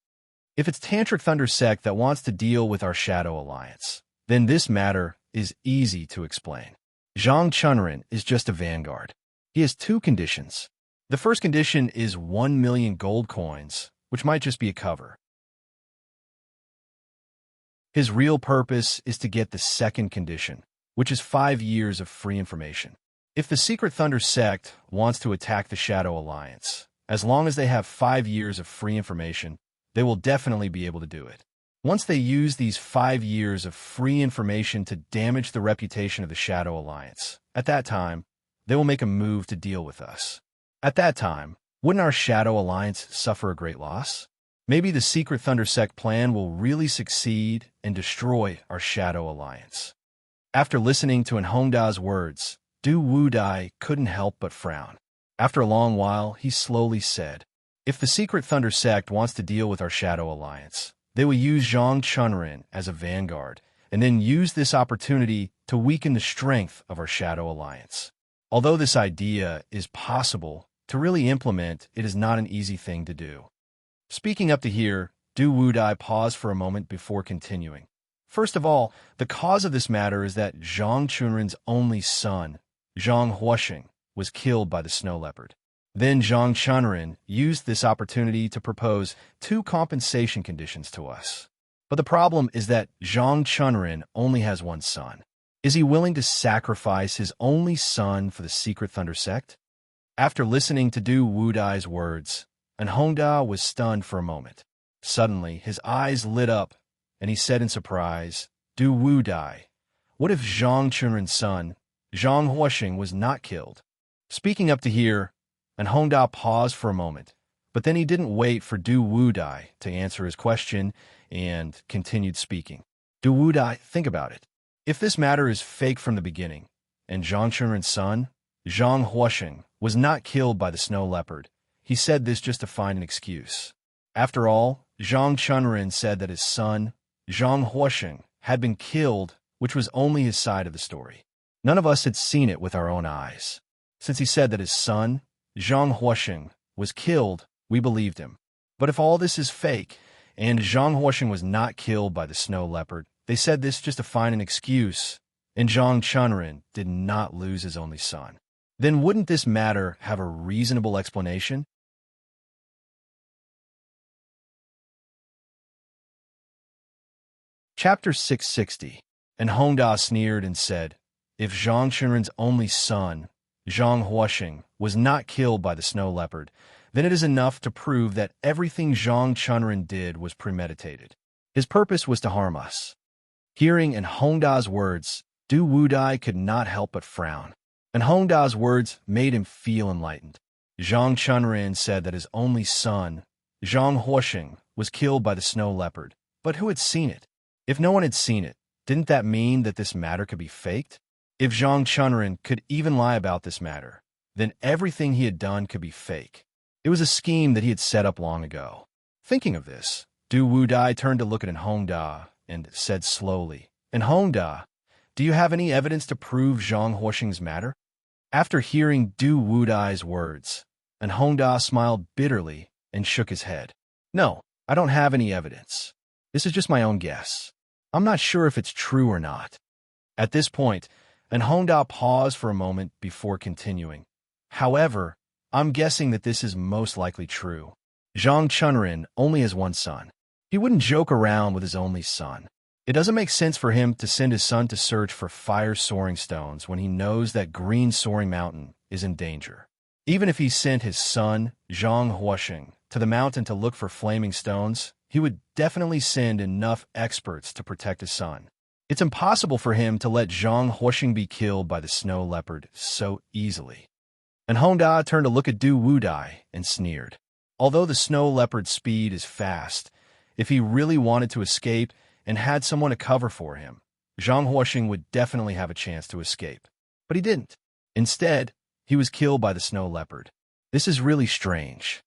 If it's Tantric Thunder Sect that wants to deal with our Shadow Alliance, then this matter is easy to explain. Zhang Chunren is just a vanguard. He has 2 conditions. The first condition is 1 million gold coins, which might just be a cover. His real purpose is to get the second condition, which is 5 years of free information. If the Secret Thunder Sect wants to attack the Shadow Alliance, as long as they have 5 years of free information, they will definitely be able to do it. Once they use these 5 years of free information to damage the reputation of the Shadow Alliance, at that time, they will make a move to deal with us. At that time, wouldn't our Shadow Alliance suffer a great loss? Maybe the Secret Thunder Sect plan will really succeed and destroy our Shadow Alliance. After listening to Hongda's words, Du Wudai couldn't help but frown. After a long while, he slowly said, if the Secret Thunder Sect wants to deal with our Shadow Alliance, they will use Zhang Chunren as a vanguard, and then use this opportunity to weaken the strength of our Shadow Alliance. Although this idea is possible, to really implement, it is not an easy thing to do. Speaking up to here, Du Wudai paused for a moment before continuing. First of all, the cause of this matter is that Zhang Chunren's only son, Zhang Huosheng, was killed by the snow leopard. Then Zhang Chunren used this opportunity to propose 2 compensation conditions to us. But the problem is that Zhang Chunren only has 1 son. Is he willing to sacrifice his only son for the Secret Thunder Sect? After listening to Du Wudai's words, and Hongda was stunned for a moment. Suddenly, his eyes lit up, and he said in surprise, Du Wudai, what if Zhang Chunren's son, Zhang Huoxing, was not killed? Speaking up to hear, and Hongda paused for a moment, but then he didn't wait for Du Wudai to answer his question and continued speaking. Du Wudai, think about it. If this matter is fake from the beginning, and Zhang Chunren's son, Zhang Huoxing, was not killed by the snow leopard, he said this just to find an excuse. After all, Zhang Chunren said that his son, Zhang Huoxing, had been killed, which was only his side of the story. None of us had seen it with our own eyes. Since he said that his son, Zhang Huoxing, was killed, we believed him. But if all this is fake, and Zhang Huoxing was not killed by the snow leopard, they said this just to find an excuse, and Zhang Chunren did not lose his only son. Then wouldn't this matter have a reasonable explanation? Chapter 660. And Hongda sneered and said, if Zhang Chunren's only son, Zhang Huoxing, was not killed by the snow leopard, then it is enough to prove that everything Zhang Chunren did was premeditated. His purpose was to harm us. Hearing and Hongda's words, Du Wudai could not help but frown, and Hongda's words made him feel enlightened. Zhang Chunren said that his only son, Zhang Huoxing, was killed by the snow leopard, but who had seen it? If no one had seen it, didn't that mean that this matter could be faked? If Zhang Chunren could even lie about this matter, then everything he had done could be fake. It was a scheme that he had set up long ago. Thinking of this, Du Wudai turned to look at Hongda and said slowly, and Hongda, do you have any evidence to prove Zhang Huoxing's matter? After hearing Du Wudai's words, and Hongda smiled bitterly and shook his head. No, I don't have any evidence. This is just my own guess. I'm not sure if it's true or not. At this point, and Hongda paused for a moment before continuing. However, I'm guessing that this is most likely true. Zhang Chunren only has one son. He wouldn't joke around with his only son. It doesn't make sense for him to send his son to search for fire soaring stones when he knows that green soaring mountain is in danger. Even if he sent his son, Zhang Huoxing, to the mountain to look for flaming stones, he would definitely send enough experts to protect his son. It's impossible for him to let Zhang Huoxing be killed by the snow leopard so easily. And Hongda turned to look at Du Wudai and sneered. Although the snow leopard's speed is fast, if he really wanted to escape and had someone to cover for him, Zhang Huoxing would definitely have a chance to escape. But he didn't. Instead, he was killed by the snow leopard. This is really strange.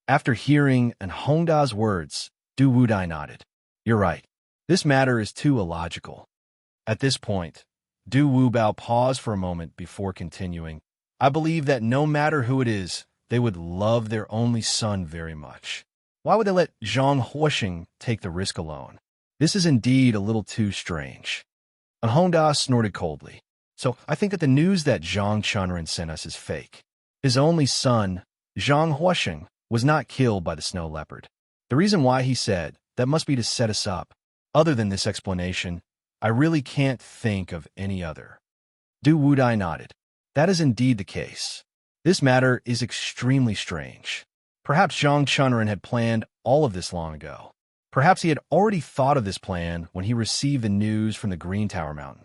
After hearing and Hongda's words, Du Wudai nodded. You're right. This matter is too illogical. At this point, Du Wubao paused for a moment before continuing. I believe that no matter who it is, they would love their only son very much. Why would they let Zhang Huoxing take the risk alone? This is indeed a little too strange. And Hongda snorted coldly. So I think that the news that Zhang Chunren sent us is fake. His only son, Zhang Huoxing, was not killed by the snow leopard. The reason why he said that must be to set us up. Other than this explanation, I really can't think of any other. Du Wudai nodded. That is indeed the case. This matter is extremely strange. Perhaps Zhang Chunren had planned all of this long ago. Perhaps he had already thought of this plan when he received the news from the Green Tower Mountain.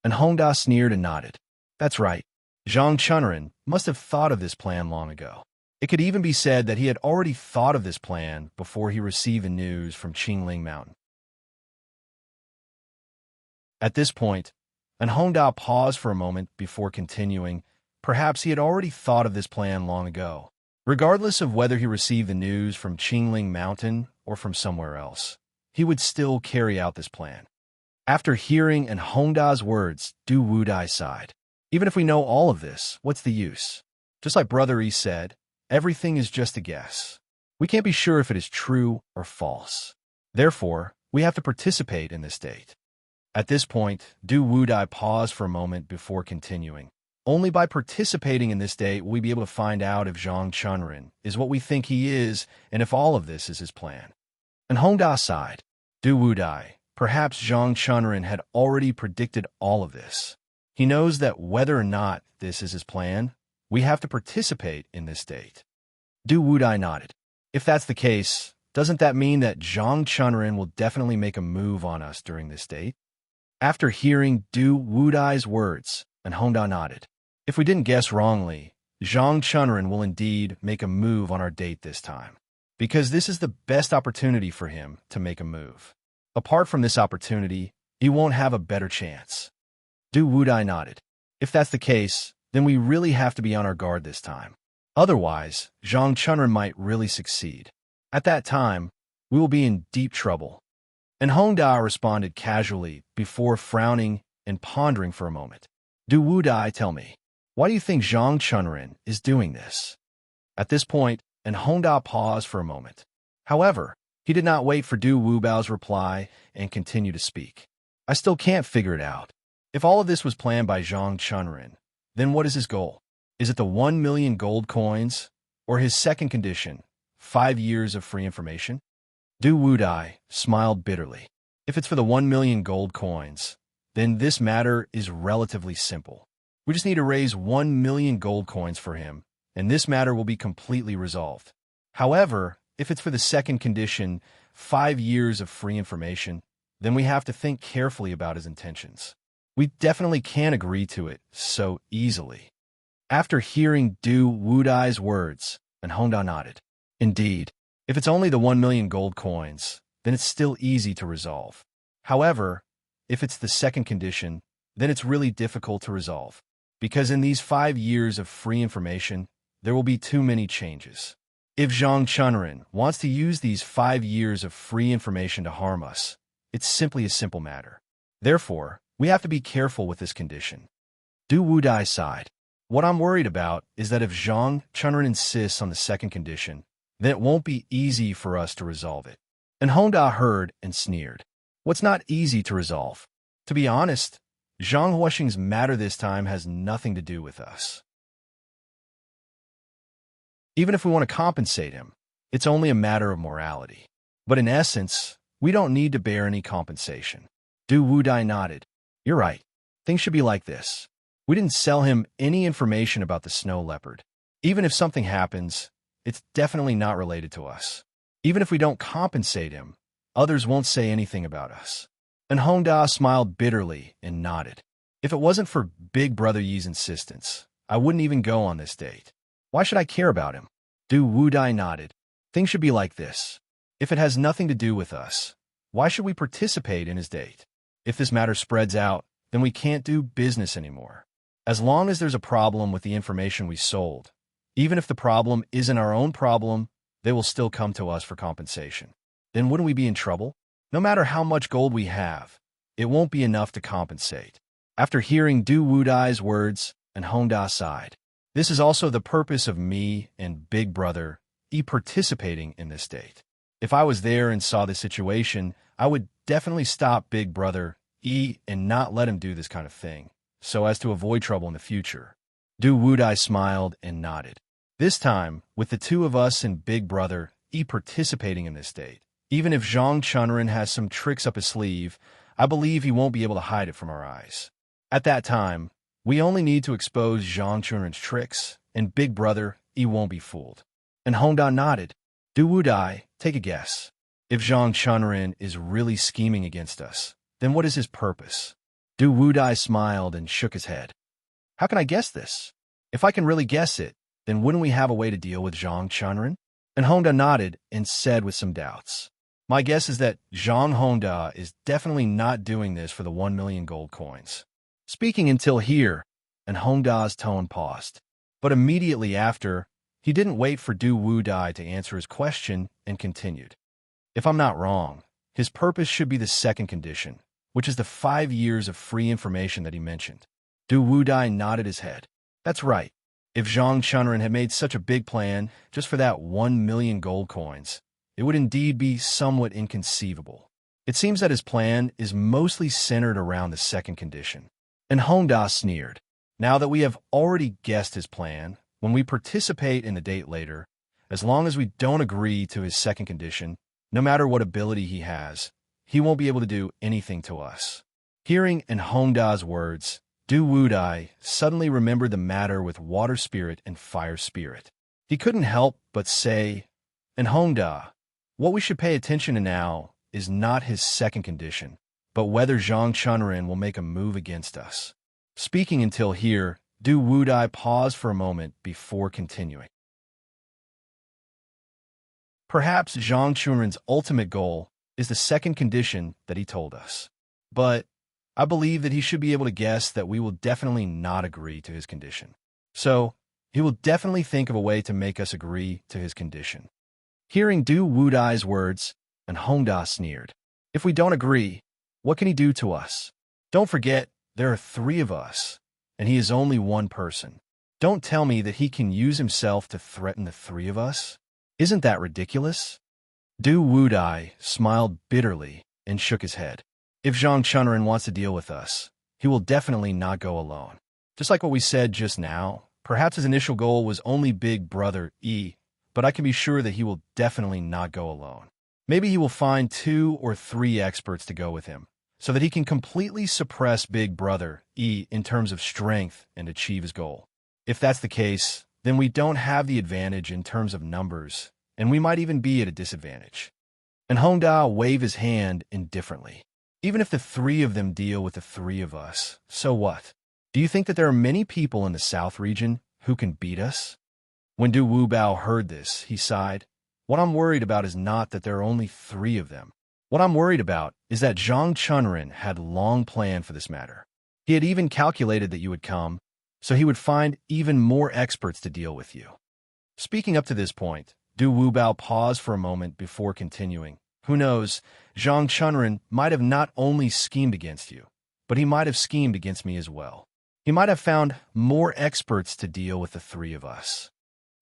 And Hongda sneered and nodded. That's right. Zhang Chunren must have thought of this plan long ago. It could even be said that he had already thought of this plan before he received the news from Qingling Mountain. At this point, and Hongda paused for a moment before continuing, perhaps he had already thought of this plan long ago. Regardless of whether he received the news from Qingling Mountain or from somewhere else, he would still carry out this plan. After hearing and Hongda's words, Du Wudai sighed. Even if we know all of this, what's the use? Just like Brother E said, everything is just a guess. We can't be sure if it is true or false. Therefore, we have to participate in this date. At this point, Du Wudai paused for a moment before continuing. Only by participating in this date will we be able to find out if Zhang Chunren is what we think he is and if all of this is his plan. And Hongda sighed. Du Wudai, perhaps Zhang Chunren had already predicted all of this. He knows that whether or not this is his plan, we have to participate in this date. Du Wudai nodded. If that's the case, doesn't that mean that Zhang Chunrin will definitely make a move on us during this date? After hearing Du Wudai's words, and Honda nodded. If we didn't guess wrongly, Zhang Chunrin will indeed make a move on our date this time, because this is the best opportunity for him to make a move. Apart from this opportunity, he won't have a better chance. Du Wudai nodded. If that's the case, then we really have to be on our guard this time. Otherwise, Zhang Chunrin might really succeed. At that time, we will be in deep trouble. And Honda responded casually before frowning and pondering for a moment. Du Wudai, tell me, why do you think Zhang Chunrin is doing this? At this point, and Honda paused for a moment. However, he did not wait for Du Wubao's reply and continued to speak. I still can't figure it out. If all of this was planned by Zhang Chunrin, then what is his goal? Is it the 1 million gold coins, or his second condition, 5 years of free information? Du Wudai smiled bitterly. If it's for the 1 million gold coins, then this matter is relatively simple. We just need to raise 1 million gold coins for him, and this matter will be completely resolved. However, if it's for the second condition, 5 years of free information, then we have to think carefully about his intentions. We definitely can't agree to it so easily. After hearing Du Wudai's words, and Honda nodded. Indeed, if it's only the 1 million gold coins, then it's still easy to resolve. However, if it's the second condition, then it's really difficult to resolve, because in these 5 years of free information, there will be too many changes. If Zhang Chunrin wants to use these 5 years of free information to harm us, it's simply a simple matter. Therefore, we have to be careful with this condition. Du Wudai sighed. What I'm worried about is that if Zhang Chunrin insists on the second condition, then it won't be easy for us to resolve it. And Honda heard and sneered. What's not easy to resolve? To be honest, Zhang Huoxing's matter this time has nothing to do with us. Even if we want to compensate him, it's only a matter of morality. But in essence, we don't need to bear any compensation. Du Wudai nodded. You're right. Things should be like this. We didn't sell him any information about the snow leopard. Even if something happens, it's definitely not related to us. Even if we don't compensate him, others won't say anything about us. And Honda smiled bitterly and nodded. If it wasn't for Big Brother Yi's insistence, I wouldn't even go on this date. Why should I care about him? Du Wudai nodded. Things should be like this. If it has nothing to do with us, why should we participate in his date? If this matter spreads out, then we can't do business anymore. As long as there's a problem with the information we sold, even if the problem isn't our own problem, they will still come to us for compensation. Then wouldn't we be in trouble? No matter how much gold we have, it won't be enough to compensate. After hearing Du Wudai's words, and Honda sighed. This is also the purpose of me and Big Brother Yi participating in this date. If I was there and saw the situation, I would definitely stop Big Brother Yi and not let him do this kind of thing, so as to avoid trouble in the future. Du Wudai smiled and nodded. This time, with the two of us and Big Brother Yi participating in this date, even if Zhang Chunrin has some tricks up his sleeve, I believe he won't be able to hide it from our eyes. At that time, we only need to expose Zhang Chunrin's tricks, and Big Brother Yi won't be fooled. And Honda nodded. Du Wudai, take a guess. If Zhang Chunrin is really scheming against us, then what is his purpose? Du Wudai smiled and shook his head. How can I guess this? If I can really guess it, then wouldn't we have a way to deal with Zhang Chunrin? And Honda nodded and said with some doubts. My guess is that Zhang Honda is definitely not doing this for the 1 million gold coins. Speaking until here, and Honda's tone paused. But immediately after, he didn't wait for Du Wudai to answer his question and continued. If I'm not wrong, his purpose should be the second condition, which is the 5 years of free information that he mentioned. Du Wudai nodded his head. That's right. If Zhang Chunrin had made such a big plan just for that 1 million gold coins, it would indeed be somewhat inconceivable. It seems that his plan is mostly centered around the second condition. And Honda sneered. Now that we have already guessed his plan, when we participate in the date later, as long as we don't agree to his second condition, no matter what ability he has, he won't be able to do anything to us. Hearing in Honda's words, Du Wudai suddenly remembered the matter with water spirit and fire spirit. He couldn't help but say, and Hongda, what we should pay attention to now is not his second condition, but whether Zhang Chunren will make a move against us. Speaking until here, Du Wudai paused for a moment before continuing. Perhaps Zhang Chunren's ultimate goal is the second condition that he told us. But I believe that he should be able to guess that we will definitely not agree to his condition. So, he will definitely think of a way to make us agree to his condition. Hearing Du Wudai's words, and Hongda sneered. If we don't agree, what can he do to us? Don't forget, there are 3 of us, and he is only one person. Don't tell me that he can use himself to threaten the 3 of us. Isn't that ridiculous? Du Wudai smiled bitterly and shook his head. If Zhang Chunren wants to deal with us, he will definitely not go alone. Just like what we said just now, perhaps his initial goal was only Big Brother E, but I can be sure that he will definitely not go alone. Maybe he will find 2 or 3 experts to go with him, so that he can completely suppress Big Brother E in terms of strength and achieve his goal. If that's the case, then we don't have the advantage in terms of numbers, and we might even be at a disadvantage. And Hongda waved his hand indifferently. Even if the 3 of them deal with the 3 of us, so what? Do you think that there are many people in the South region who can beat us? When Du Wubao heard this, he sighed. What I'm worried about is not that there are only 3 of them. What I'm worried about is that Zhang Chunren had long planned for this matter. He had even calculated that you would come, so he would find even more experts to deal with you. Speaking up to this point, Du Wubao paused for a moment before continuing. Who knows, Zhang Chunren might have not only schemed against you, but he might have schemed against me as well. He might have found more experts to deal with the 3 of us.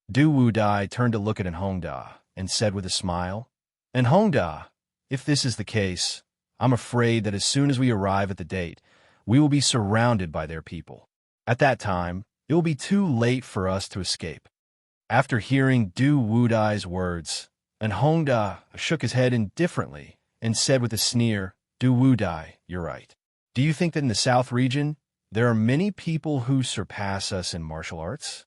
Du Wudai turned to look at Hongda and said with a smile, And Hongda, if this is the case, I'm afraid that as soon as we arrive at the date, we will be surrounded by their people. At that time, it will be too late for us to escape. After hearing Du Wudai's words, and Hongda shook his head indifferently and said with a sneer, Du Wudai, you're right. Do you think that in the South region, there are many people who surpass us in martial arts?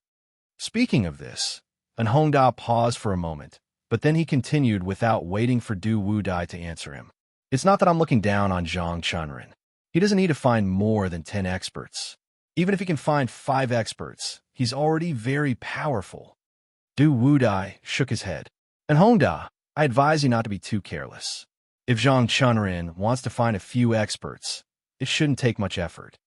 Speaking of this, and Hongda paused for a moment, but then he continued without waiting for Du Wudai to answer him. It's not that I'm looking down on Zhang Chunren. He doesn't need to find more than 10 experts. Even if he can find 5 experts, he's already very powerful. Du Wudai shook his head. And Hongda, I advise you not to be too careless. If Zhang Chunren wants to find a few experts, it shouldn't take much effort.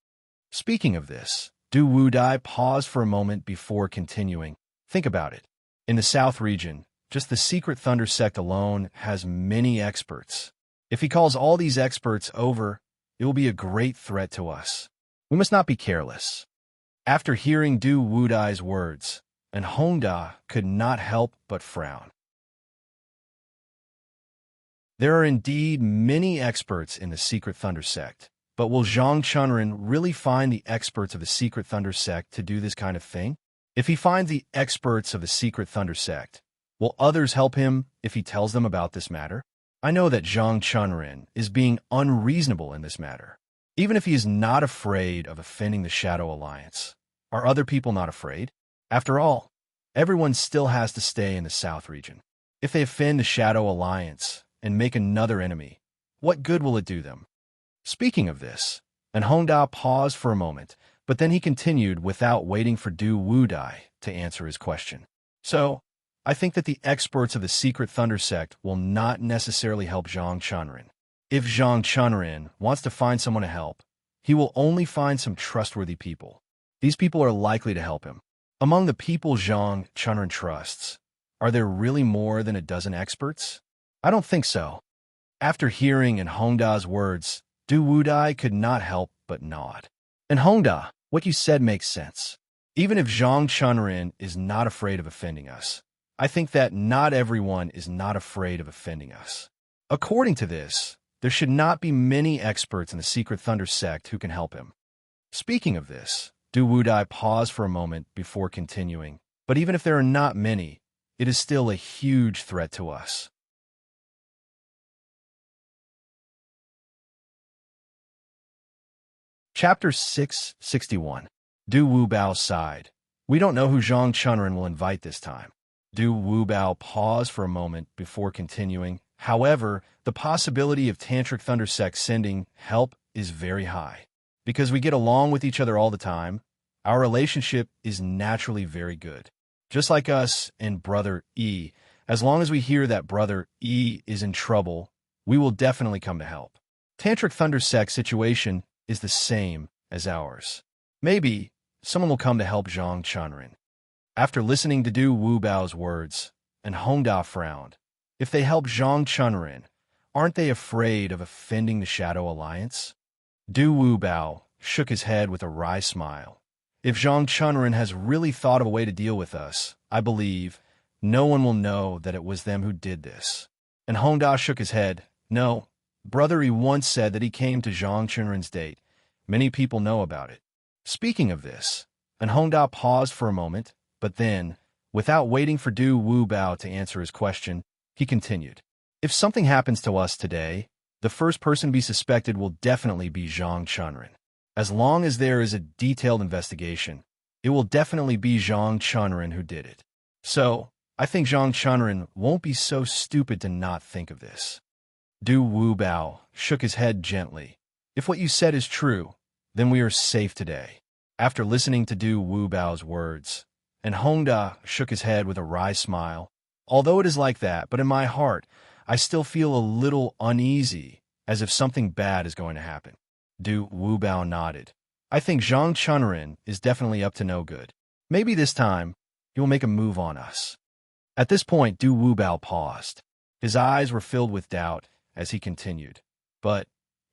Speaking of this, Du Wudai paused for a moment before continuing. Think about it. In the South region, just the Secret Thunder sect alone has many experts. If he calls all these experts over, it will be a great threat to us. We must not be careless. After hearing Du Wudai's words, and Hongda could not help but frown. There are indeed many experts in the Secret Thunder sect, but will Zhang Chunren really find the experts of the Secret Thunder sect to do this kind of thing? If he finds the experts of the Secret Thunder sect, will others help him if he tells them about this matter? I know that Zhang Chunren is being unreasonable in this matter. Even if he is not afraid of offending the Shadow Alliance, are other people not afraid? After all, everyone still has to stay in the South region. If they offend the Shadow Alliance and make another enemy, what good will it do them? Speaking of this, and Hongda paused for a moment, but then he continued without waiting for Du Wudai to answer his question. So, I think that the experts of the Secret Thunder sect will not necessarily help Zhang Chunren. If Zhang Chunren wants to find someone to help, he will only find some trustworthy people. These people are likely to help him. Among the people Zhang Chunren trusts, are there really more than a dozen experts? I don't think so. After hearing in Hongda's words, Du Wudai could not help but nod. And Hongda, what you said makes sense. Even if Zhang Chunren is not afraid of offending us, I think that not everyone is not afraid of offending us. According to this, there should not be many experts in the Secret Thunder sect who can help him. Speaking of this, Du Wudai paused for a moment before continuing, but even if there are not many, it is still a huge threat to us. Chapter 661. Du Wu sighed. We don't know who Zhang Chunren will invite this time. Du Wu paused for a moment before continuing. However, the possibility of Tantric Thunder Sect sending help is very high. Because we get along with each other all the time, our relationship is naturally very good. Just like us and Brother E, as long as we hear that Brother E is in trouble, we will definitely come to help. Tantric Thunder Sect situation is the same as ours. Maybe someone will come to help Zhang Chunren. After listening to Du Wubao's words, and Hongda frowned. If they help Zhang Chunren, aren't they afraid of offending the Shadow Alliance? Du Wubao shook his head with a wry smile. If Zhang Chunren has really thought of a way to deal with us, I believe no one will know that it was them who did this. And Hongda shook his head. No, Brother E once said that he came to Zhang Chunren's date. Many people know about it. Speaking of this, and Hongda paused for a moment, but then, without waiting for Du Wubao to answer his question, he continued. If something happens to us today, the first person to be suspected will definitely be Zhang Chunren. As long as there is a detailed investigation, it will definitely be Zhang Chunren who did it. So, I think Zhang Chunren won't be so stupid to not think of this. Du Wubao shook his head gently. If what you said is true, then we are safe today. After listening to Du Wubao's words, and Hongda shook his head with a wry smile. Although it is like that, but in my heart, I still feel a little uneasy, as if something bad is going to happen. Du Wubao nodded. I think Zhang Chunren is definitely up to no good. Maybe this time, he will make a move on us. At this point, Du Wubao paused. His eyes were filled with doubt as he continued. But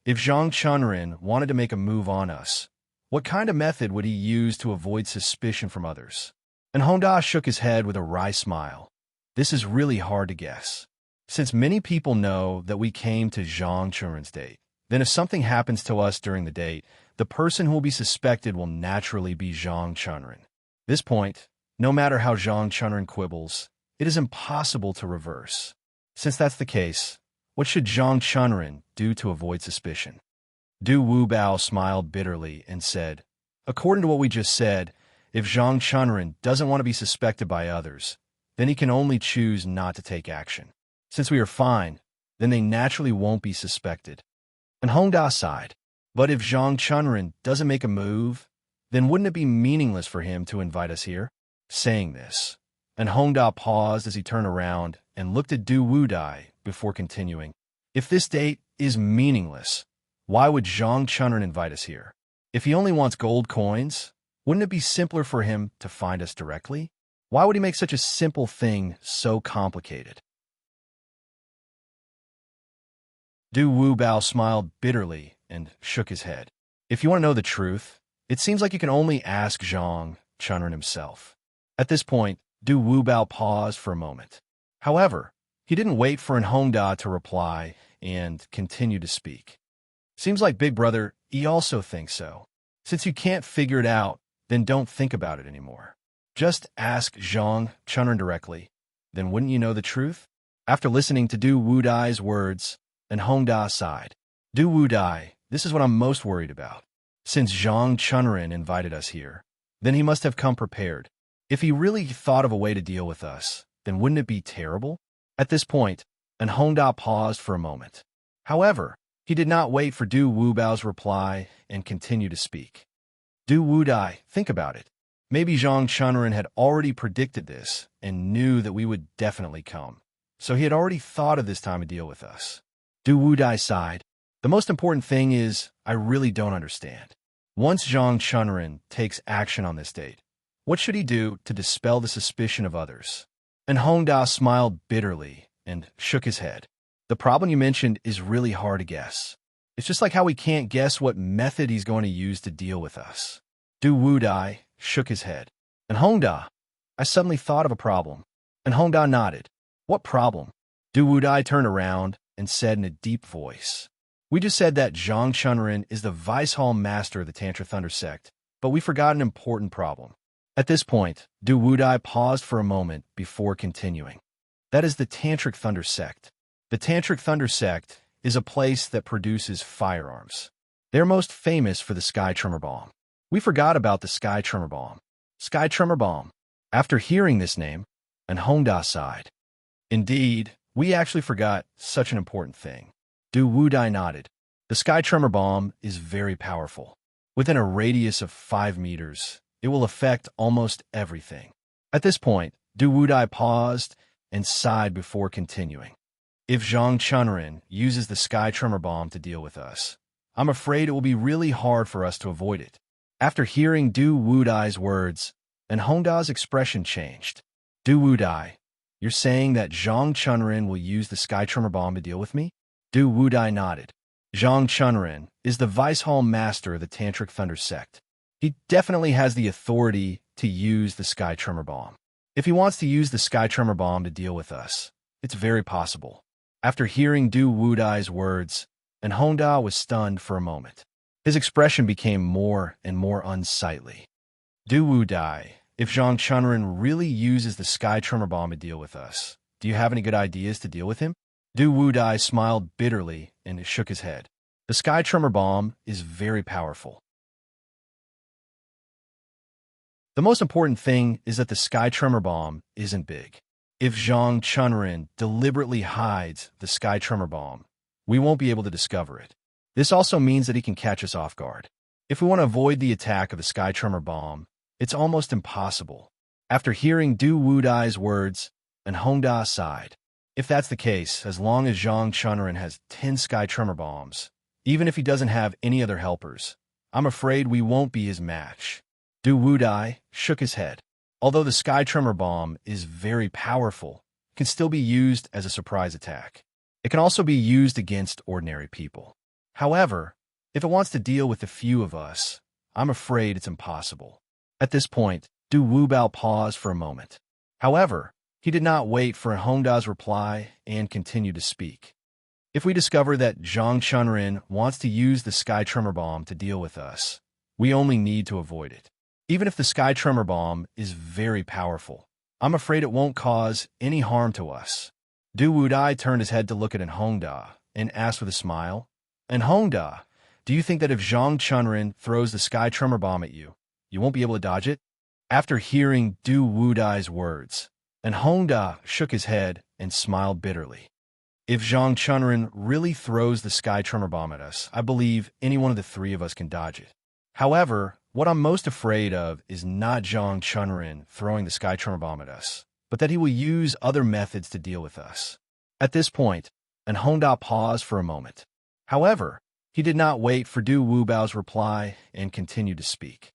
if Zhang Chunren wanted to make a move on us, what kind of method would he use to avoid suspicion from others? And Hongda shook his head with a wry smile. This is really hard to guess. Since many people know that we came to Zhang Chunren's date, then if something happens to us during the date, the person who will be suspected will naturally be Zhang Chunren. This point, no matter how Zhang Chunren quibbles, it is impossible to reverse. Since that's the case, what should Zhang Chunren do to avoid suspicion? Du Wubao smiled bitterly and said, according to what we just said, if Zhang Chunren doesn't want to be suspected by others, then he can only choose not to take action. Since we are fine, then they naturally won't be suspected. And Hongda sighed. But if Zhang Chunren doesn't make a move, then wouldn't it be meaningless for him to invite us here? Saying this, and Hongda paused as he turned around and looked at Du Wudai before continuing. If this date is meaningless, why would Zhang Chunren invite us here? If he only wants gold coins, wouldn't it be simpler for him to find us directly? Why would he make such a simple thing so complicated? Du Wubao smiled bitterly and shook his head. If you want to know the truth, it seems like you can only ask Zhang Chunren himself. At this point, Du Wubao paused for a moment. However, he didn't wait for an Hongda to reply and continue to speak. Seems like Big Brother E also thinks so. Since you can't figure it out, then don't think about it anymore. Just ask Zhang Chunren directly. Then wouldn't you know the truth? After listening to Du Wudai's words, and Hongda sighed. Du Wudai, this is what I'm most worried about. Since Zhang Chunren invited us here, then he must have come prepared. If he really thought of a way to deal with us, then wouldn't it be terrible? At this point, and Hongda paused for a moment. However, he did not wait for Du Wubao's reply and continued to speak. Du Wudai, think about it. Maybe Zhang Chunren had already predicted this and knew that we would definitely come. So he had already thought of this time to deal with us. Du Wudai sighed. The most important thing is, I really don't understand. Once Zhang Chunren takes action on this date, what should he do to dispel the suspicion of others? And Hongda smiled bitterly and shook his head. The problem you mentioned is really hard to guess. It's just like how we can't guess what method he's going to use to deal with us. Du Wudai shook his head. And Hongda, I suddenly thought of a problem. And Hongda nodded. What problem? Du Wudai turned around and said in a deep voice. We just said that Zhang Chunren is the Vice Hall Master of the Tantra Thunder Sect, but we forgot an important problem. At this point, Du Wudai paused for a moment before continuing. That is the Tantric Thunder Sect. The Tantric Thunder Sect is a place that produces firearms. They're most famous for the sky tremor bomb. We forgot about the sky tremor bomb. Sky tremor bomb. After hearing this name, and Honda sighed. Indeed, we actually forgot such an important thing. Du Wudai nodded. The sky tremor bomb is very powerful. Within a radius of 5 meters, it will affect almost everything. At this point, Du Wudai paused and sighed before continuing. If Zhang Chunrin uses the sky tremor bomb to deal with us, I'm afraid it will be really hard for us to avoid it. After hearing Du Wudai's words, and Honda's expression changed. Du Wudai, you're saying that Zhang Chunrin will use the sky tremor bomb to deal with me? Du Wudai nodded. Zhang Chunrin is the Vice Hall Master of the Tantric Thunder Sect. He definitely has the authority to use the sky tremor bomb. If he wants to use the sky tremor bomb to deal with us, it's very possible. After hearing Du Wudai's words, and Honda was stunned for a moment. His expression became more and more unsightly. Du Wudai, if Zhang Chunrin really uses the sky tremor bomb to deal with us, do you have any good ideas to deal with him? Du Wudai smiled bitterly and shook his head. The sky tremor bomb is very powerful. The most important thing is that the sky tremor bomb isn't big. If Zhang Chunrin deliberately hides the sky tremor bomb, we won't be able to discover it. This also means that he can catch us off guard. If we want to avoid the attack of the sky tremor bomb, it's almost impossible. After hearing Du Wudai's words, and Honda sighed. If that's the case, as long as Zhang Chunrin has 10 sky tremor bombs, even if he doesn't have any other helpers, I'm afraid we won't be his match. Du Wudai shook his head. Although the sky tremor bomb is very powerful, it can still be used as a surprise attack. It can also be used against ordinary people. However, if it wants to deal with a few of us, I'm afraid it's impossible. At this point, Du Wubao paused for a moment. However, he did not wait for Honda's reply and continued to speak. If we discover that Zhang Chunrin wants to use the sky tremor bomb to deal with us, we only need to avoid it. Even if the sky tremor bomb is very powerful, I'm afraid it won't cause any harm to us. Du Wudai turned his head to look at Honda and asked with a smile, "And Honda, do you think that if Zhang Chunrin throws the sky tremor bomb at you, you won't be able to dodge it?" After hearing Du Wudai's words, and Honda shook his head and smiled bitterly. If Zhang Chunrin really throws the sky tremor bomb at us, I believe any one of the three of us can dodge it. However, what I'm most afraid of is not Zhang Chunrin throwing the sky tremor bomb at us, but that he will use other methods to deal with us. At this point, and Honda paused for a moment. However, he did not wait for Du Wubao's reply and continued to speak.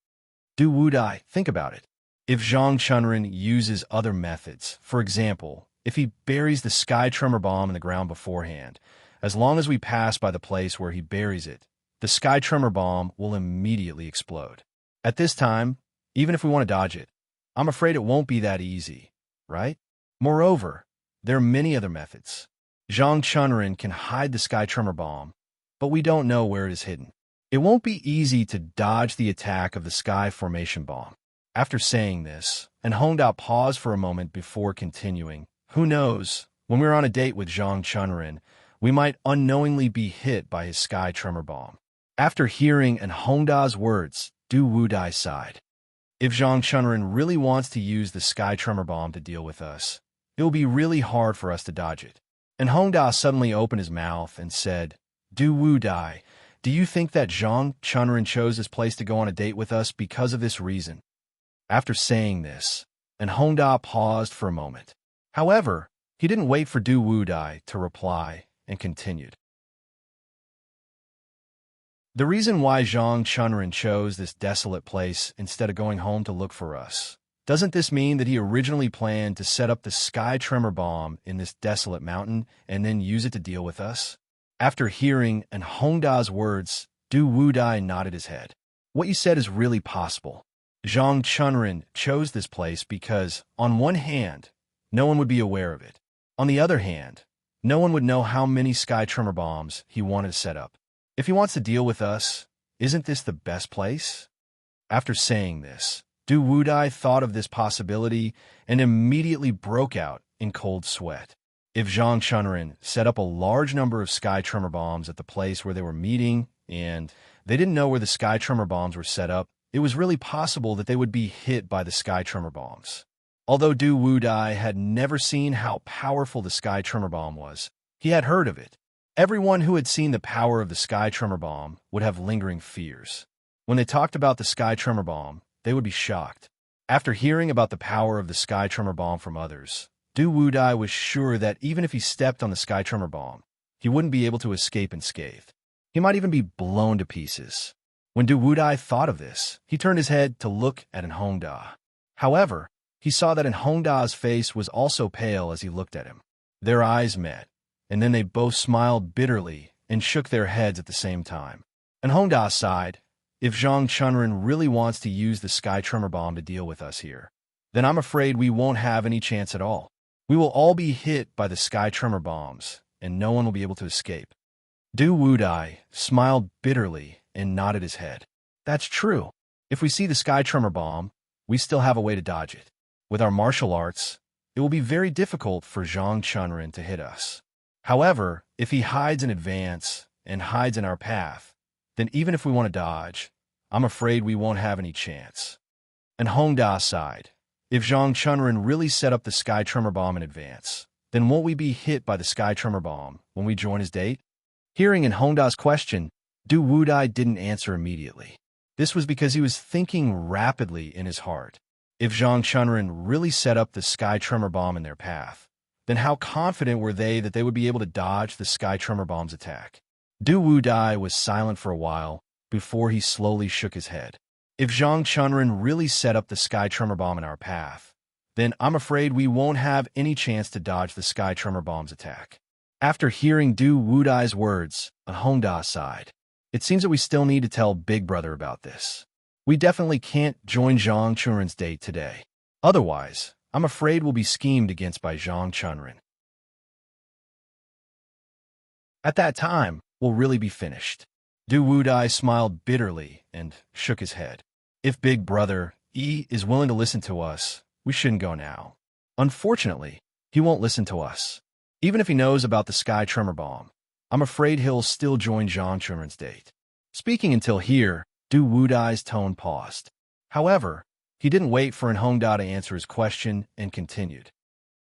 Du Wudai, think about it. If Zhang Chunrin uses other methods, for example, if he buries the sky tremor bomb in the ground beforehand, as long as we pass by the place where he buries it, the sky tremor bomb will immediately explode. At this time, even if we want to dodge it, I'm afraid it won't be that easy, right? Moreover, there are many other methods. Zhang Chunrin can hide the sky tremor bomb, but we don't know where it is hidden. It won't be easy to dodge the attack of the sky formation bomb. After saying this, and Honda paused for a moment before continuing, who knows, when we're on a date with Zhang Chunrin, we might unknowingly be hit by his sky tremor bomb. After hearing and Honda's words, Du Wudai sighed. If Zhang Chunrin really wants to use the sky tremor bomb to deal with us, it will be really hard for us to dodge it. And Honda suddenly opened his mouth and said, Du Wudai, do you think that Zhang Chunrin chose this place to go on a date with us because of this reason? After saying this, and Honda paused for a moment. However, he didn't wait for Du Wudai to reply and continued. The reason why Zhang Chunrin chose this desolate place instead of going home to look for us, doesn't this mean that he originally planned to set up the sky tremor bomb in this desolate mountain and then use it to deal with us? After hearing and Honda's words, Du Wudai nodded his head. What you said is really possible. Zhang Chunrin chose this place because, on one hand, no one would be aware of it. On the other hand, no one would know how many sky tremor bombs he wanted to set up. If he wants to deal with us, isn't this the best place? After saying this, Du Wudai thought of this possibility and immediately broke out in cold sweat. If Zhang Chunrin set up a large number of sky tremor bombs at the place where they were meeting, and They didn't know where the sky tremor bombs were set up. It was really possible that they would be hit by the sky tremor bombs. Although Du Wudai had never seen how powerful the sky tremor bomb was, he had heard of it. Everyone who had seen the power of the sky tremor bomb would have lingering fears. When they talked about the sky tremor bomb, they would be shocked. After hearing about the power of the sky tremor bomb from others, Du Wudai was sure that even if he stepped on the sky tremor bomb, he wouldn't be able to escape unscathed. He might even be blown to pieces. When Du Wudai thought of this, he turned his head to look at Hongda. However, he saw that Hongda's face was also pale as he looked at him. Their eyes met, and then they both smiled bitterly and shook their heads at the same time. Hongda sighed, "If Zhang Chunren really wants to use the sky tremor bomb to deal with us here, then I'm afraid we won't have any chance at all. We will all be hit by the sky tremor bombs, and no one will be able to escape." Du Wudai smiled bitterly and nodded his head. "That's true. If we see the sky tremor bomb, we still have a way to dodge it. With our martial arts, it will be very difficult for Zhang Chunren to hit us. However, if he hides in advance and hides in our path, then even if we want to dodge, I'm afraid we won't have any chance." And Hongda sighed. "If Zhang Chunren really set up the sky tremor bomb in advance, then won't we be hit by the sky tremor bomb when we join his date?" Hearing Hongda's question, Du Wudai didn't answer immediately. This was because he was thinking rapidly in his heart. If Zhang Chunren really set up the sky tremor bomb in their path, then how confident were they that they would be able to dodge the sky tremor bomb's attack? Du Wudai was silent for a while before he slowly shook his head. "If Zhang Chunren really set up the sky tremor bomb in our path, then I'm afraid we won't have any chance to dodge the sky tremor bomb's attack." After hearing Du Wudai's words, Hongda sighed. "It seems that we still need to tell Big Brother about this. We definitely can't join Zhang Chunren's date today. Otherwise, I'm afraid we'll be schemed against by Zhang Chunren. At that time, we'll really be finished." Du Wudai smiled bitterly and shook his head. "If Big Brother E is willing to listen to us, we shouldn't go now. Unfortunately, he won't listen to us. Even if he knows about the sky tremor bomb, I'm afraid he'll still join Zhang Chunren's date." Speaking until here, Du Wudai's tone paused. However, he didn't wait for Hongda to answer his question and continued.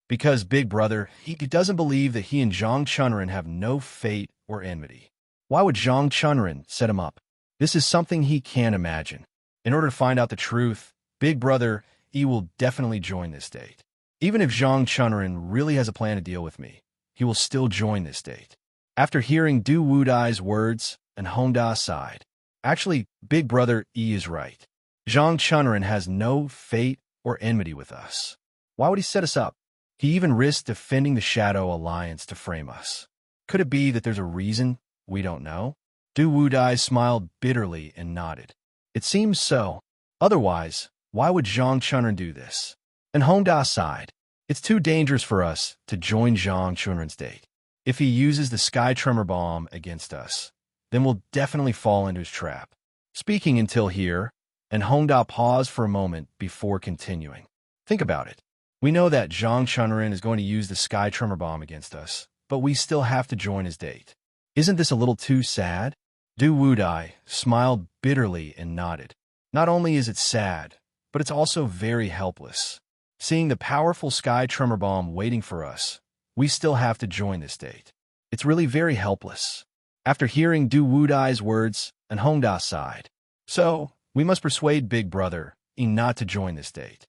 "Because Big Brother, he doesn't believe that he and Zhang Chunren have no fate or enmity. Why would Zhang Chunren set him up? This is something he can't imagine. In order to find out the truth, Big Brother E will definitely join this date. Even if Zhang Chunren really has a plan to deal with me, he will still join this date." After hearing Du Wudai's words, Hongda sighed. "Actually, Big Brother E is right. Zhang Chunren has no fate or enmity with us. Why would he set us up? He even risked defending the Shadow Alliance to frame us. Could it be that there's a reason we don't know?" Du Wudai smiled bitterly and nodded. "It seems so. Otherwise, why would Zhang Chunren do this?" And Hongda sighed. "It's too dangerous for us to join Zhang Chunren's date. If he uses the sky tremor bomb against us, then we'll definitely fall into his trap." Speaking until here, Hongda paused for a moment before continuing. "Think about it. We know that Zhang Chunren is going to use the sky tremor bomb against us, but we still have to join his date. Isn't this a little too sad?" Du Wudai smiled bitterly and nodded. "Not only is it sad, but it's also very helpless. Seeing the powerful sky tremor bomb waiting for us, we still have to join this date. It's really very helpless." After hearing Du Wudai's words, Hongda sighed. "So, we must persuade Big Brother E not to join this date."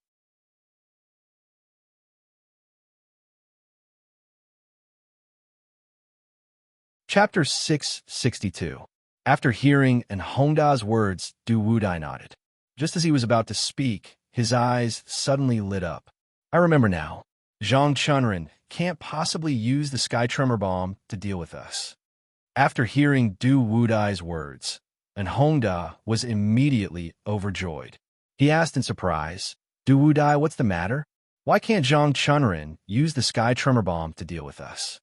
Chapter 662. After hearing Hongda's words, Du Wudai nodded. Just as he was about to speak, his eyes suddenly lit up. "I remember now. Zhang Chunren can't possibly use the sky tremor bomb to deal with us." After hearing Du Wudai's words, Hongda was immediately overjoyed. He asked in surprise, "Du Wudai, what's the matter? Why can't Zhang Chunren use the sky tremor bomb to deal with us?"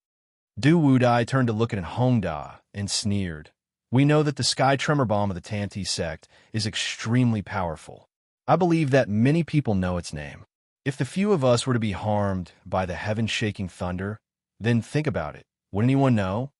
Du Wudai turned to look at Hongda and sneered. "We know that the sky tremor bomb of the Tanti sect is extremely powerful. I believe that many people know its name. If the few of us were to be harmed by the heaven-shaking thunder, then think about it. Would anyone know?"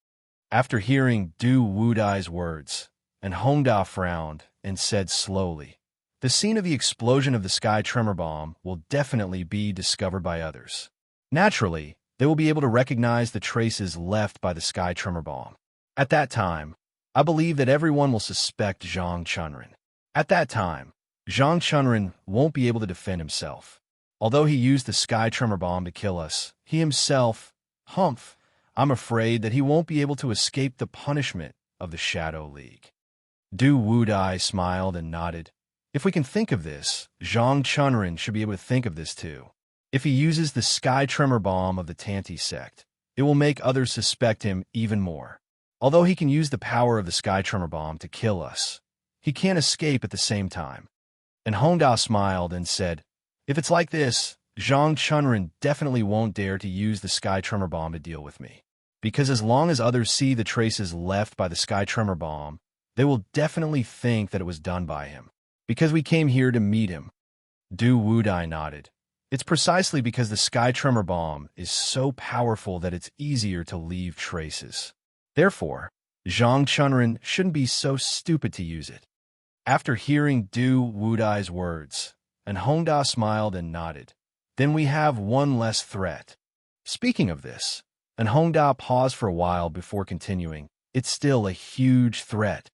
After hearing Du Wudai's words, and Hongda frowned and said slowly, "The scene of the explosion of the sky tremor bomb will definitely be discovered by others. Naturally, they will be able to recognize the traces left by the sky tremor bomb. At that time, I believe that everyone will suspect Zhang Chunren. At that time, Zhang Chunren won't be able to defend himself. Although he used the sky tremor bomb to kill us, he himself, I'm afraid that he won't be able to escape the punishment of the Shadow League." Du Wudai smiled and nodded. "If we can think of this, Zhang Chunren should be able to think of this too. If he uses the sky tremor bomb of the Tanti sect, it will make others suspect him even more. Although he can use the power of the sky tremor bomb to kill us, he can't escape at the same time." And Hongda smiled and said, "If it's like this, Zhang Chunren definitely won't dare to use the sky tremor bomb to deal with me. Because as long as others see the traces left by the sky tremor bomb, they will definitely think that it was done by him. Because we came here to meet him." Du Wudai nodded. "It's precisely because the sky tremor bomb is so powerful that it's easier to leave traces. Therefore, Zhang Chunren shouldn't be so stupid to use it." After hearing Du Wudai's words, and Hongda smiled and nodded, "Then we have one less threat." Speaking of this, and Hongda paused for a while before continuing, "It's still a huge threat."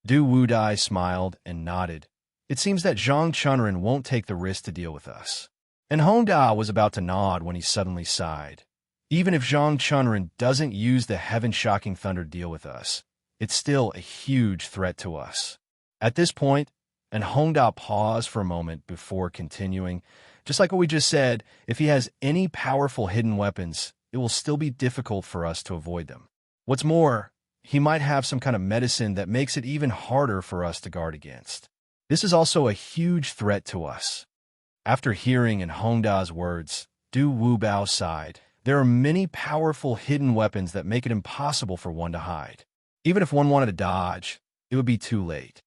Du Wudai smiled and nodded. "It seems that Zhang Chunren won't take the risk to deal with us." And Hongda was about to nod when he suddenly sighed. "Even if Zhang Chunren doesn't use the heaven-shocking thunder to deal with us, it's still a huge threat to us." At this point, and Hongda paused for a moment before continuing, "Just like what we just said, if he has any powerful hidden weapons, it will still be difficult for us to avoid them. What's more, he might have some kind of medicine that makes it even harder for us to guard against. This is also a huge threat to us." After hearing in Hongda's words, Du Wubao sighed. "There are many powerful hidden weapons that make it impossible for one to hide. Even if one wanted to dodge, it would be too late.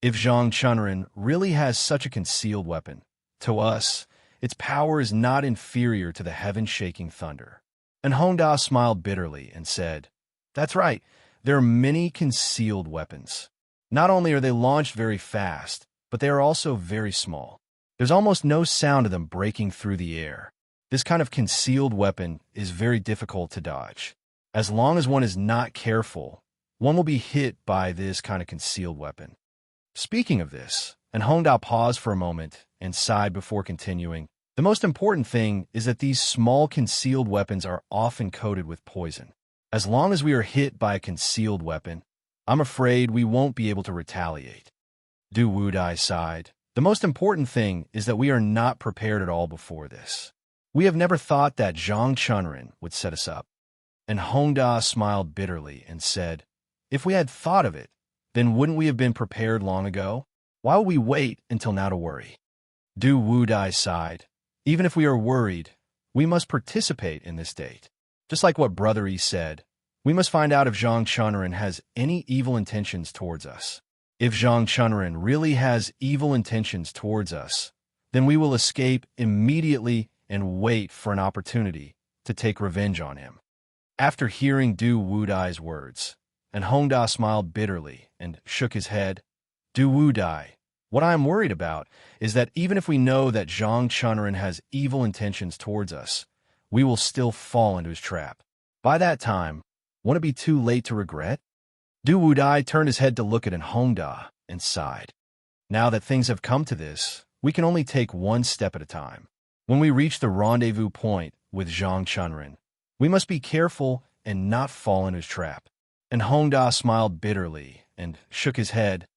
If Zhang Chunren really has such a concealed weapon, to us, its power is not inferior to the heaven-shaking thunder." And Hongda smiled bitterly and said, "That's right, there are many concealed weapons. Not only are they launched very fast, but they are also very small. There's almost no sound of them breaking through the air. This kind of concealed weapon is very difficult to dodge. As long as one is not careful, one will be hit by this kind of concealed weapon." Speaking of this, and Hongda paused for a moment and sighed before continuing, "The most important thing is that these small concealed weapons are often coated with poison. As long as we are hit by a concealed weapon, I'm afraid we won't be able to retaliate." Du Wudai sighed. "The most important thing is that we are not prepared at all before this. We have never thought that Zhang Chunren would set us up." And Hongda smiled bitterly and said, "If we had thought of it, then wouldn't we have been prepared long ago? Why would we wait until now to worry?" Du Wudai sighed. "Even if we are worried, we must participate in this date. Just like what Brother E said, we must find out if Zhang Chunren has any evil intentions towards us. If Zhang Chunren really has evil intentions towards us, then we will escape immediately and wait for an opportunity to take revenge on him." After hearing Du Wudai's words, and Hongda smiled bitterly and shook his head, "Du Wudai, what I am worried about is that even if we know that Zhang Chunren has evil intentions towards us, we will still fall into his trap. By that time, won't it be too late to regret?" Du Wudai turned his head to look at Hongda and sighed. "Now that things have come to this, we can only take one step at a time. When we reach the rendezvous point with Zhang Chunren, we must be careful and not fall into his trap." And Hongda smiled bitterly and shook his head.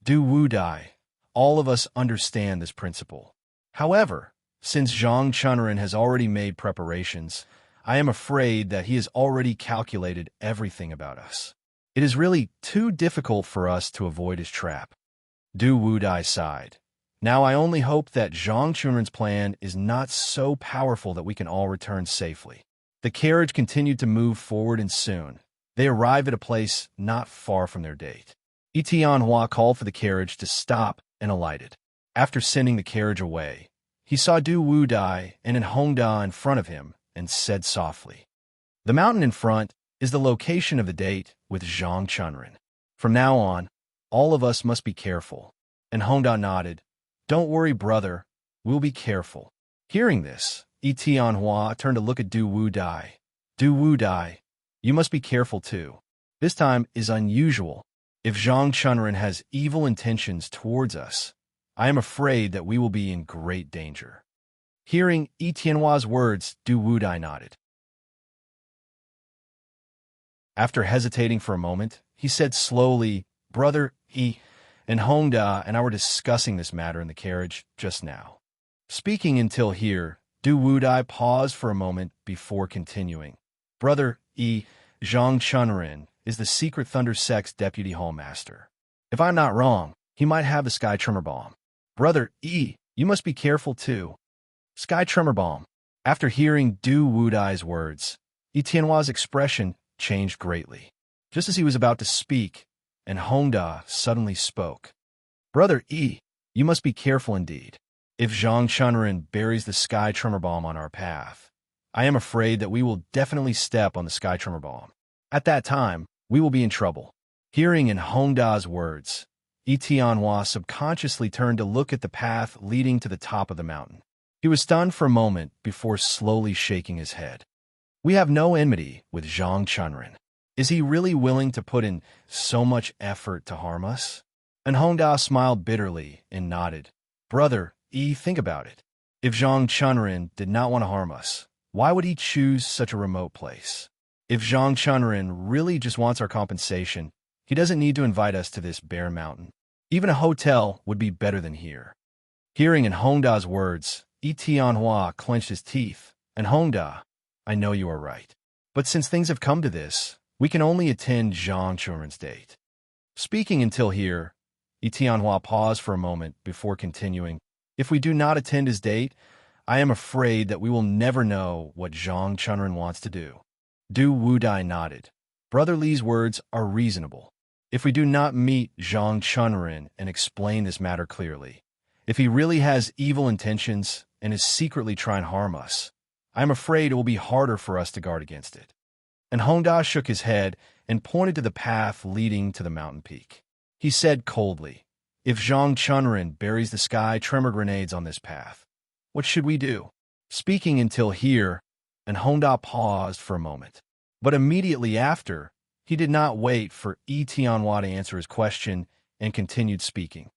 "Du Wudai, all of us understand this principle. However, since Zhang Chunren has already made preparations, I am afraid that he has already calculated everything about us. It is really too difficult for us to avoid his trap." Du Wudai sighed. "Now I only hope that Zhang Chunren's plan is not so powerful that we can all return safely." The carriage continued to move forward, and soon they arrived at a place not far from their date. Tianhua called for the carriage to stop and alighted. After sending the carriage away, he saw Du Wudai and Hongda in front of him and said softly, "The mountain in front is the location of the date with Zhang Chunren. From now on, all of us must be careful. And Honda nodded. Don't worry, brother. We'll be careful. Hearing this, Tianhua turned to look at Du Wudai. Du Wudai, you must be careful too. This time is unusual. If Zhang Chunren has evil intentions towards us, I am afraid that we will be in great danger. Hearing Tianhua's words, Du Wudai nodded. After hesitating for a moment, he said slowly, Brother, and Honda and I were discussing this matter in the carriage just now. Speaking until here, Du Wudai paused for a moment before continuing. Brother, Zhang Chunren is the Secret Thunder Sect's deputy hallmaster. If I'm not wrong, he might have the Sky Tremor Bomb. Brother, you must be careful too. Sky Tremor Bomb. After hearing Du Wudai's words, Tianhua's expression changed greatly. Just as he was about to speak, and Honda suddenly spoke. Brother, you must be careful indeed. If Zhang Chunren buries the Sky Tremor Bomb on our path, I am afraid that we will definitely step on the Sky Tremor Bomb. At that time, we will be in trouble. Hearing in Honda's words, Tianhua subconsciously turned to look at the path leading to the top of the mountain. He was stunned for a moment before slowly shaking his head. We have no enmity with Zhang Chunren. Is he really willing to put in so much effort to harm us? And Honda smiled bitterly and nodded. Brother, think about it. If Zhang Chunren did not want to harm us, why would he choose such a remote place? If Zhang Chunren really just wants our compensation, he doesn't need to invite us to this bare mountain. Even a hotel would be better than here. Hearing in Honda's words, Tianhua clenched his teeth. And Honda, I know you are right. But since things have come to this, we can only attend Zhang Chunren's date. Speaking until here, Tianhua paused for a moment before continuing. If we do not attend his date, I am afraid that we will never know what Zhang Chunren wants to do. Du Wudai nodded. Brother Li's words are reasonable. If we do not meet Zhang Chunren and explain this matter clearly, if he really has evil intentions and is secretly trying to harm us, I am afraid it will be harder for us to guard against it. And Honda shook his head and pointed to the path leading to the mountain peak. He said coldly, if Zhang Chunren buries the Sky Tremor grenades on this path, what should we do? Speaking until here, and Honda paused for a moment. But immediately after, he did not wait for Tianhua to answer his question and continued speaking.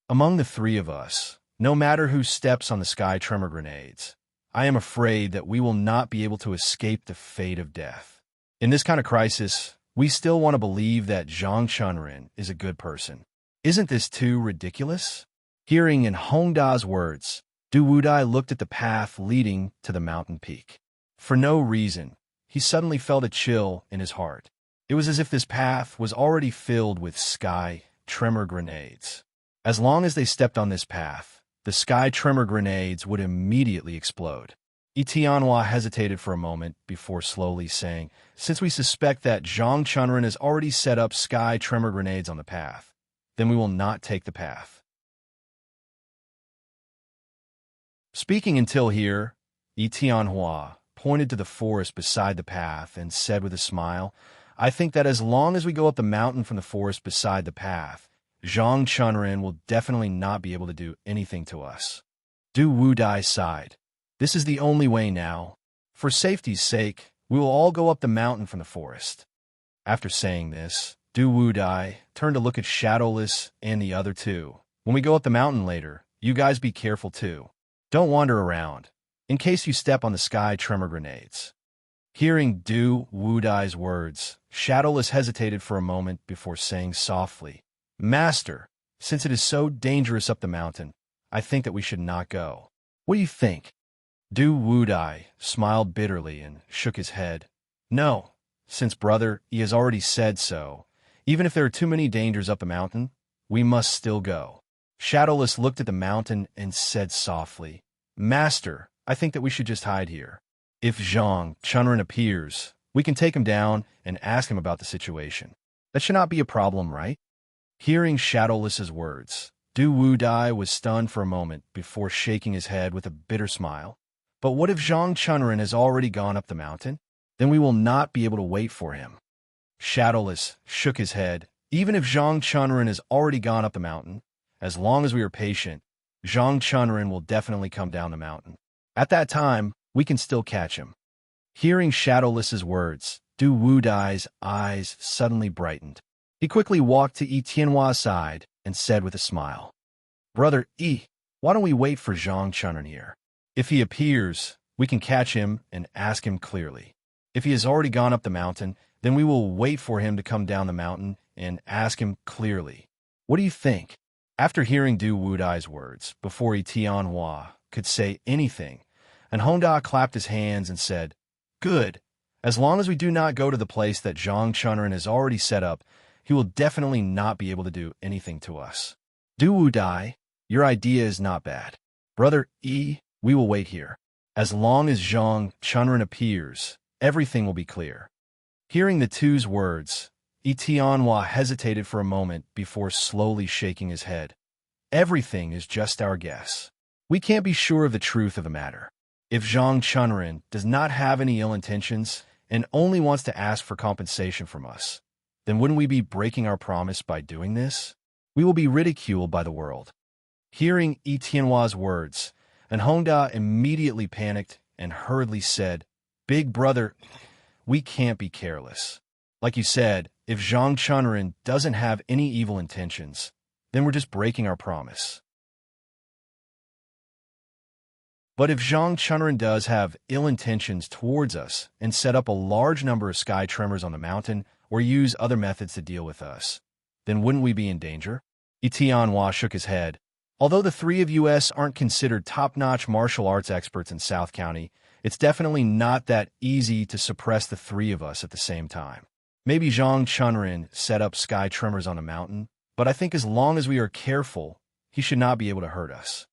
Among the three of us, no matter who steps on the Sky Tremor grenades, I am afraid that we will not be able to escape the fate of death. In this kind of crisis, we still want to believe that Zhang Chunren is a good person. Isn't this too ridiculous? Hearing in Honda's words, Du Wudai looked at the path leading to the mountain peak. For no reason, he suddenly felt a chill in his heart. It was as if this path was already filled with Sky Tremor grenades. As long as they stepped on this path, the Sky Tremor grenades would immediately explode. Tianhua hesitated for a moment before slowly saying, since we suspect that Zhang Chunren has already set up Sky Tremor grenades on the path, then we will not take the path. Speaking until here, Tianhua pointed to the forest beside the path and said with a smile, I think that as long as we go up the mountain from the forest beside the path, Zhang Chunren will definitely not be able to do anything to us. Du Wudai sighed. This is the only way now. For safety's sake, we will all go up the mountain from the forest. After saying this, Du Wudai turned to look at Shadowless and the other two. When we go up the mountain later, you guys be careful too. Don't wander around, in case you step on the Sky Tremor grenades. Hearing Du Wudai's words, Shadowless hesitated for a moment before saying softly, Master, since it is so dangerous up the mountain, I think that we should not go. What do you think? Du Wudai smiled bitterly and shook his head. No, since brother, he has already said so. Even if there are too many dangers up the mountain, we must still go. Shadowless looked at the mountain and said softly, Master, I think that we should just hide here. If Zhang Chunren appears, we can take him down and ask him about the situation. That should not be a problem, right? Hearing Shadowless's words, Du Wudai was stunned for a moment before shaking his head with a bitter smile. But what if Zhang Chunren has already gone up the mountain? then we will not be able to wait for him. Shadowless shook his head. Even if Zhang Chunren has already gone up the mountain, as long as we are patient, Zhang Chunren will definitely come down the mountain. At that time, we can still catch him. Hearing Shadowless's words, Du Wudai's eyes suddenly brightened. He quickly walked to Yi Tianhua's side and said with a smile, "Brother Yi, why don't we wait for Zhang Chunren here? If he appears, we can catch him and ask him clearly. If he has already gone up the mountain, then we will wait for him to come down the mountain and ask him clearly. What do you think?" After hearing Du Wudai's words, before Yi Tianhua could say anything, and Honda clapped his hands and said, "Good. As long as we do not go to the place that Zhang Chunren has already set up, he will definitely not be able to do anything to us. Du Wudai, your idea is not bad. Brother Yi, we will wait here. As long as Zhang Chunren appears, everything will be clear." Hearing the two's words, Yi Tianhua hesitated for a moment before slowly shaking his head. "Everything is just our guess. We can't be sure of the truth of the matter. If Zhang Chunren does not have any ill intentions and only wants to ask for compensation from us, then wouldn't we be breaking our promise by doing this? We will be ridiculed by the world." Hearing Yi Tianhua's words, and Honda immediately panicked and hurriedly said, "Big brother, we can't be careless. Like you said, if Zhang Chunren doesn't have any evil intentions, then we're just breaking our promise. But if Zhang Chunren does have ill intentions towards us and set up a large number of sky tremors on the mountain or use other methods to deal with us, then wouldn't we be in danger?" Yi Tianhua shook his head. Although the three of us aren't considered top-notch martial arts experts in South County, it's definitely not that easy to suppress the three of us at the same time. Maybe Zhang Chunren set up sky tremors on a mountain, but I think as long as we are careful, he should not be able to hurt us.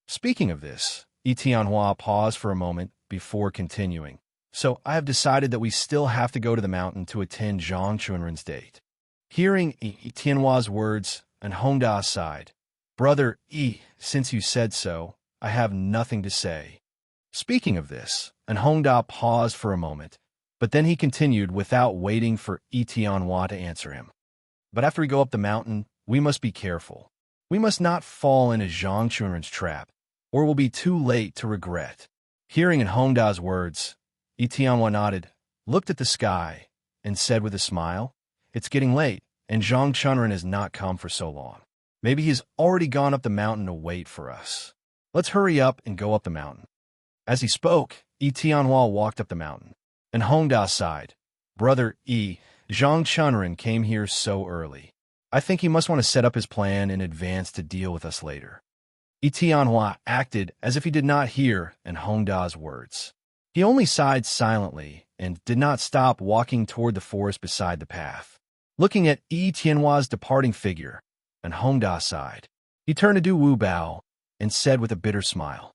Speaking of this, Yi Tianhua paused for a moment before continuing. "So I have decided that we still have to go to the mountain to attend Zhang Chunren's date." Hearing Yi Tianhua's words, and Honda sighed. "Brother Yi, since you said so, I have nothing to say." Speaking of this, and Honda paused for a moment, but then he continued without waiting for Yi Tianhua to answer him. "But after we go up the mountain, we must be careful. We must not fall into Zhang Chunren's trap, or we'll be too late to regret." Hearing in Honda's words, Yi Tianhua nodded, looked at the sky, and said with a smile, "It's getting late, and Zhang Chunren has not come for so long. Maybe he's already gone up the mountain to wait for us. Let's hurry up and go up the mountain." As he spoke, Yi Tianhua walked up the mountain, and Honda sighed. "Brother Yi, Zhang Chunren came here so early. I think he must want to set up his plan in advance to deal with us later." Yi Tianhua acted as if he did not hear in Honda's words. He only sighed silently and did not stop walking toward the forest beside the path. Looking at Yi Tianhua's departing figure, and Honda sighed. He turned to Du Wudai and said with a bitter smile,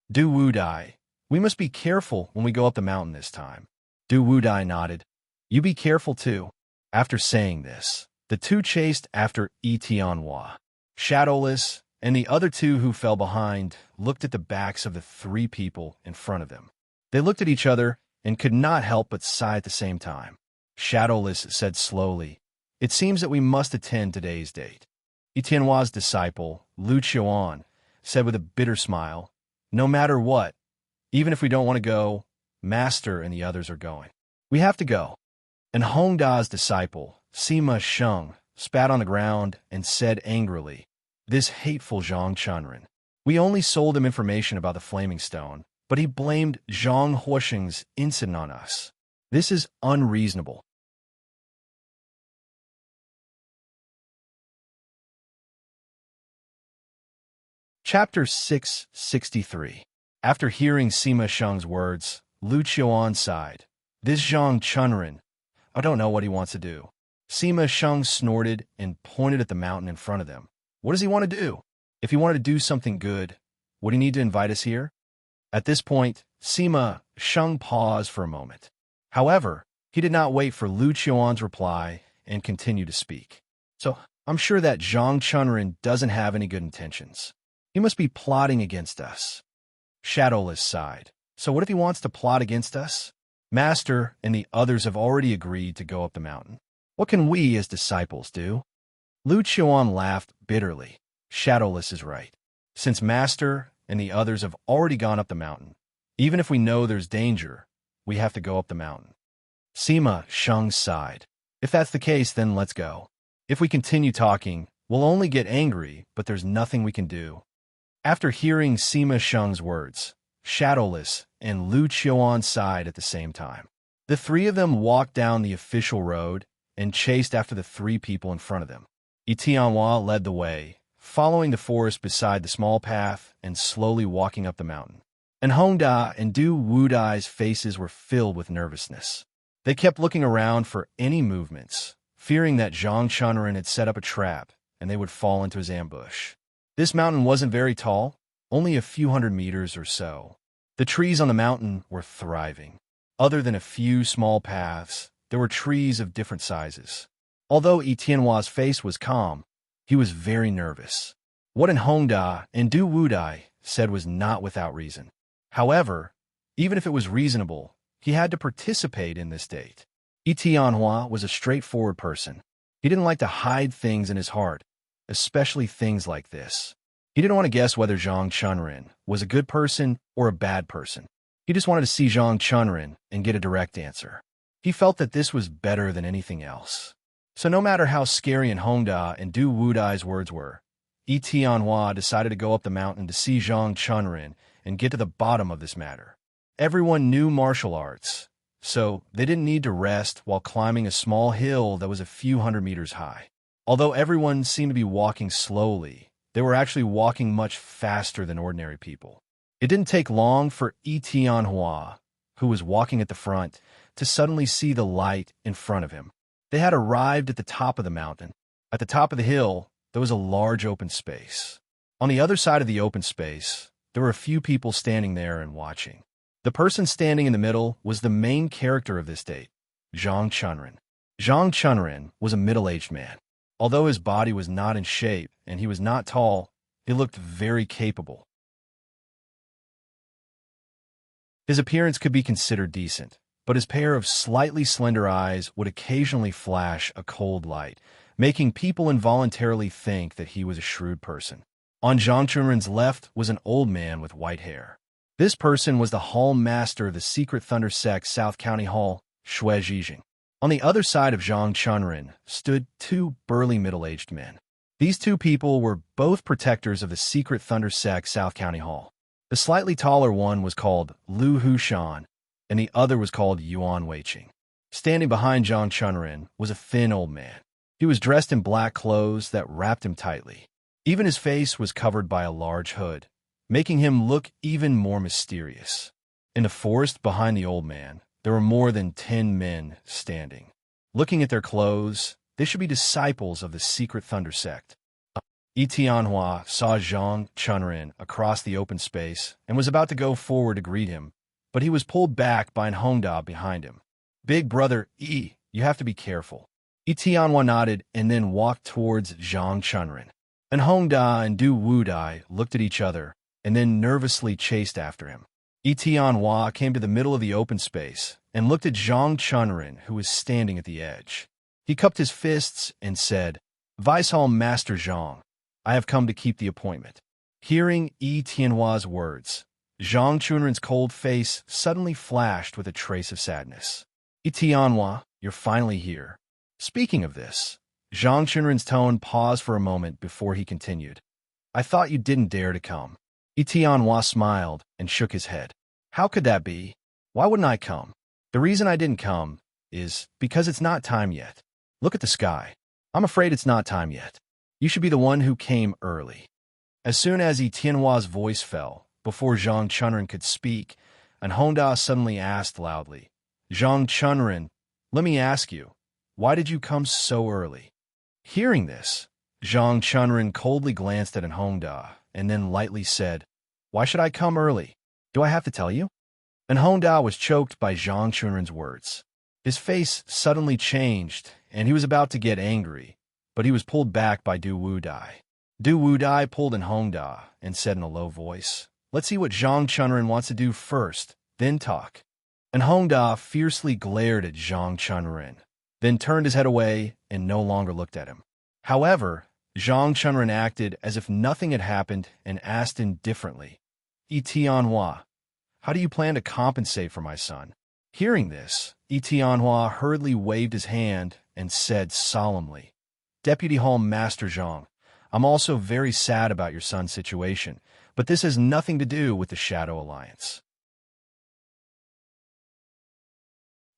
"Du Wudai, we must be careful when we go up the mountain this time." Du Wudai nodded. "You be careful too." After saying this, the two chased after Yi Tianhua. Shadowless and the other two who fell behind looked at the backs of the three people in front of them. They looked at each other and could not help but sigh at the same time. Shadowless said slowly, "It seems that we must attend today's date." Yi Tianhua's disciple, Lu Qiuan, said with a bitter smile, "No matter what, even if we don't want to go, Master and the others are going. We have to go." And Hongda's disciple, Sima Sheng, spat on the ground and said angrily, "This hateful Zhang Chunren. We only sold him information about the Flaming Stone, but he blamed Zhang Huosheng's incident on us. This is unreasonable." Chapter 663. After hearing Sima Sheng's words, Lu Qiuan sighed. "This Zhang Chunren, I don't know what he wants to do." Sima Sheng snorted and pointed at the mountain in front of them. "What does he want to do? If he wanted to do something good, would he need to invite us here?" At this point, Sima Sheng paused for a moment. However, he did not wait for Lu Qiuan's reply and continued to speak. "So, I'm sure that Zhang Chunren doesn't have any good intentions. He must be plotting against us." Shadowless sighed. "So what if he wants to plot against us? Master and the others have already agreed to go up the mountain. What can we as disciples do? Lu Qiuan laughed bitterly. Shadowless is right. Since Master and the others have already gone up the mountain, even if we know there's danger, we have to go up the mountain. Sima Sheng sighed. If that's the case, then let's go. If we continue talking, we'll only get angry, but there's nothing we can do. After hearing Sima Sheng's words, Shadowless and Lu Qiuan sighed at the same time. The three of them walked down the official road and chased after the three people in front of them. Tianhua led the way, following the forest beside the small path and slowly walking up the mountain. And Hongda and Du Wudai's faces were filled with nervousness. They kept looking around for any movements, fearing that Zhang Chunren had set up a trap and they would fall into his ambush. This mountain wasn't very tall, only a few hundred meters or so. The trees on the mountain were thriving. Other than a few small paths, there were trees of different sizes. Although Tianhua's face was calm, he was very nervous. What Hongda and Du Wudai said was not without reason. However, even if it was reasonable, he had to participate in this date. Tianhua was a straightforward person. He didn't like to hide things in his heart, especially things like this. He didn't want to guess whether Zhang Chunren was a good person or a bad person. He just wanted to see Zhang Chunren and get a direct answer. He felt that this was better than anything else. So no matter how scary Hongda and Du Wudai's words were, Tianhua decided to go up the mountain to see Zhang Chunren and get to the bottom of this matter. Everyone knew martial arts, so they didn't need to rest while climbing a small hill that was a few hundred meters high. Although everyone seemed to be walking slowly, they were actually walking much faster than ordinary people. It didn't take long for Tianhua, who was walking at the front, to suddenly see the light in front of him. They had arrived at the top of the mountain. At the top of the hill, there was a large open space. On the other side of the open space, there were a few people standing there and watching. The person standing in the middle was the main character of this date, Zhang Chunren. Zhang Chunren was a middle-aged man. Although his body was not in shape and he was not tall, he looked very capable. His appearance could be considered decent, but his pair of slightly slender eyes would occasionally flash a cold light, making people involuntarily think that he was a shrewd person. On Zhang Chunren's left was an old man with white hair. This person was the hall master of the Secret Thunder Sect South County Hall, Xue Zhijing. On the other side of Zhang Chunren stood two burly middle-aged men. These two people were both protectors of the Secret Thunder Sect South County Hall. The slightly taller one was called Lu Hushan, and the other was called Yuan Weiqing. Standing behind Zhang Chunren was a thin old man. He was dressed in black clothes that wrapped him tightly. Even his face was covered by a large hood, making him look even more mysterious. In the forest behind the old man, there were more than 10 men standing. Looking at their clothes, they should be disciples of the Secret Thunder Sect. Tianhua saw Zhang Chunren across the open space and was about to go forward to greet him, but he was pulled back by Hongda behind him. Big brother, you have to be careful. Tianhua nodded and then walked towards Zhang Chunren. And Hongda and Du Wudai looked at each other and then nervously chased after him. Tianhua came to the middle of the open space and looked at Zhang Chunren, who was standing at the edge. He cupped his fists and said, "Vice Hall Master Zhang, I have come to keep the appointment." Hearing Tianhua's words, Zhang Chunren's cold face suddenly flashed with a trace of sadness. Tianhua, you're finally here. Speaking of this, Zhang Chunren's tone paused for a moment before he continued. I thought you didn't dare to come. Tianhua smiled and shook his head. How could that be? Why wouldn't I come? The reason I didn't come is because it's not time yet. Look at the sky. I'm afraid it's not time yet. You should be the one who came early. As soon as Tianhua's voice fell, before Zhang Chunren could speak, and Hongda suddenly asked loudly, Zhang Chunren, let me ask you, why did you come so early? Hearing this, Zhang Chunren coldly glanced at Hongda and then lightly said, Why should I come early? Do I have to tell you? And Hongda was choked by Zhang Chunren's words. His face suddenly changed, and he was about to get angry, but he was pulled back by Du Wudai. Du Wudai pulled Hongda and said in a low voice, Let's see what Zhang Chunren wants to do first, then talk. And Hongda fiercely glared at Zhang Chunren, then turned his head away and no longer looked at him. However, Zhang Chunren acted as if nothing had happened and asked indifferently, Tianhua, how do you plan to compensate for my son? Hearing this, Tianhua hurriedly waved his hand and said solemnly, Deputy Hall Master Zhang, I'm also very sad about your son's situation, but this has nothing to do with the Shadow Alliance.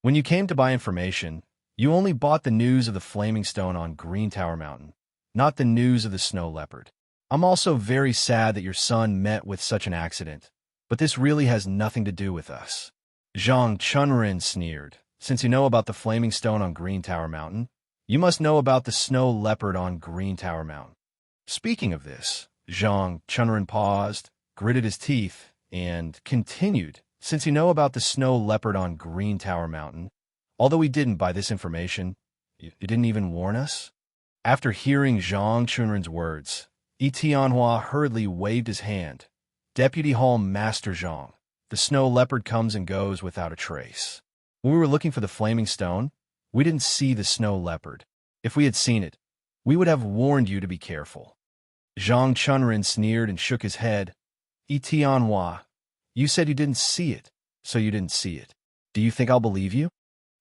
When you came to buy information, you only bought the news of the Flaming Stone on Green Tower Mountain, not the news of the Snow Leopard. I'm also very sad that your son met with such an accident, but this really has nothing to do with us. Zhang Chunren sneered. Since you know about the Flaming Stone on Green Tower Mountain, you must know about the Snow Leopard on Green Tower Mountain. Speaking of this, Zhang Chunren paused, gritted his teeth, and continued. Since you know about the Snow Leopard on Green Tower Mountain, although we didn't buy this information, you didn't even warn us? After hearing Zhang Chunren's words, Tianhua hurriedly waved his hand. Deputy Hall Master Zhang, the Snow Leopard comes and goes without a trace. When we were looking for the Flaming Stone, we didn't see the Snow Leopard. If we had seen it, we would have warned you to be careful. Zhang Chunren sneered and shook his head. Tianhua, you said you didn't see it, so you didn't see it. Do you think I'll believe you?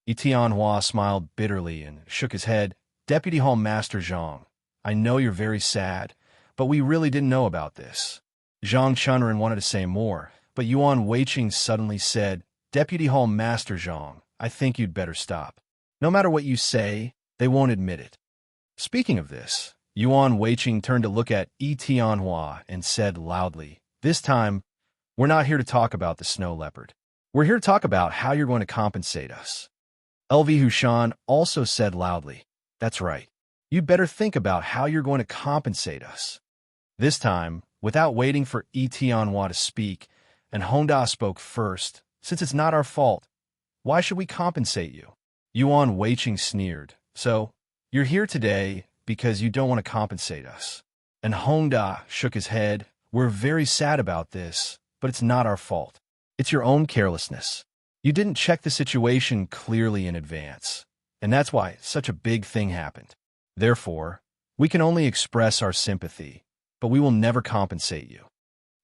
Tianhua smiled bitterly and shook his head. Deputy Hall Master Zhang, I know you're very sad, but we really didn't know about this. Zhang Chunren wanted to say more, but Yuan Weiqing suddenly said, Deputy Hall Master Zhang, I think you'd better stop. No matter what you say, they won't admit it. Speaking of this, Yuan Weiqing turned to look at Tianhua and said loudly, this time, we're not here to talk about the Snow Leopard. We're here to talk about how you're going to compensate us. LV Hushan also said loudly, that's right. You'd better think about how you're going to compensate us. This time, without waiting for Tianhua to speak, and Hongda spoke first, since it's not our fault, why should we compensate you? Yuan Weiqing sneered, so, you're here today because you don't want to compensate us. And Hongda shook his head, we're very sad about this, but it's not our fault. It's your own carelessness. You didn't check the situation clearly in advance, and that's why such a big thing happened. Therefore, we can only express our sympathy, but we will never compensate you.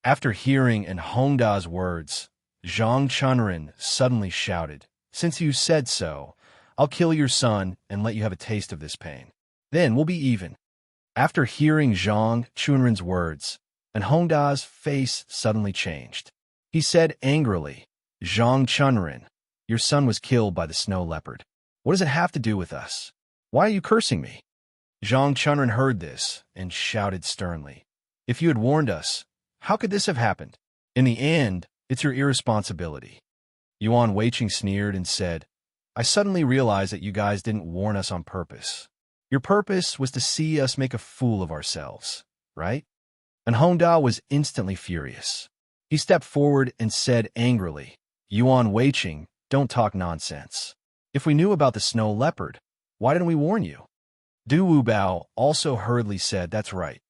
After hearing and Hongda's words, Zhang Chunren suddenly shouted, since you said so, I'll kill your son and let you have a taste of this pain. Then we'll be even. After hearing Zhang Chunren's words, and Hongda's face suddenly changed. He said angrily, Zhang Chunren, your son was killed by the Snow Leopard. What does it have to do with us? Why are you cursing me? Zhang Chunren heard this and shouted sternly, if you had warned us, how could this have happened? In the end, it's your irresponsibility. Yuan Weiqing sneered and said, I suddenly realized that you guys didn't warn us on purpose. Your purpose was to see us make a fool of ourselves, right? And Hongda was instantly furious. He stepped forward and said angrily, Yuan Weiqing, don't talk nonsense. If we knew about the Snow Leopard, why didn't we warn you? Du Wubao also hurriedly said, that's right.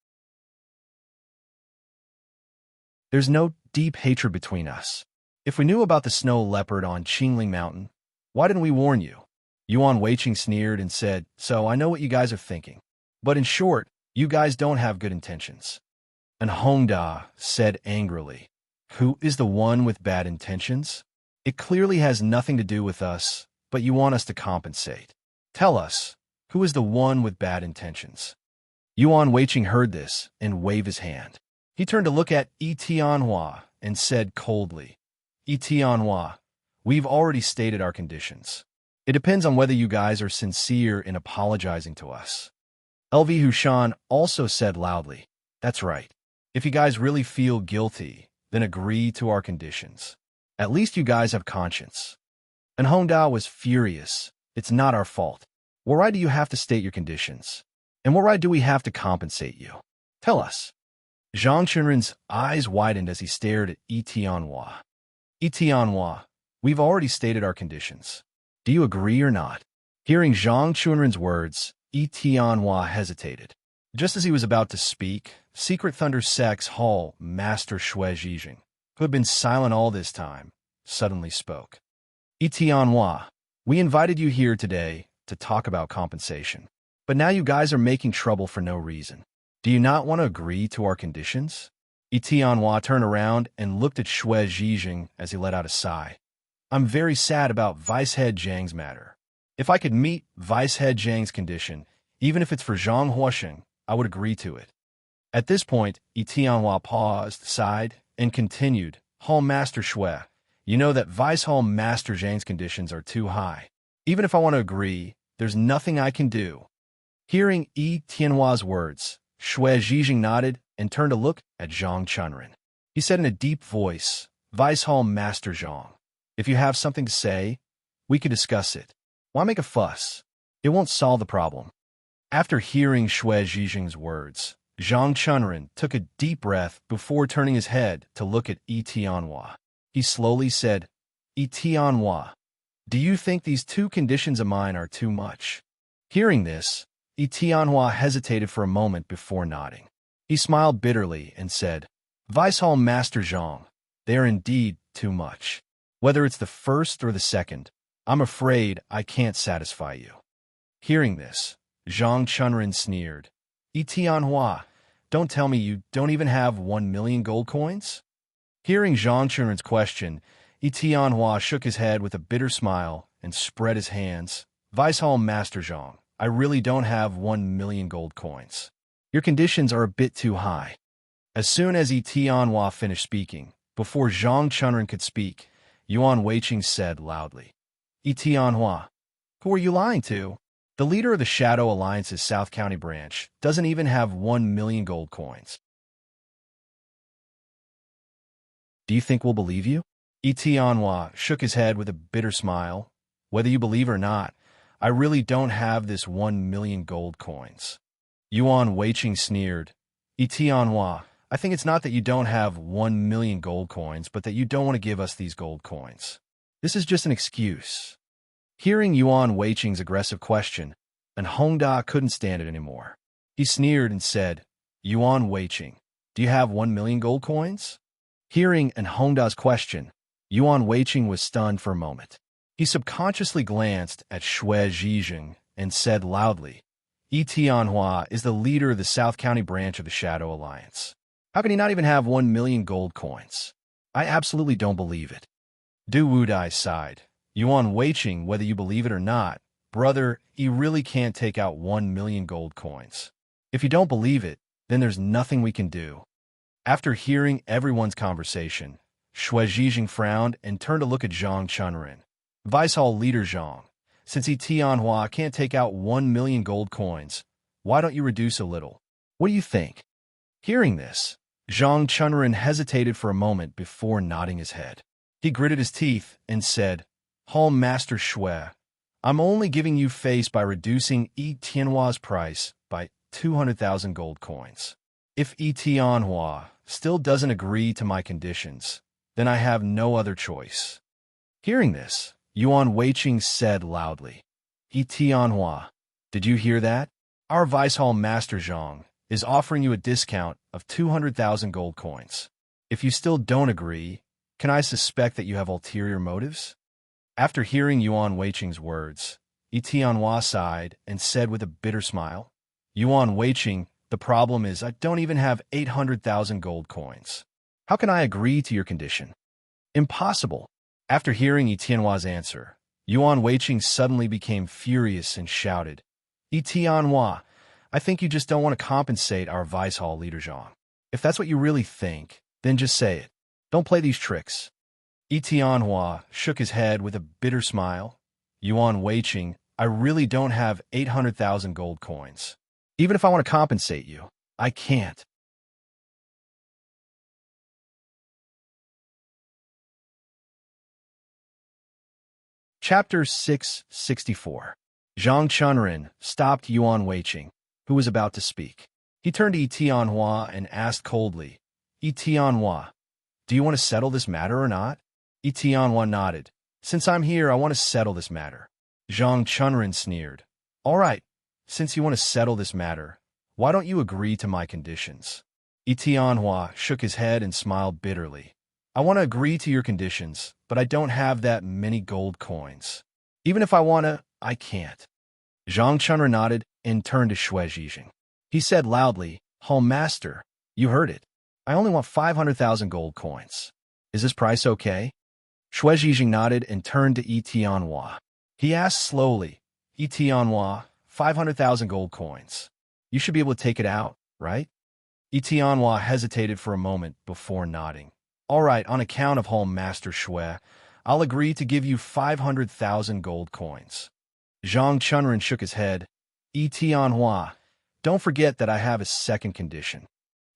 There's no deep hatred between us. If we knew about the Snow Leopard on Qingling Mountain, why didn't we warn you? Yuan Weiqing sneered and said, so I know what you guys are thinking. But in short, you guys don't have good intentions. And Hongda said angrily, who is the one with bad intentions? It clearly has nothing to do with us, but you want us to compensate. Tell us, who is the one with bad intentions? Yuan Weiqing heard this and waved his hand. He turned to look at Tianhua and said coldly, Tianhua, we've already stated our conditions. It depends on whether you guys are sincere in apologizing to us. LV Hushan also said loudly, that's right. If you guys really feel guilty, then agree to our conditions. At least you guys have conscience. And Hongda was furious. It's not our fault. What right do you have to state your conditions? And what right do we have to compensate you? Tell us. Zhang Chunren's eyes widened as he stared at Tianhua. Tianhua, we've already stated our conditions. Do you agree or not? Hearing Zhang Chunren's words, Tianhua hesitated. Just as he was about to speak, Secret Thunder Sect's Hall Master Shui Zhijing, who had been silent all this time, suddenly spoke. Tianhua, we invited you here today to talk about compensation. But now you guys are making trouble for no reason. Do you not want to agree to our conditions? Tianhua turned around and looked at Shui Zhijing as he let out a sigh. I'm very sad about Vice Head Zhang's matter. If I could meet Vice Head Zhang's condition, even if it's for Zhang Huosheng, I would agree to it. At this point, Tianhua paused, sighed, and continued, Hall Master Shui, you know that Vice Hall Master Zhang's conditions are too high. Even if I want to agree, there's nothing I can do. Hearing Tianhua's words, Shui Zhijing nodded and turned to look at Zhang Chunren. He said in a deep voice, Vice Hall Master Zhang, if you have something to say, we could discuss it. Why make a fuss? It won't solve the problem. After hearing Shui Zhijing's words, Zhang Chunren took a deep breath before turning his head to look at Tianhua. He slowly said, Tianhua, do you think these two conditions of mine are too much? Hearing this, Tianhua hesitated for a moment before nodding. He smiled bitterly and said, Vice Hall Master Zhang, they are indeed too much. Whether it's the first or the second, I'm afraid I can't satisfy you. Hearing this, Zhang Chunren sneered, Tianhua, don't tell me you don't even have 1,000,000 gold coins? Hearing Zhang Chunren's question, Tianhua shook his head with a bitter smile and spread his hands. Vice Hall Master Zhang, I really don't have 1,000,000 gold coins. Your conditions are a bit too high. As soon as Tianhua finished speaking, before Zhang Chunren could speak, Yuan Weiqing said loudly, Tianhua, who are you lying to? The leader of the Shadow Alliance's South County branch doesn't even have 1,000,000 gold coins. Do you think we'll believe you? Tianhua shook his head with a bitter smile. Whether you believe or not, I really don't have this 1,000,000 gold coins. Yuan Weiqing sneered. Tianhua, I think it's not that you don't have 1,000,000 gold coins, but that you don't want to give us these gold coins. This is just an excuse. Hearing Yuan Weiqing's aggressive question, and Hongda couldn't stand it anymore. He sneered and said, Yuan Weiqing, do you have 1,000,000 gold coins? Hearing and Hongda's question, Yuan Weiqing was stunned for a moment. He subconsciously glanced at Shui Zhijing and said loudly, Tianhua is the leader of the South County branch of the Shadow Alliance. How can he not even have 1,000,000 gold coins? I absolutely don't believe it. Du Wudai sighed. Yuan Weiqing, whether you believe it or not, brother, he really can't take out 1,000,000 gold coins. If you don't believe it, then there's nothing we can do. After hearing everyone's conversation, Shui Zhijing frowned and turned to look at Zhang Chunren. Vice Hall Leader Zhang, since Tianhua can't take out 1,000,000 gold coins, why don't you reduce a little? What do you think? Hearing this, Zhang Chunren hesitated for a moment before nodding his head. He gritted his teeth and said, Hall Master Shui, I'm only giving you face by reducing Tianhua's price by 200,000 gold coins. If Tianhua still doesn't agree to my conditions, then I have no other choice. Hearing this, Yuan Weiqing said loudly, Tianhua, did you hear that? Our Vice Hall Master Zhang is offering you a discount of 200,000 gold coins. If you still don't agree, can I suspect that you have ulterior motives? After hearing Yuan Weiqing's words, Tianhua sighed and said with a bitter smile, Yuan Weiqing, the problem is I don't even have 800,000 gold coins. How can I agree to your condition? Impossible. After hearing Tianhua's answer, Yuan Weiqing suddenly became furious and shouted, Tianhua, I think you just don't want to compensate our Vice Hall Leader Zhang. If that's what you really think, then just say it. Don't play these tricks. Tianhua shook his head with a bitter smile. Yuan Weiqing, I really don't have 800,000 gold coins. Even if I want to compensate you, I can't. Chapter 664. Zhang Chunren stopped Yuan Weiqing, who was about to speak. He turned to Tianhua and asked coldly, Tianhua, do you want to settle this matter or not? Tianhua nodded. Since I'm here, I want to settle this matter. Zhang Chunren sneered. All right, since you want to settle this matter, why don't you agree to my conditions? Tianhua shook his head and smiled bitterly. I want to agree to your conditions, but I don't have that many gold coins. Even if I want to, I can't. Zhang Chunra nodded and turned to Xue Zhijing. He said loudly, Home Master, you heard it. I only want 500,000 gold coins. Is this price okay? Xue Zhijing nodded and turned to Yi Tianhua. He asked slowly, Yi Tianhua, 500,000 gold coins. You should be able to take it out, right? Yi Tianhua hesitated for a moment before nodding. All right, on account of Home Master Xue, I'll agree to give you 500,000 gold coins. Zhang Chunren shook his head. Yi Tianhua, don't forget that I have a second condition.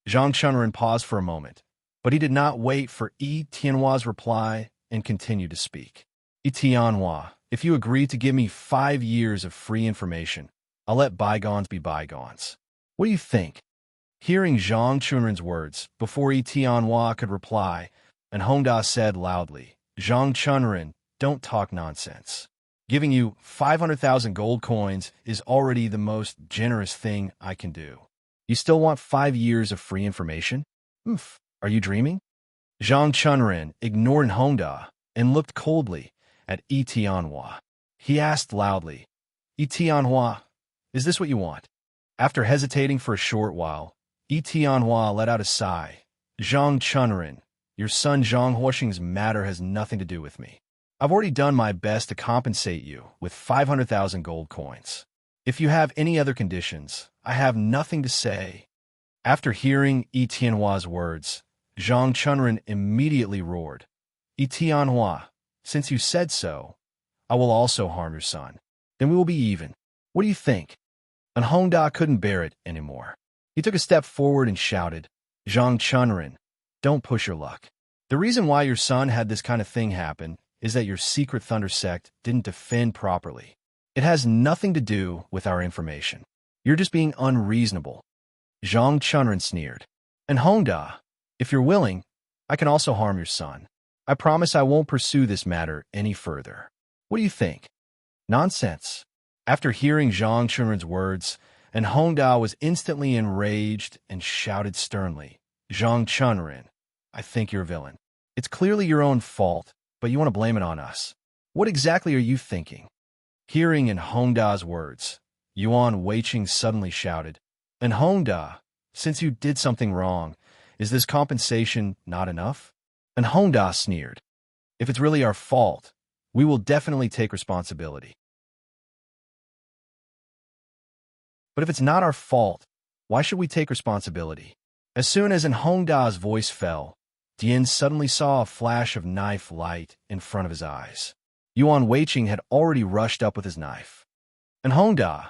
Zhang Chunren paused for a moment, but he did not wait for Yi Tianhua's reply and continued to speak. Yi Tianhua, if you agree to give me 5 years of free information, I'll let bygones be bygones. What do you think? Hearing Zhang Chunren's words, before Yi Tianhua could reply, and Hongda said loudly, Zhang Chunren, don't talk nonsense. Giving you 500,000 gold coins is already the most generous thing I can do. You still want 5 years of free information? Oof, are you dreaming? Zhang Chunren ignored Hongda and looked coldly at Yi Tianhua. He asked loudly, Yi Tianhua, is this what you want? After hesitating for a short while, Yi Tianhua let out a sigh. Zhang Chunren, your son Zhang Huoxing's matter has nothing to do with me. I've already done my best to compensate you with 500,000 gold coins. If you have any other conditions, I have nothing to say. After hearing Yi Tianhua's words, Zhang Chunren immediately roared, Yi Tianhua, since you said so, I will also harm your son. Then we will be even. What do you think? And Hongda couldn't bear it anymore. He took a step forward and shouted, Zhang Chunren, don't push your luck. The reason why your son had this kind of thing happen is that your secret thunder sect didn't defend properly. It has nothing to do with our information. You're just being unreasonable. Zhang Chunren sneered. And Hongda, if you're willing, I can also harm your son. I promise I won't pursue this matter any further. What do you think? Nonsense. After hearing Zhang Chunren's words, and Hongda was instantly enraged and shouted sternly, Zhang Chunren, I think you're a villain. It's clearly your own fault, but you want to blame it on us. What exactly are you thinking? Hearing in Hongda's words, Yuan Weiqing suddenly shouted, And Hongda, since you did something wrong, is this compensation not enough? And Hongda sneered, If it's really our fault, we will definitely take responsibility. But if it's not our fault, why should we take responsibility? As soon as in Hongda's voice fell, Dian suddenly saw a flash of knife light in front of his eyes. Yuan Weiqing had already rushed up with his knife. And Hongda,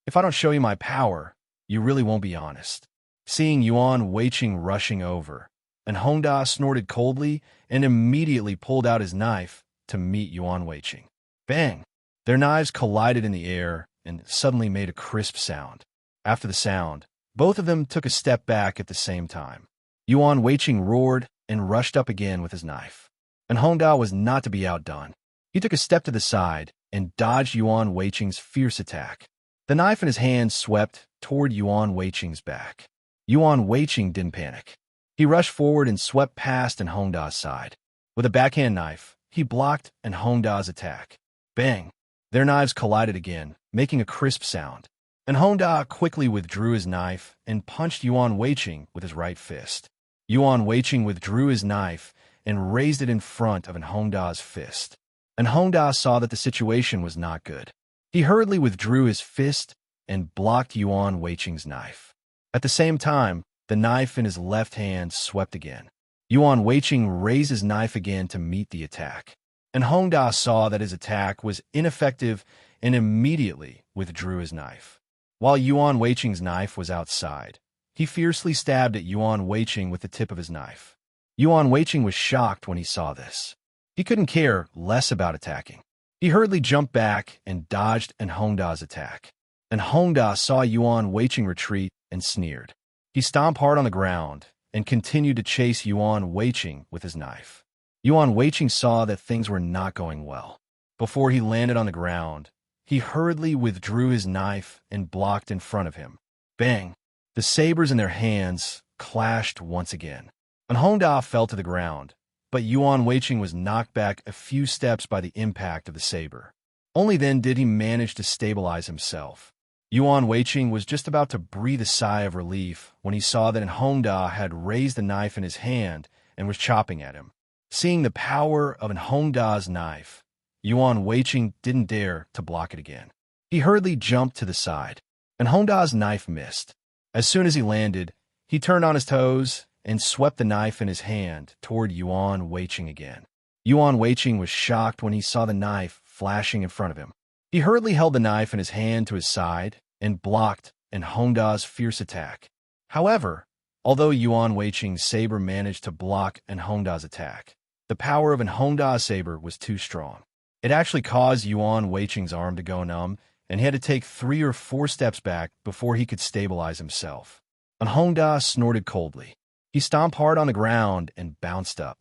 if I don't show you my power, you really won't be honest. Seeing Yuan Weiqing rushing over, and Hongda snorted coldly and immediately pulled out his knife to meet Yuan Weiqing. Bang! Their knives collided in the air and suddenly made a crisp sound. After the sound, both of them took a step back at the same time. Yuan Weiqing roared and rushed up again with his knife. And Hongda was not to be outdone. He took a step to the side and dodged Yuan Weiqing's fierce attack. The knife in his hand swept toward Yuan Weiqing's back. Yuan Weiqing didn't panic. He rushed forward and swept past in Hongda's side. With a backhand knife, he blocked in Hongda's attack. Bang! Their knives collided again, making a crisp sound. And Hongda quickly withdrew his knife and punched Yuan Weiqing with his right fist. Yuan Weiqing withdrew his knife and raised it in front of Hongda's fist. And Hongda saw that the situation was not good. He hurriedly withdrew his fist and blocked Yuan Weiqing's knife. At the same time, the knife in his left hand swept again. Yuan Weiqing raised his knife again to meet the attack. And Hongda saw that his attack was ineffective and immediately withdrew his knife. While Yuan Weiqing's knife was outside, he fiercely stabbed at Yuan Weiqing with the tip of his knife. Yuan Weiqing was shocked when he saw this. He couldn't care less about attacking. He hurriedly jumped back and dodged in Hongda's attack. And Hongda saw Yuan Weiqing retreat and sneered. He stomped hard on the ground and continued to chase Yuan Weiqing with his knife. Yuan Weiqing saw that things were not going well. Before he landed on the ground, he hurriedly withdrew his knife and blocked in front of him. Bang! The sabers in their hands clashed once again. And Hongda fell to the ground, but Yuan Weiqing was knocked back a few steps by the impact of the saber. Only then did he manage to stabilize himself. Yuan Weiqing was just about to breathe a sigh of relief when he saw that Enhongda had raised the knife in his hand and was chopping at him. Seeing the power of Enhongda's knife, Yuan Weiqing didn't dare to block it again. He hurriedly jumped to the side. Enhongda's knife missed. As soon as he landed, he turned on his toes and swept the knife in his hand toward Yuan Weiqing again. Yuan Weiqing was shocked when he saw the knife flashing in front of him. He hurriedly held the knife in his hand to his side and blocked Enhongda's fierce attack. However, although Yuan Weiqing's saber managed to block Enhongda's attack, the power of Enhongda's saber was too strong. It actually caused Yuan Weiqing's arm to go numb, and he had to take 3 or 4 steps back before he could stabilize himself. Enhongda snorted coldly. He stomped hard on the ground and bounced up.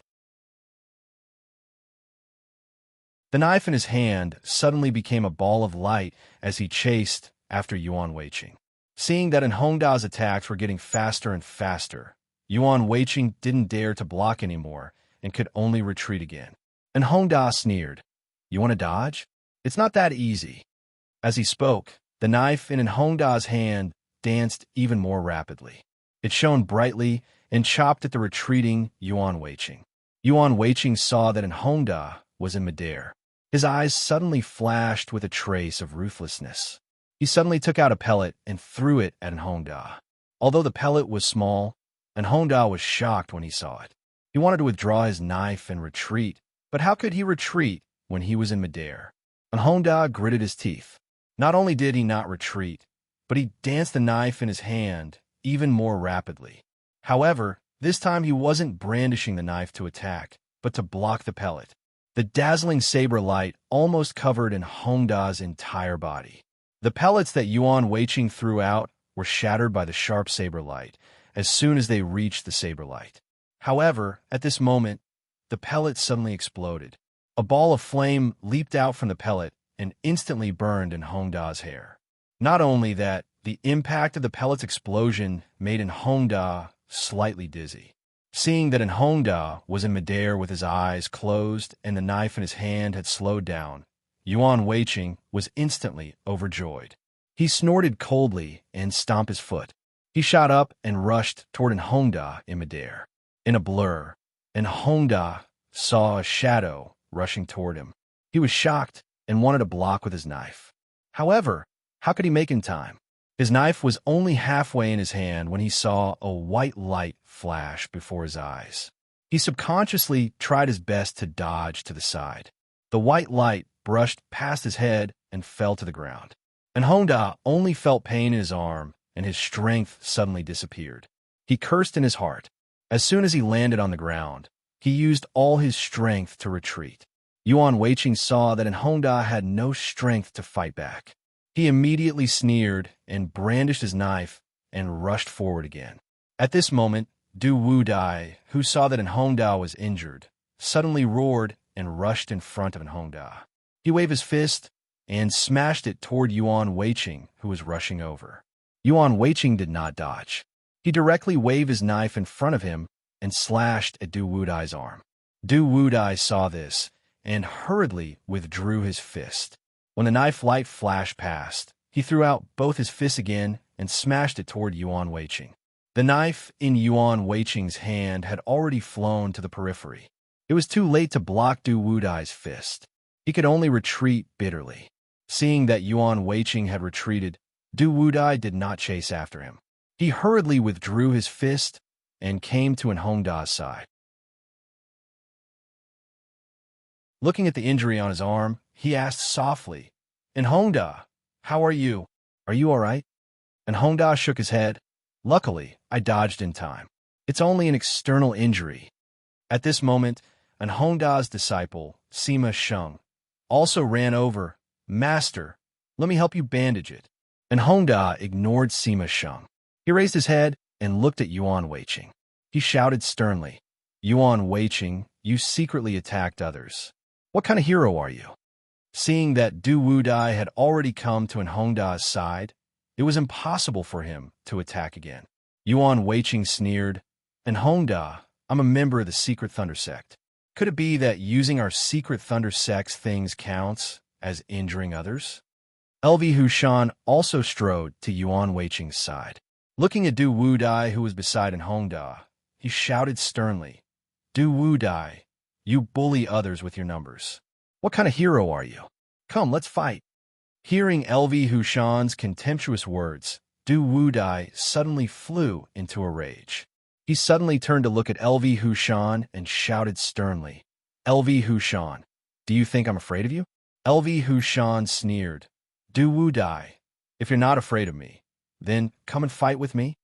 The knife in his hand suddenly became a ball of light as he chased after Yuan Weiqing. Seeing that Enhongda's attacks were getting faster and faster, Yuan Weiqing didn't dare to block anymore and could only retreat again. Enhongda sneered, "You want to dodge? It's not that easy." As he spoke, the knife in Enhongda's hand danced even more rapidly. It shone brightly and chopped at the retreating Yuan Weiqing. Yuan Weiqing saw that Enhongda was in midair. His eyes suddenly flashed with a trace of ruthlessness. He suddenly took out a pellet and threw it at Enhongda. Although the pellet was small, Enhongda was shocked when he saw it. He wanted to withdraw his knife and retreat, but how could he retreat when he was in midair? Enhongda gritted his teeth. Not only did he not retreat, but he danced the knife in his hand even more rapidly. However, this time he wasn't brandishing the knife to attack, but to block the pellet. The dazzling saber light almost covered Enhongda's entire body. The pellets that Yuan Weiqing threw out were shattered by the sharp saber light as soon as they reached the saber light. However, at this moment, the pellet suddenly exploded. A ball of flame leaped out from the pellet and instantly burned Enhongda's hair. Not only that, the impact of the pellet's explosion made Enhongda slightly dizzy. Seeing that Enhongda was in midair with his eyes closed and the knife in his hand had slowed down, Yuan Weiqing was instantly overjoyed. He snorted coldly and stomped his foot. He shot up and rushed toward Enhongda in midair. In a blur, Enhongda saw a shadow rushing toward him. He was shocked and wanted to block with his knife. However, how could he make in time? His knife was only halfway in his hand when he saw a white light flash before his eyes. He subconsciously tried his best to dodge to the side. The white light brushed past his head and fell to the ground. Enhongda only felt pain in his arm, and his strength suddenly disappeared. He cursed in his heart. As soon as he landed on the ground, he used all his strength to retreat. Yuan Weiqing saw that Enhongda had no strength to fight back. He immediately sneered and brandished his knife and rushed forward again. At this moment, Du Wudai, who saw that Enhongda was injured, suddenly roared and rushed in front of Enhongda. He waved his fist and smashed it toward Yuan Weiqing, who was rushing over. Yuan Weiqing did not dodge. He directly waved his knife in front of him and slashed at Du Wudai's arm. Du Wudai saw this and hurriedly withdrew his fist. When the knife light flashed past, he threw out both his fists again and smashed it toward Yuan Weiqing. The knife in Yuan Weiqing's hand had already flown to the periphery. It was too late to block Du Wudai's fist. He could only retreat bitterly. Seeing that Yuan Weiqing had retreated, Du Wudai did not chase after him. He hurriedly withdrew his fist and came to Enhongda's side. Looking at the injury on his arm, he asked softly, "Enhongda, how are you? Are you all right?" Enhongda shook his head. "Luckily, I dodged in time. It's only an external injury." At this moment, Enhongda's disciple, Sima Sheng, also ran over. "Master, let me help you bandage it." Enhongda ignored Sima Sheng. He raised his head and looked at Yuan Weiqing. He shouted sternly, "Yuan Weiqing, you secretly attacked others. What kind of hero are you?" Seeing that Du Wudai had already come to Enhongda's side, it was impossible for him to attack again. Yuan Weiqing sneered, "Enhongda, I'm a member of the Secret Thunder Sect. Could it be that using our secret thunder sex things counts as injuring others? LV Hushan also strode to Yuan Weiqing's side. Looking at Du Wudai, who was beside Hongda, he shouted sternly, Du Wudai, you bully others with your numbers. What kind of hero are you? Come, let's fight. Hearing LV Hushan's contemptuous words, Du Wudai suddenly flew into a rage. He suddenly turned to look at LV Hushan and shouted sternly, LV Hushan, do you think I'm afraid of you? LV Hushan sneered, Du Wudai, if you're not afraid of me, then come and fight with me.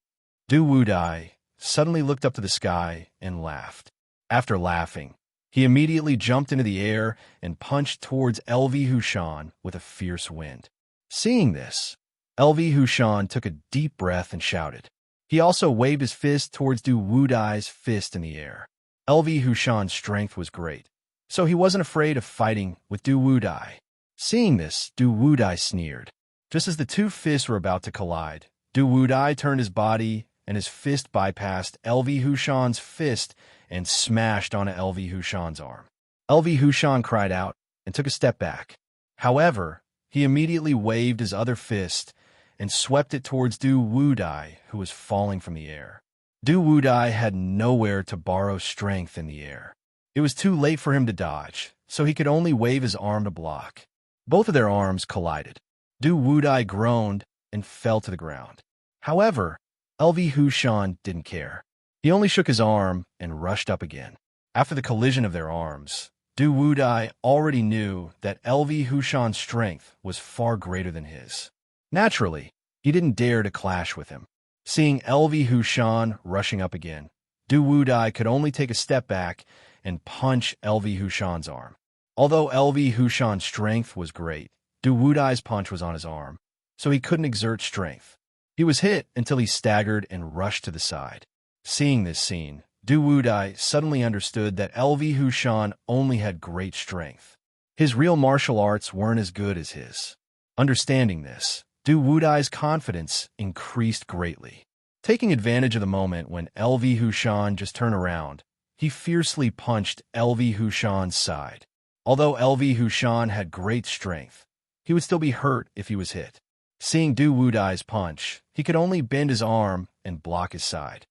Du Wudai suddenly looked up to the sky and laughed. After laughing, he immediately jumped into the air and punched towards LV Hushan with a fierce wind. Seeing this, LV Hushan took a deep breath and shouted. He also waved his fist towards Du Wudai's fist in the air. LV Hushan's strength was great, so he wasn't afraid of fighting with Du Wudai. Seeing this, Du Wudai sneered. Just as the two fists were about to collide, Du Wudai turned his body and his fist bypassed LV Hushan's fist and smashed onto LV Hushan's arm. LV Hushan cried out and took a step back. However, he immediately waved his other fist and swept it towards Du Wudai, who was falling from the air. Du Wudai had nowhere to borrow strength in the air. It was too late for him to dodge, so he could only wave his arm to block. Both of their arms collided. Du Wudai groaned and fell to the ground. However, LV Hushan didn't care. He only shook his arm and rushed up again. After the collision of their arms, Du Wudai already knew that LV Hushan's strength was far greater than his. Naturally, he didn't dare to clash with him. Seeing LV Hushan rushing up again, Du Wudai could only take a step back and punch LV Hushan's arm. Although LV Hushan's strength was great, Du Wudai's punch was on his arm, so he couldn't exert strength. He was hit until he staggered and rushed to the side. Seeing this scene, Du Wudai suddenly understood that LV Hushan only had great strength. His real martial arts weren't as good as his. Understanding this, Du Wudai's confidence increased greatly. Taking advantage of the moment when LV Hushan just turned around, he fiercely punched LV Hushan's side. Although LV Hushan had great strength, he would still be hurt if he was hit. Seeing Du Wudai's punch, he could only bend his arm and block his side.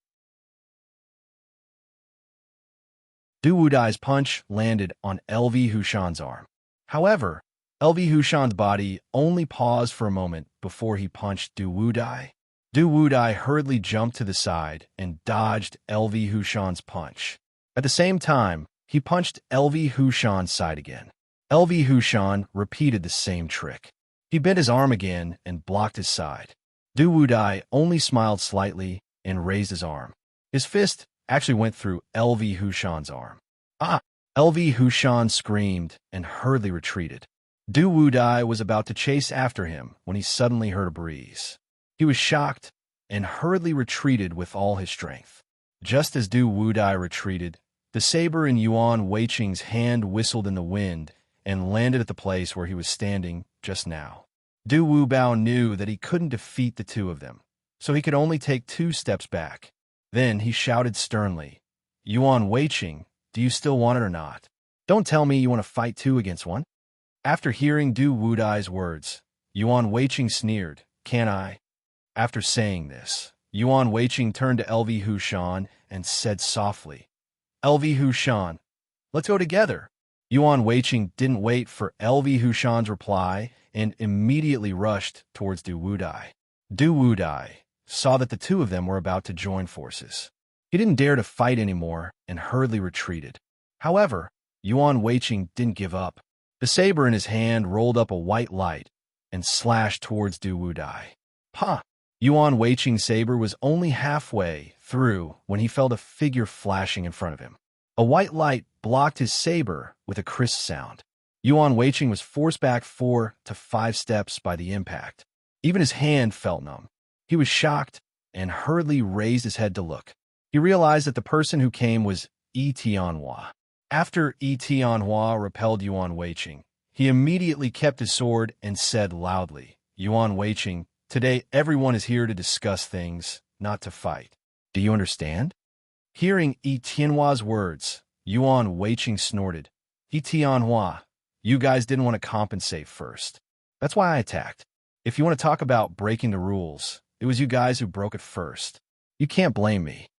Du Wudai's punch landed on LV Hushan's arm. However, LV Hushan's body only paused for a moment before he punched Du Wudai. Du Wudai hurriedly jumped to the side and dodged LV Hushan's punch. At the same time, he punched LV Hushan's side again. LV Hushan repeated the same trick. He bent his arm again and blocked his side. Du Wudai only smiled slightly and raised his arm. His fist actually went through LV Hushan's arm. Ah! LV Hushan screamed and hurriedly retreated. Du Wudai was about to chase after him when he suddenly heard a breeze. He was shocked and hurriedly retreated with all his strength. Just as Du Wudai retreated, the saber in Yuan Weiqing's hand whistled in the wind and landed at the place where he was standing just now. Du Wubao knew that he couldn't defeat the two of them, so he could only take 2 steps back. Then he shouted sternly, Yuan Weiqing, do you still want it or not? Don't tell me you want to fight 2 against 1? After hearing Du Wudai's words, Yuan Weiqing sneered, Can I? After saying this, Yuan Weiqing turned to LV Hushan and said softly, LV Hushan, let's go together. Yuan Weiqing didn't wait for LV Hushan's reply and immediately rushed towards Du Wudai. Du Wudai saw that the two of them were about to join forces. He didn't dare to fight anymore and hurriedly retreated. However, Yuan Weiqing didn't give up. The saber in his hand rolled up a white light and slashed towards Du Wudai. Ha! Yuan Weiqing's saber was only halfway through when he felt a figure flashing in front of him. A white light blocked his saber with a crisp sound. Yuan Weiqing was forced back 4 to 5 steps by the impact. Even his hand felt numb. He was shocked and hurriedly raised his head to look. He realized that the person who came was Yi Tianhua. After Yi Tianhua repelled Yuan Weiqing, he immediately kept his sword and said loudly, Yuan Weiqing, today everyone is here to discuss things, not to fight. Do you understand? Hearing Yi Tianhua's words, Yuan Weiqing snorted. Tianhua, you guys didn't want to compensate first. That's why I attacked. If you want to talk about breaking the rules, it was you guys who broke it first. You can't blame me.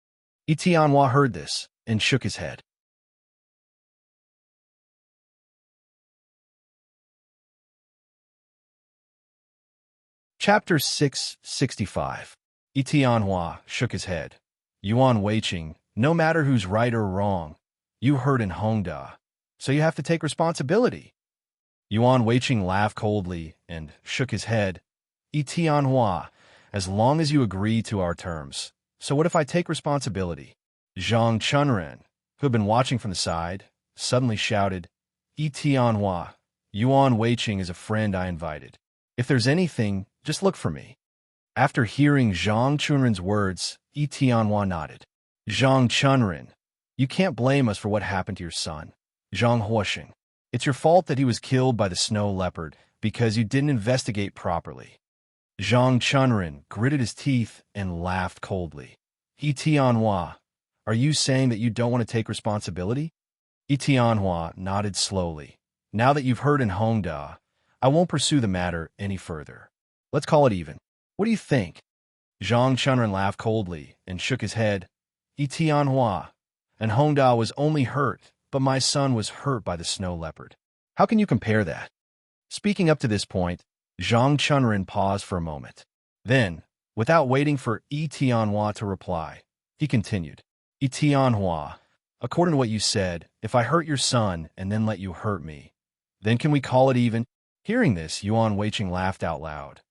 Tianhua heard this and shook his head. Chapter 665. Tianhua shook his head. Yuan Weiqing, no matter who's right or wrong, you hurt in Hongda, so you have to take responsibility. Yuan Weiqing laughed coldly and shook his head. Tianhua, as long as you agree to our terms. So what if I take responsibility? Zhang Chunren, who had been watching from the side, suddenly shouted, Tianhua, Yuan Weiqing is a friend I invited. If there's anything, just look for me. After hearing Zhang Chunren's words, Tianhua nodded. Zhang Chunren, you can't blame us for what happened to your son. Zhang Huosheng, it's your fault that he was killed by the snow leopard because you didn't investigate properly. Zhang Chunren gritted his teeth and laughed coldly. Tianhua, are you saying that you don't want to take responsibility? Tianhua nodded slowly. Now that you've heard in Hongda, I won't pursue the matter any further. Let's call it even. What do you think? Zhang Chunren laughed coldly and shook his head. Tianhua, and Hongda was only hurt, but my son was hurt by the snow leopard. How can you compare that? Speaking up to this point, Zhang Chunren paused for a moment. Then, without waiting for Tianhua to reply, he continued. Tianhua, according to what you said, if I hurt your son and then let you hurt me, then can we call it even? Hearing this, Yuan Weiqing laughed out loud.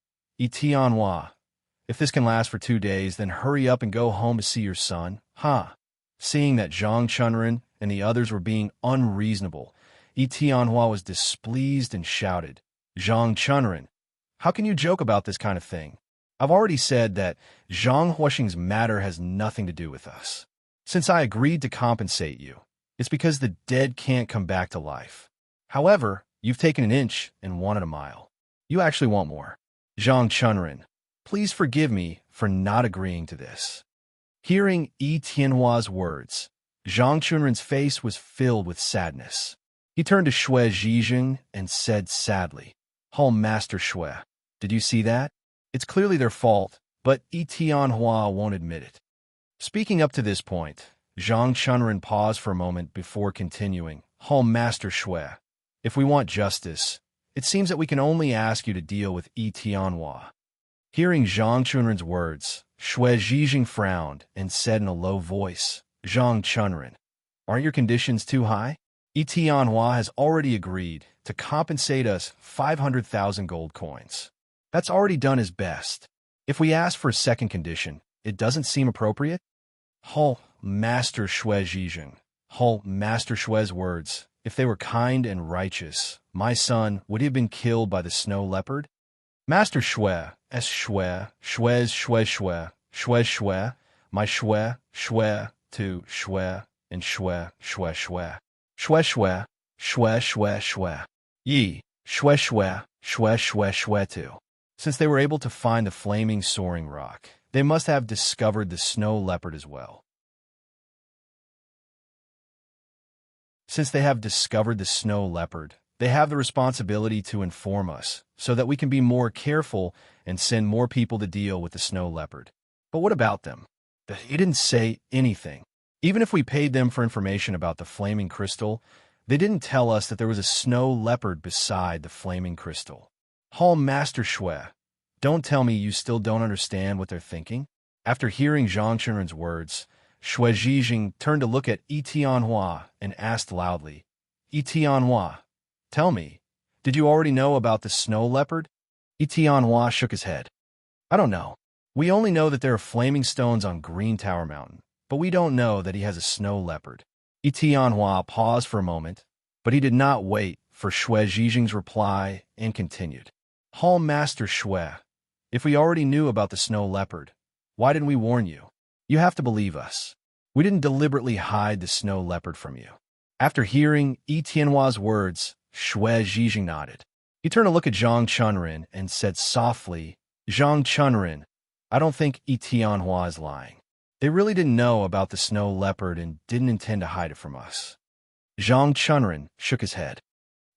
Tianhua, if this can last for 2 days, then hurry up and go home to see your son, huh? Seeing that Zhang Chunren and the others were being unreasonable, Tianhua was displeased and shouted, Zhang Chunren, how can you joke about this kind of thing? I've already said that Zhang Huosheng's matter has nothing to do with us. Since I agreed to compensate you, it's because the dead can't come back to life. However, you've taken an inch and wanted a mile. You actually want more. Zhang Chunren, please forgive me for not agreeing to this. Hearing Tianhua's words, Zhang Chunren's face was filled with sadness. He turned to Shui Zhizheng and said sadly, Hall Master Shui, did you see that? It's clearly their fault, but Tianhua won't admit it. Speaking up to this point, Zhang Chunren paused for a moment before continuing, Hall Master Shui, if we want justice, it seems that we can only ask you to deal with Tianhua. Hearing Zhang Chunren's words, Shui Zhizheng frowned and said in a low voice, Zhang Chunren, aren't your conditions too high? Tianhua has already agreed to compensate us 500,000 gold coins. That's already done his best. If we ask for a second condition, it doesn't seem appropriate? Hall Master Shui Zhizheng, Hall Master Shui's words, if they were kind and righteous, my son would have been killed by the snow leopard? Master Shui, S Shui, Shui's Shui Shui, Shui Shui, my Shui, Shui, to Shui, and Shui, Shui Shui. Shui Shui, Shui Shui Shui. Yi, Shui Shui, Shui Shui Shui too. Since they were able to find the flaming soaring rock, they must have discovered the snow leopard as well. Since they have discovered the snow leopard, they have the responsibility to inform us so that we can be more careful and send more people to deal with the snow leopard. But what about them? He didn't say anything. Even if we paid them for information about the flaming crystal, they didn't tell us that there was a snow leopard beside the flaming crystal. Hall Master Shui, don't tell me you still don't understand what they're thinking? After hearing Zhang Chunren's words, Shui Zhizheng turned to look at Tianhua and asked loudly, Tianhua, tell me, did you already know about the snow leopard? Tianhua shook his head. I don't know. We only know that there are flaming stones on Green Tower Mountain, but we don't know that he has a snow leopard. Tianhua paused for a moment, but he did not wait for Shui Zhizheng's reply and continued. Hall Master Shui, if we already knew about the snow leopard, why didn't we warn you? You have to believe us. We didn't deliberately hide the snow leopard from you. After hearing Tianhua's words, Shui Zhizheng nodded. He turned to look at Zhang Chunren and said softly, Zhang Chunren, I don't think Tianhua is lying. They really didn't know about the snow leopard and didn't intend to hide it from us. Zhang Chunren shook his head.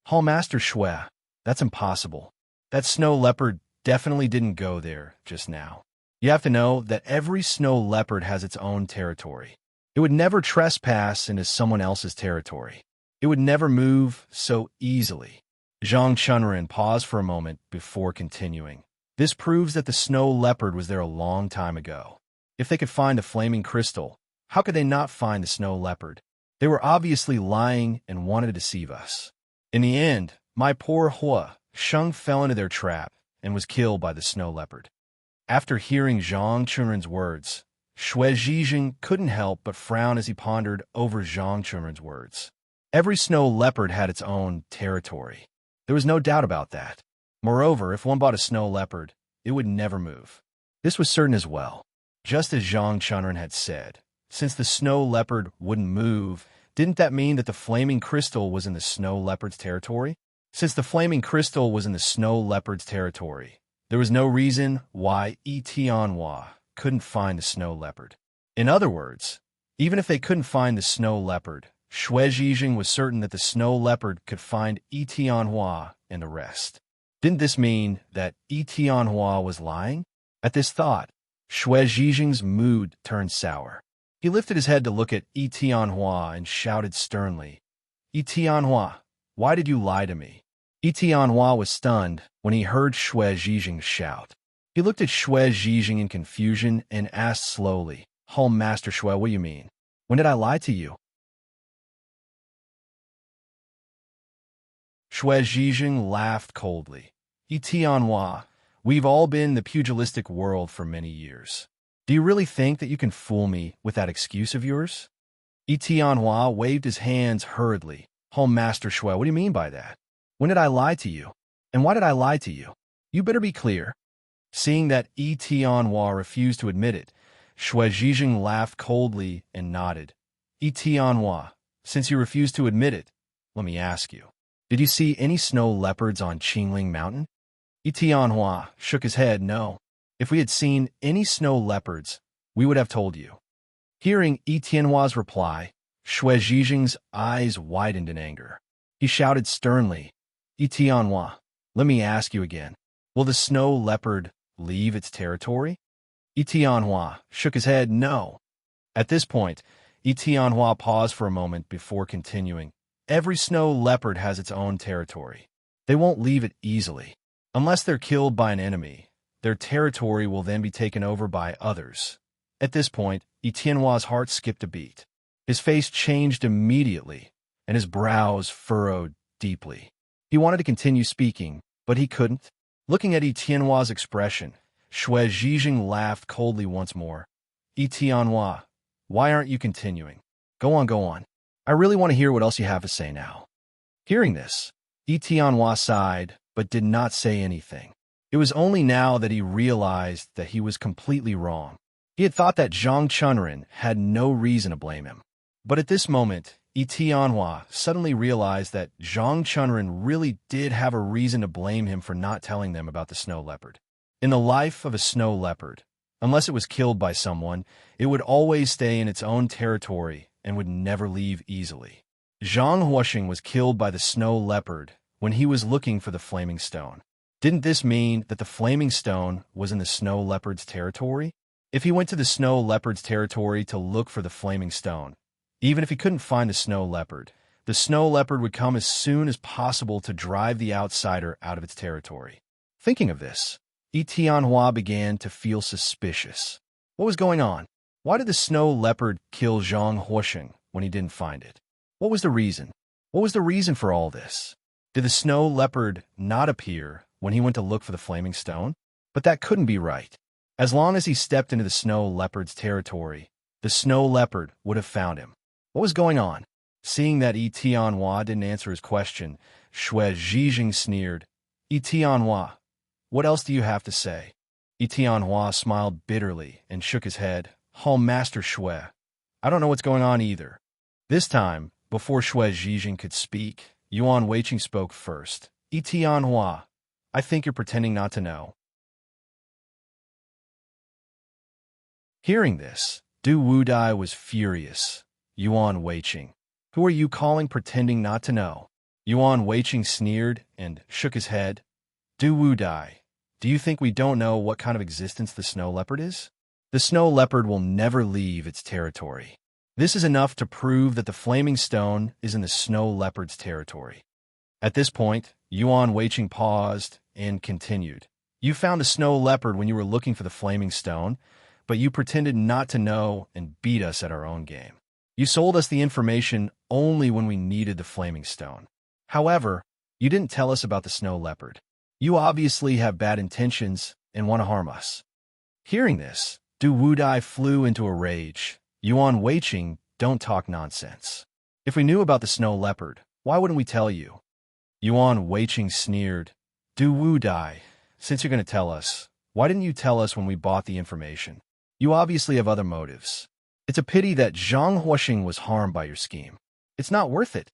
Hallmaster Shui, that's impossible. That snow leopard definitely didn't go there just now. You have to know that every snow leopard has its own territory. It would never trespass into someone else's territory. It would never move so easily. Zhang Chunren paused for a moment before continuing. This proves that the snow leopard was there a long time ago. If they could find the flaming crystal, how could they not find the snow leopard? They were obviously lying and wanted to deceive us. In the end, my poor Hua Sheng fell into their trap and was killed by the snow leopard. After hearing Zhang Chunren's words, Shui Zhijing couldn't help but frown as he pondered over Zhang Chunren's words. Every snow leopard had its own territory. There was no doubt about that. Moreover, if one bought a snow leopard, it would never move. This was certain as well. Just as Zhang Chunren had said, since the snow leopard wouldn't move, didn't that mean that the flaming crystal was in the snow leopard's territory? Since the flaming crystal was in the snow leopard's territory, there was no reason why Tianhua couldn't find the snow leopard. In other words, even if they couldn't find the snow leopard, Shui Zhijing was certain that the snow leopard could find Tianhua and the rest. Didn't this mean that Tianhua was lying? At this thought, Shui Zhijing's mood turned sour. He lifted his head to look at Tianhua and shouted sternly, Tianhua, why did you lie to me? Tianhua was stunned when he heard Shui Zhijing shout. He looked at Shui Zhijing in confusion and asked slowly, Master Shui, what do you mean? When did I lie to you? Shui Zhijing laughed coldly. Tianhua, we've all been in the pugilistic world for many years. Do you really think that you can fool me with that excuse of yours? Tianhua waved his hands hurriedly. Master Shui, what do you mean by that? When did I lie to you? And why did I lie to you? You better be clear. Seeing that Tianhua refused to admit it, Shui Zhijing laughed coldly and nodded. Tianhua, since you refuse to admit it, let me ask you, did you see any snow leopards on Qingling Mountain? Tianhua shook his head, no. If we had seen any snow leopards, we would have told you. Hearing Tianhua's reply, Shui Zhijing's eyes widened in anger. He shouted sternly, Tianhua, let me ask you again, will the snow leopard leave its territory? Tianhua shook his head, no. At this point, Tianhua paused for a moment before continuing. Every snow leopard has its own territory. They won't leave it easily. Unless they're killed by an enemy, their territory will then be taken over by others. At this point, Tianhua's heart skipped a beat. His face changed immediately, and his brows furrowed deeply. He wanted to continue speaking, but he couldn't. Looking at Tianhua's expression, Shui Zhijing laughed coldly once more. Tianhua, why aren't you continuing? Go on, go on. I really want to hear what else you have to say now. Hearing this, Tianhua sighed, but did not say anything. It was only now that he realized that he was completely wrong. He had thought that Zhang Chunren had no reason to blame him. But at this moment, Tianhua suddenly realized that Zhang Chunren really did have a reason to blame him for not telling them about the snow leopard. In the life of a snow leopard, unless it was killed by someone, it would always stay in its own territory and would never leave easily. Zhang Huosheng was killed by the snow leopard when he was looking for the flaming stone. Didn't this mean that the flaming stone was in the snow leopard's territory? If he went to the snow leopard's territory to look for the flaming stone, even if he couldn't find the snow leopard would come as soon as possible to drive the outsider out of its territory. Thinking of this, Tianhua began to feel suspicious. What was going on? Why did the snow leopard kill Zhang Huosheng when he didn't find it? What was the reason? What was the reason for all this? Did the snow leopard not appear when he went to look for the flaming stone? But that couldn't be right. As long as he stepped into the snow leopard's territory, the snow leopard would have found him. What was going on? Seeing that Tianhua didn't answer his question, Shui Zhijing sneered. Tianhua, what else do you have to say? Tianhua smiled bitterly and shook his head. Master Shui, I don't know what's going on either. This time, before Shui Zhijing could speak, Yuan Weiqing spoke first. Tianhua, I think you're pretending not to know. Hearing this, Du Wudai was furious. Yuan Weiqing, Who are you calling pretending not to know? Yuan Weiqing sneered and shook his head. Du Wu Dai, do you think we don't know what kind of existence the snow leopard is? The snow leopard will never leave its territory. This is enough to prove that the flaming stone is in the snow leopard's territory. At this point, Yuan Weiqing paused and continued. You found a snow leopard when you were looking for the flaming stone, but you pretended not to know and beat us at our own game. You sold us the information only when we needed the flaming stone. However, you didn't tell us about the snow leopard. You obviously have bad intentions and want to harm us. Hearing this, Du Wudai flew into a rage. Yuan Weiqing, don't talk nonsense. If we knew about the snow leopard, why wouldn't we tell you? Yuan Weiqing sneered. Du Wudai, since you're going to tell us, why didn't you tell us when we bought the information? You obviously have other motives. It's a pity that Zhang Huoxing was harmed by your scheme. It's not worth it.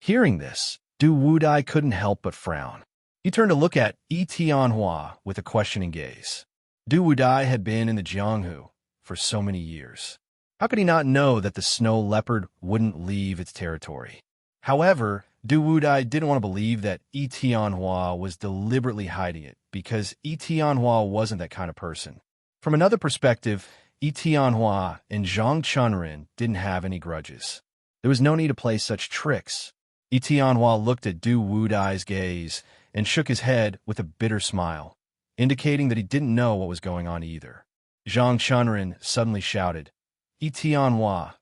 Hearing this, Du Wudai couldn't help but frown. He turned to look at Yi Tianhua with a questioning gaze. Du Wudai had been in the Jianghu for so many years. How could he not know that the snow leopard wouldn't leave its territory? However, Du Wudai didn't want to believe that Yi Tianhua was deliberately hiding it because Yi Tianhua wasn't that kind of person. From another perspective, Yi Tianhua and Zhang Chunrin didn't have any grudges. There was no need to play such tricks. Yi Tianhua looked at Du Wudai's gaze and shook his head with a bitter smile, indicating that he didn't know what was going on either. Zhang Chunrin suddenly shouted, Yi Tianhua,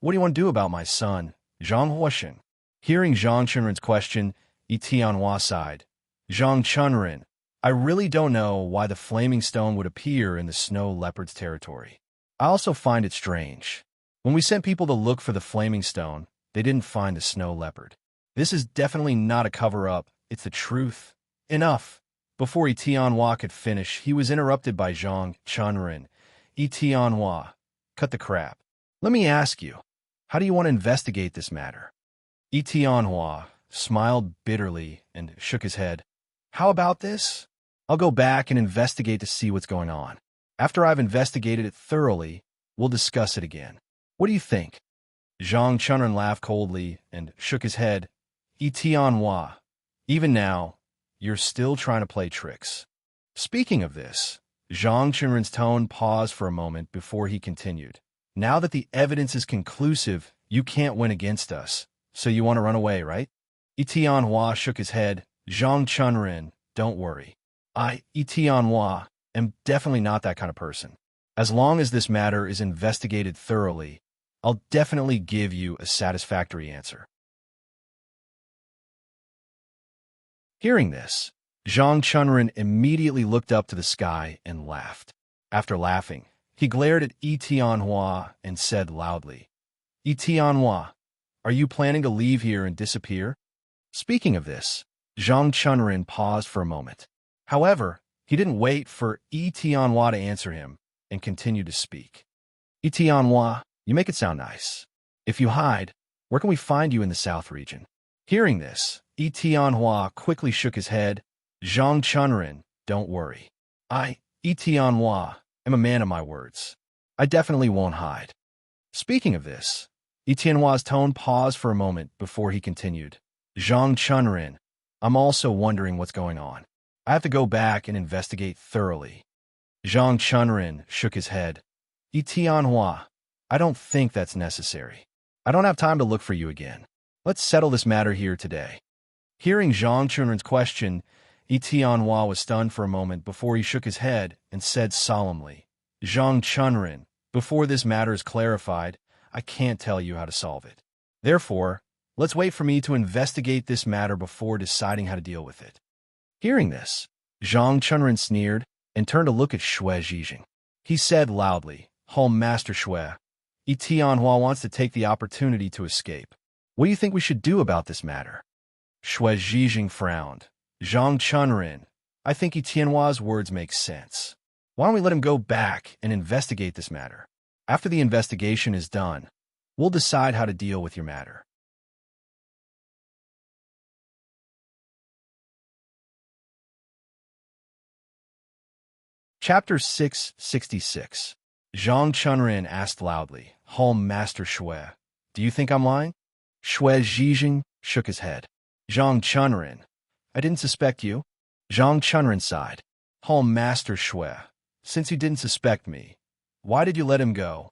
what do you want to do about my son, Zhang Huoxing? Hearing Zhang Chunrin's question, Yi Tianhua sighed. Zhang Chunrin, I really don't know why the flaming stone would appear in the snow leopard's territory. I also find it strange. When we sent people to look for the flaming stone, they didn't find the snow leopard. This is definitely not a cover-up, it's the truth. Enough. Before Yi Tianhua could finish, he was interrupted by Zhang Chunrin. Yi Tianhua, cut the crap. Let me ask you, how do you want to investigate this matter? Yi Tianhua smiled bitterly and shook his head. How about this? I'll go back and investigate to see what's going on. After I've investigated it thoroughly, we'll discuss it again. What do you think? Zhang Chunrin laughed coldly and shook his head. Yi Tianhua, even now, you're still trying to play tricks. Speaking of this, Zhang Chunrin's tone paused for a moment before he continued. Now that the evidence is conclusive, you can't win against us, so you want to run away, right? Yi Tianhua shook his head. Zhang Chunrin, don't worry. Yi Tianhua, am definitely not that kind of person. As long as this matter is investigated thoroughly, I'll definitely give you a satisfactory answer. Hearing this, Zhang Chunrin immediately looked up to the sky and laughed. After laughing, he glared at Yi Tianhua and said loudly, Yi Tianhua, are you planning to leave here and disappear? Speaking of this, Zhang Chunrin paused for a moment. However, he didn't wait for Yi Tianhua to answer him and continued to speak. Yi Tianhua, you make it sound nice. If you hide, where can we find you in the South region? Hearing this, Yi Tianhua quickly shook his head. Zhang Chunrin, don't worry. Yi Tianhua, am a man of my words. I definitely won't hide. Speaking of this, Yi Tianhua's tone paused for a moment before he continued. Zhang Chunrin, I'm also wondering what's going on. I have to go back and investigate thoroughly. Zhang Chunrin shook his head. Yi Tianhua, I don't think that's necessary. I don't have time to look for you again. Let's settle this matter here today. Hearing Zhang Chunrin's question, Yi Tianhua was stunned for a moment before he shook his head and said solemnly, Zhang Chunrin, before this matter is clarified, I can't tell you how to solve it. Therefore, let's wait for me to investigate this matter before deciding how to deal with it. Hearing this, Zhang Chunrin sneered and turned to look at Xue Zhijing. He said loudly, Master Xue, Yi Tianhua wants to take the opportunity to escape. What do you think we should do about this matter? Xue Zhijing frowned. Zhang Chunrin, I think Yi Tianhua's words make sense. Why don't we let him go back and investigate this matter? After the investigation is done, we'll decide how to deal with your matter. Chapter 666. Zhang Chunrin asked loudly, Master Xue, do you think I'm lying? Shui Zhijing shook his head. Zhang Chunren, I didn't suspect you. Zhang Chunren sighed. Master Shui, since you didn't suspect me, why did you let him go?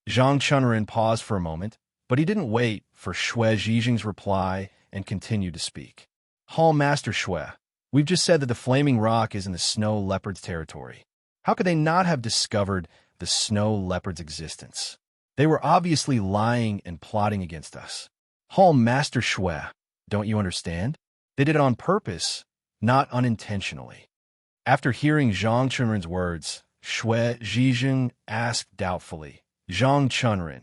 Zhang Chunren paused for a moment, but he didn't wait for Shui Zhijing's reply and continued to speak. Master Shui, we've just said that the flaming rock is in the snow leopard's territory. How could they not have discovered the snow leopard's existence? They were obviously lying and plotting against us. Master Shui, don't you understand? They did it on purpose, not unintentionally. After hearing Zhang Chunren's words, Shui Zhijing asked doubtfully, Zhang Chunren,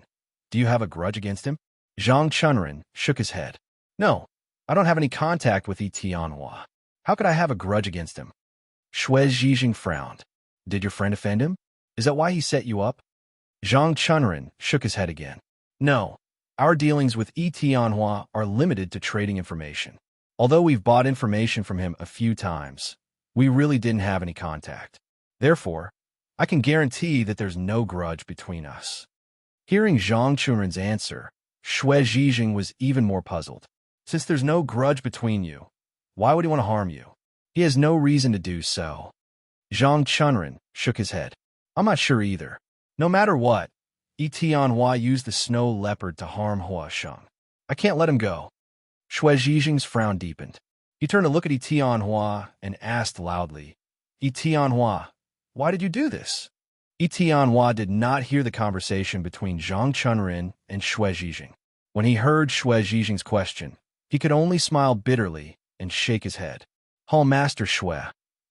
do you have a grudge against him? Zhang Chunren shook his head. No, I don't have any contact with Tianhua. How could I have a grudge against him? Shui Zhijing frowned. Did your friend offend him? Is that why he set you up? Zhang Chunren shook his head again. No, our dealings with Tianhua are limited to trading information. Although we've bought information from him a few times, we really didn't have any contact. Therefore, I can guarantee that there's no grudge between us. Hearing Zhang Chunren's answer, Shui Zhijing was even more puzzled. Since there's no grudge between you, why would he want to harm you? He has no reason to do so. Zhang Chunren shook his head. I'm not sure either. No matter what, Tianhua used the snow leopard to harm Huasheng. I can't let him go. Shui Zhijing's frown deepened. He turned to look at Tianhua and asked loudly, Tianhua, why did you do this? Tianhua did not hear the conversation between Zhang Chunren and Shui Zhijing. When he heard Shui Zhijing's question, he could only smile bitterly and shake his head. Master Shui,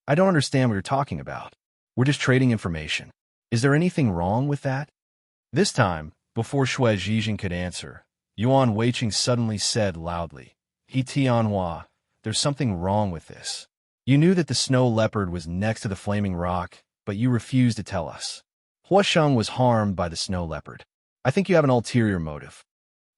I don't understand what you're talking about. We're just trading information. Is there anything wrong with that? This time, before Shui Zhijing could answer, Yuan Weiqing suddenly said loudly, Tianhua, there's something wrong with this. You knew that the snow leopard was next to the flaming rock, but you refused to tell us. Huasheng was harmed by the snow leopard. I think you have an ulterior motive.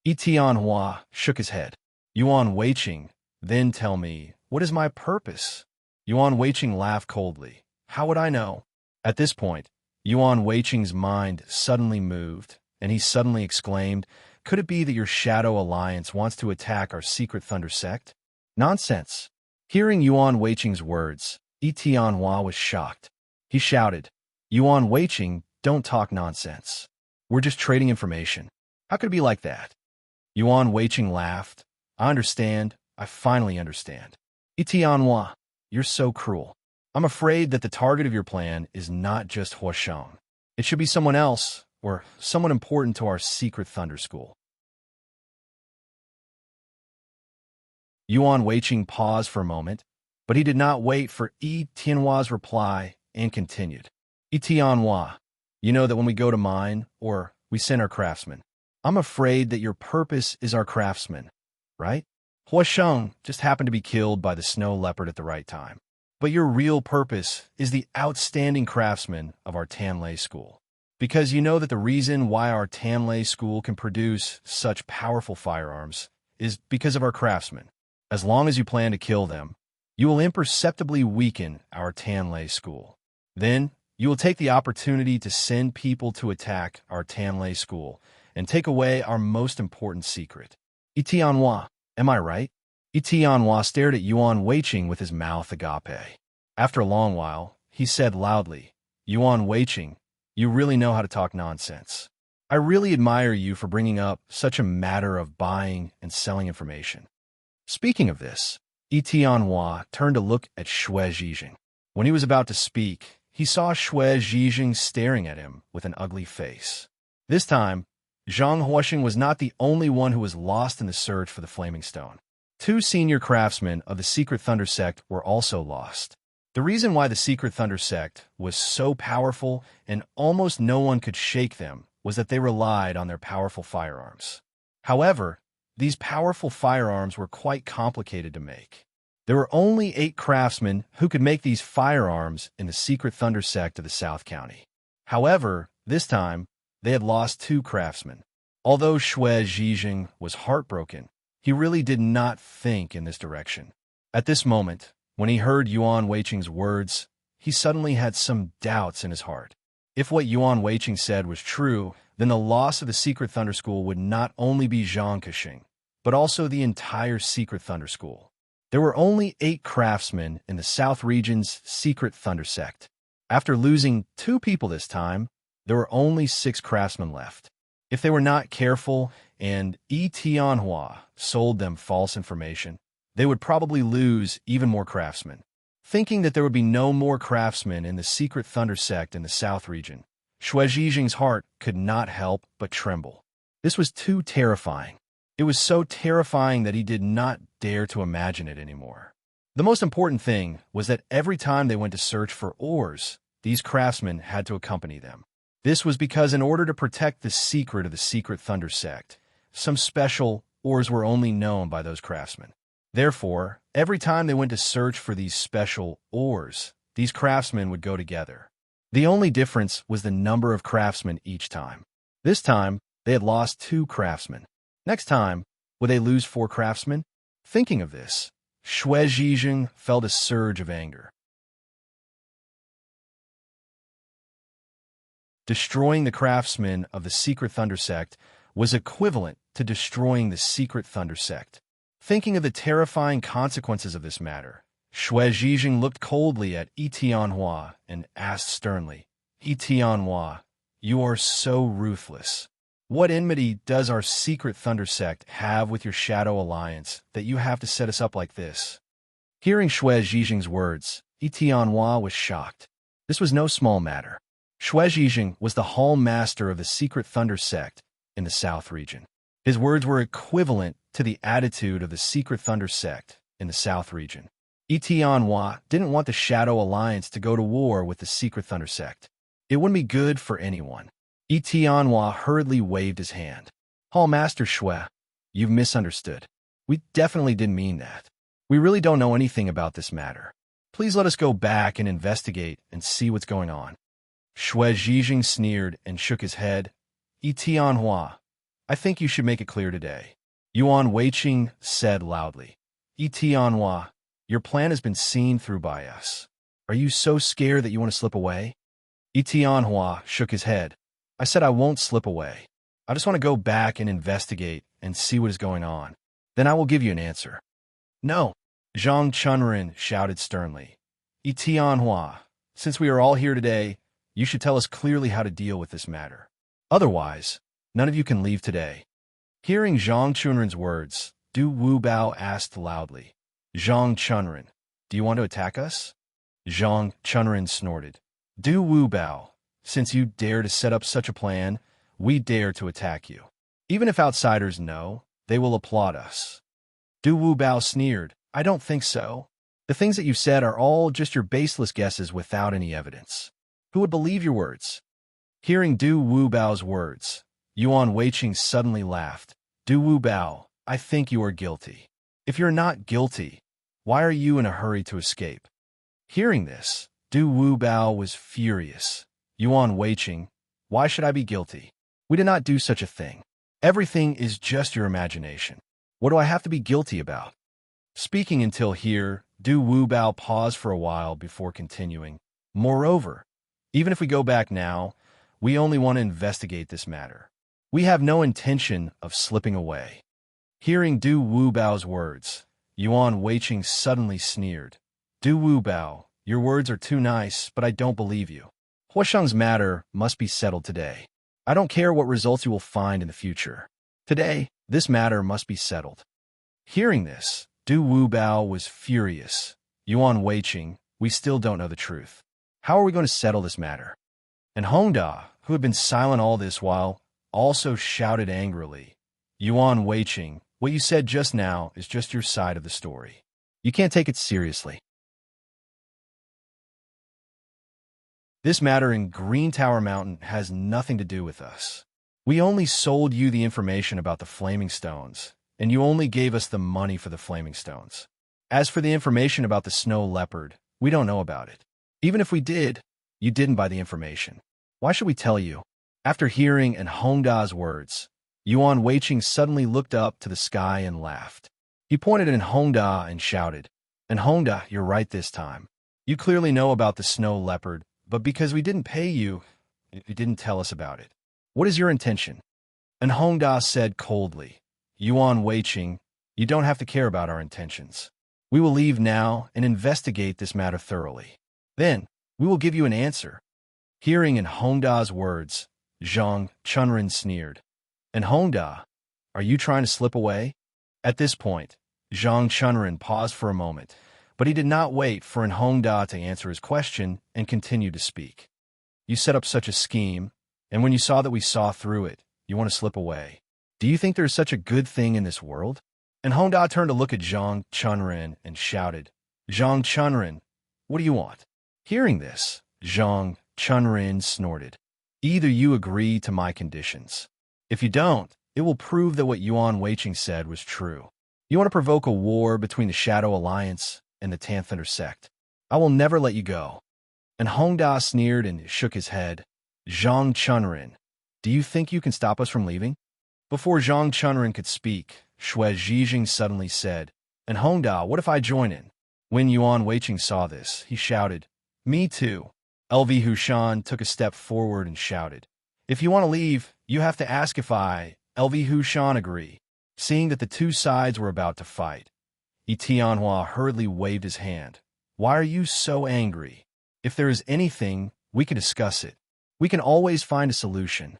Tianhua shook his head. Yuan Weiqing, then tell me, what is my purpose? Yuan Weiqing laughed coldly. How would I know? At this point, Yuan Weiqing's mind suddenly moved, and he suddenly exclaimed, could it be that your Shadow Alliance wants to attack our secret Thunder sect? Nonsense. Hearing Yuan Weiqing's words, Tianhua was shocked. He shouted, Yuan Weiqing, don't talk nonsense. We're just trading information. How could it be like that? Yuan Weiqing laughed. I understand. I finally understand. Tianhua, you're so cruel. I'm afraid that the target of your plan is not just Huasheng. It should be someone else, or someone important to our secret Thunder School. Yuan Weiqing paused for a moment, but he did not wait for Tianhua's reply and continued. Tianhua, you know that when we go to mine, or we send our craftsmen, I'm afraid that your purpose is our craftsmen, right? Huasheng just happened to be killed by the snow leopard at the right time. But your real purpose is the outstanding craftsmen of our Tanlei school. Because you know that the reason why our Tanlei school can produce such powerful firearms is because of our craftsmen. As long as you plan to kill them, you will imperceptibly weaken our Tanlei school. Then, you will take the opportunity to send people to attack our Tanlei school and take away our most important secret. Tianhua, am I right? Tianhua stared at Yuan Weiqing with his mouth agape. After a long while, he said loudly, Yuan Weiqing, you really know how to talk nonsense. I really admire you for bringing up such a matter of buying and selling information. Speaking of this, Tianhua turned to look at Shui Zhijing. When he was about to speak, he saw Shui Zhijing staring at him with an ugly face. This time, Zhang Huasheng was not the only one who was lost in the search for the Flaming Stone. 2 senior craftsmen of the Secret Thunder Sect were also lost. The reason why the Secret Thunder Sect was so powerful and almost no one could shake them was that they relied on their powerful firearms. However, these powerful firearms were quite complicated to make. There were only 8 craftsmen who could make these firearms in the Secret Thunder Sect of the South County. However, this time, they had lost 2 craftsmen. Although Shui Zhijing was heartbroken, he really did not think in this direction. At this moment, when he heard Yuan Weiqing's words, he suddenly had some doubts in his heart. If what Yuan Weiqing said was true, then the loss of the Secret Thunder School would not only be Zhang Kexing, but also the entire secret Thunder School. There were only 8 craftsmen in the South region's secret Thunder sect. After losing 2 people this time, there were only 6 craftsmen left. If they were not careful and Yi Tianhua sold them false information, they would probably lose even more craftsmen. Thinking that there would be no more craftsmen in the secret Thunder sect in the South region, Xue Zhijing's heart could not help but tremble. This was too terrifying. It was so terrifying that he did not dare to imagine it anymore. The most important thing was that every time they went to search for ores, these craftsmen had to accompany them. This was because in order to protect the secret of the secret Thunder sect, some special ores were only known by those craftsmen. Therefore, every time they went to search for these special ores, these craftsmen would go together. The only difference was the number of craftsmen each time. This time, they had lost 2 craftsmen. Next time, would they lose 4 craftsmen? Thinking of this, Xue Zhijing felt a surge of anger. Destroying the craftsmen of the secret Thunder sect was equivalent to destroying the secret Thunder sect. Thinking of the terrifying consequences of this matter, Xue Zhijing looked coldly at Yi Tianhua and asked sternly, "Yi Tianhua, you are so ruthless. What enmity does our secret Thunder sect have with your Shadow Alliance that you have to set us up like this?" Hearing Xue Zhijing's words, Yi Tianhua was shocked. This was no small matter. Xue Zhijing was the hall master of the secret Thunder sect in the South region. His words were equivalent to the attitude of the secret Thunder sect in the South region. Yi Tianhua didn't want the Shadow Alliance to go to war with the secret Thunder sect. It wouldn't be good for anyone. Yi Tianhua hurriedly waved his hand. "Hall Master Xue, you've misunderstood. We definitely didn't mean that. We really don't know anything about this matter. Please let us go back and investigate and see what's going on." Xue Zhijing sneered and shook his head. "Yi Tianhua, I think you should make it clear today." Yuan Weiqing said loudly, "Yi Tianhua, your plan has been seen through by us. Are you so scared that you want to slip away?" Yi Tianhua shook his head. "I said I won't slip away. I just want to go back and investigate and see what is going on. Then I will give you an answer." "No," Zhang Chunrin shouted sternly. "Yi Tianhua, since we are all here today, you should tell us clearly how to deal with this matter. Otherwise, none of you can leave today." Hearing Zhang Chunrin's words, Du Wubao asked loudly, "Zhang Chunrin, do you want to attack us?" Zhang Chunrin snorted. "Du Wubao, since you dare to set up such a plan, we dare to attack you. Even if outsiders know, they will applaud us." Du Wubao sneered. "I don't think so. The things that you said are all just your baseless guesses without any evidence. Who would believe your words?" Hearing Du Wubao's words, Yuan Weiqing suddenly laughed. "Du Wubao, I think you are guilty. If you're not guilty, why are you in a hurry to escape?" Hearing this, Du Wubao was furious. "Yuan Weiqing, why should I be guilty? We did not do such a thing. Everything is just your imagination. What do I have to be guilty about?" Speaking until here, Du Wubao paused for a while before continuing. "Moreover, even if we go back now, we only want to investigate this matter. We have no intention of slipping away." Hearing Du Wubao's words, Yuan Weiqing suddenly sneered. "Du Wubao, your words are too nice, but I don't believe you. Huasheng's matter must be settled today. I don't care what results you will find in the future. Today, this matter must be settled." Hearing this, Du Wubao was furious. "Yuan Weiqing, we still don't know the truth. How are we going to settle this matter?" And Hongda, who had been silent all this while, also shouted angrily, "Yuan Weiqing, what you said just now is just your side of the story. You can't take it seriously. This matter in Green Tower Mountain has nothing to do with us. We only sold you the information about the Flaming Stones, and you only gave us the money for the Flaming Stones. As for the information about the Snow Leopard, we don't know about it. Even if we did, you didn't buy the information. Why should we tell you?" After hearing and Hongda's words, Yuan Weiqing suddenly looked up to the sky and laughed. He pointed at Hongda and shouted, "And Hongda, you're right this time. You clearly know about the Snow Leopard, but because we didn't pay you, you didn't tell us about it. What is your intention?" And Hongda said coldly, Yuan Weiqing, you don't have to care about our intentions. We will leave now and investigate this matter thoroughly. Then, we will give you an answer." Hearing in Hongda's words, Zhang Chunren sneered. "And Hongda, are you trying to slip away?" At this point, Zhang Chunren paused for a moment, but he did not wait for Hongda to answer his question and continued to speak. "You set up such a scheme, and when you saw that we saw through it, you want to slip away. Do you think there is such a good thing in this world?" And Hongda turned to look at Zhang Chunren and shouted, "Zhang Chunren, what do you want?" Hearing this, Zhang Chunren snorted. "Either you agree to my conditions. If you don't, it will prove that what Yuan Weiqing said was true. You want to provoke a war between the Shadow Alliance and the Tan Thunder sect. I will never let you go." And Hongda sneered and shook his head. "Zhang Chunren, do you think you can stop us from leaving?" Before Zhang Chunren could speak, Xue Zhijing suddenly said, "And Hongda, what if I join in?" When Yuan Weiqing saw this, he shouted, "Me too." LV Hushan took a step forward and shouted, "If you want to leave, you have to ask if I, LV Hushan, agree." Seeing that the two sides were about to fight, Yi Tianhua hurriedly waved his hand. "Why are you so angry? If there is anything, we can discuss it. We can always find a solution."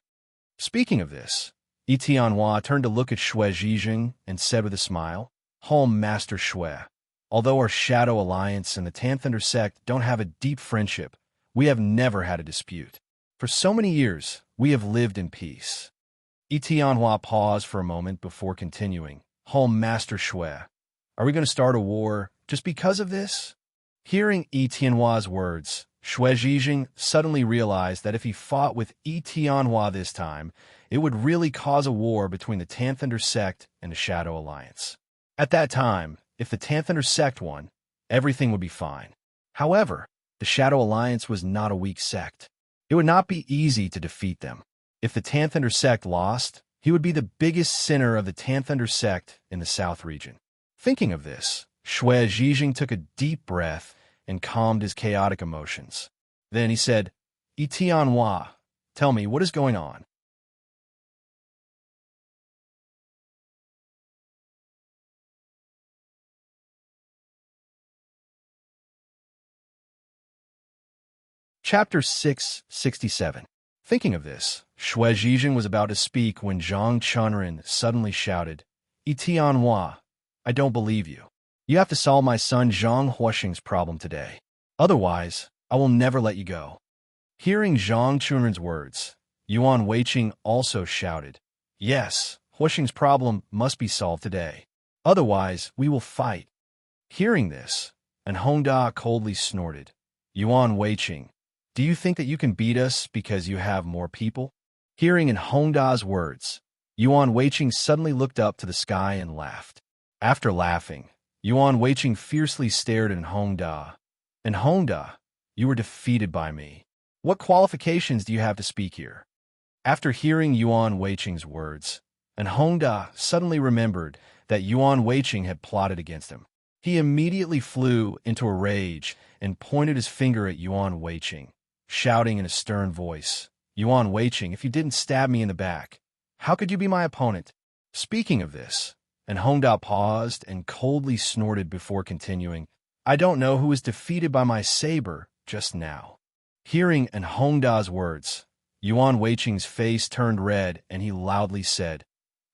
Speaking of this, Yi Tianhua turned to look at Xue Zhijing and said with a smile, "Home Master Xue, although our Shadow Alliance and the Tan Thunder sect don't have a deep friendship, we have never had a dispute. For so many years, we have lived in peace." Yi Tianhua paused for a moment before continuing, "Home Master Xue, are we going to start a war just because of this?" Hearing Yi Tianhua's words, Xue Zhijing suddenly realized that if he fought with Yi Tianhua this time, it would really cause a war between the Tan Thunder sect and the Shadow Alliance. At that time, if the Tan Thunder sect won, everything would be fine. However, the Shadow Alliance was not a weak sect. It would not be easy to defeat them. If the Tan Thunder sect lost, he would be the biggest sinner of the Tan Thunder sect in the South region. Thinking of this, Xue Zhijing took a deep breath and calmed his chaotic emotions. Then he said, "Yi Tianhua, tell me, what is going on?" Chapter 667. Thinking of this, Xue Zhijing was about to speak when Zhang Chunren suddenly shouted, "Yi Tianhua, I don't believe you. You have to solve my son Zhang Huoxing's problem today. Otherwise, I will never let you go." Hearing Zhang Chunren's words, Yuan Weiqing also shouted, "Yes, Huoxing's problem must be solved today. Otherwise, we will fight." Hearing this, and Hongda coldly snorted, "Yuan Weiqing, do you think that you can beat us because you have more people?" Hearing in Hongda's words, Yuan Weiqing suddenly looked up to the sky and laughed. After laughing, Yuan Weiqing fiercely stared at Hongda. "And Hongda, you were defeated by me. What qualifications do you have to speak here?" After hearing Yuan Weiqing's words, and Hongda suddenly remembered that Yuan Weiqing had plotted against him. He immediately flew into a rage and pointed his finger at Yuan Weiqing, shouting in a stern voice, "Yuan Weiqing, if you didn't stab me in the back, how could you be my opponent?" Speaking of this, and Hongda paused and coldly snorted before continuing, "I don't know who was defeated by my saber just now." Hearing and Hongda's words, Yuan Weiqing's face turned red and he loudly said,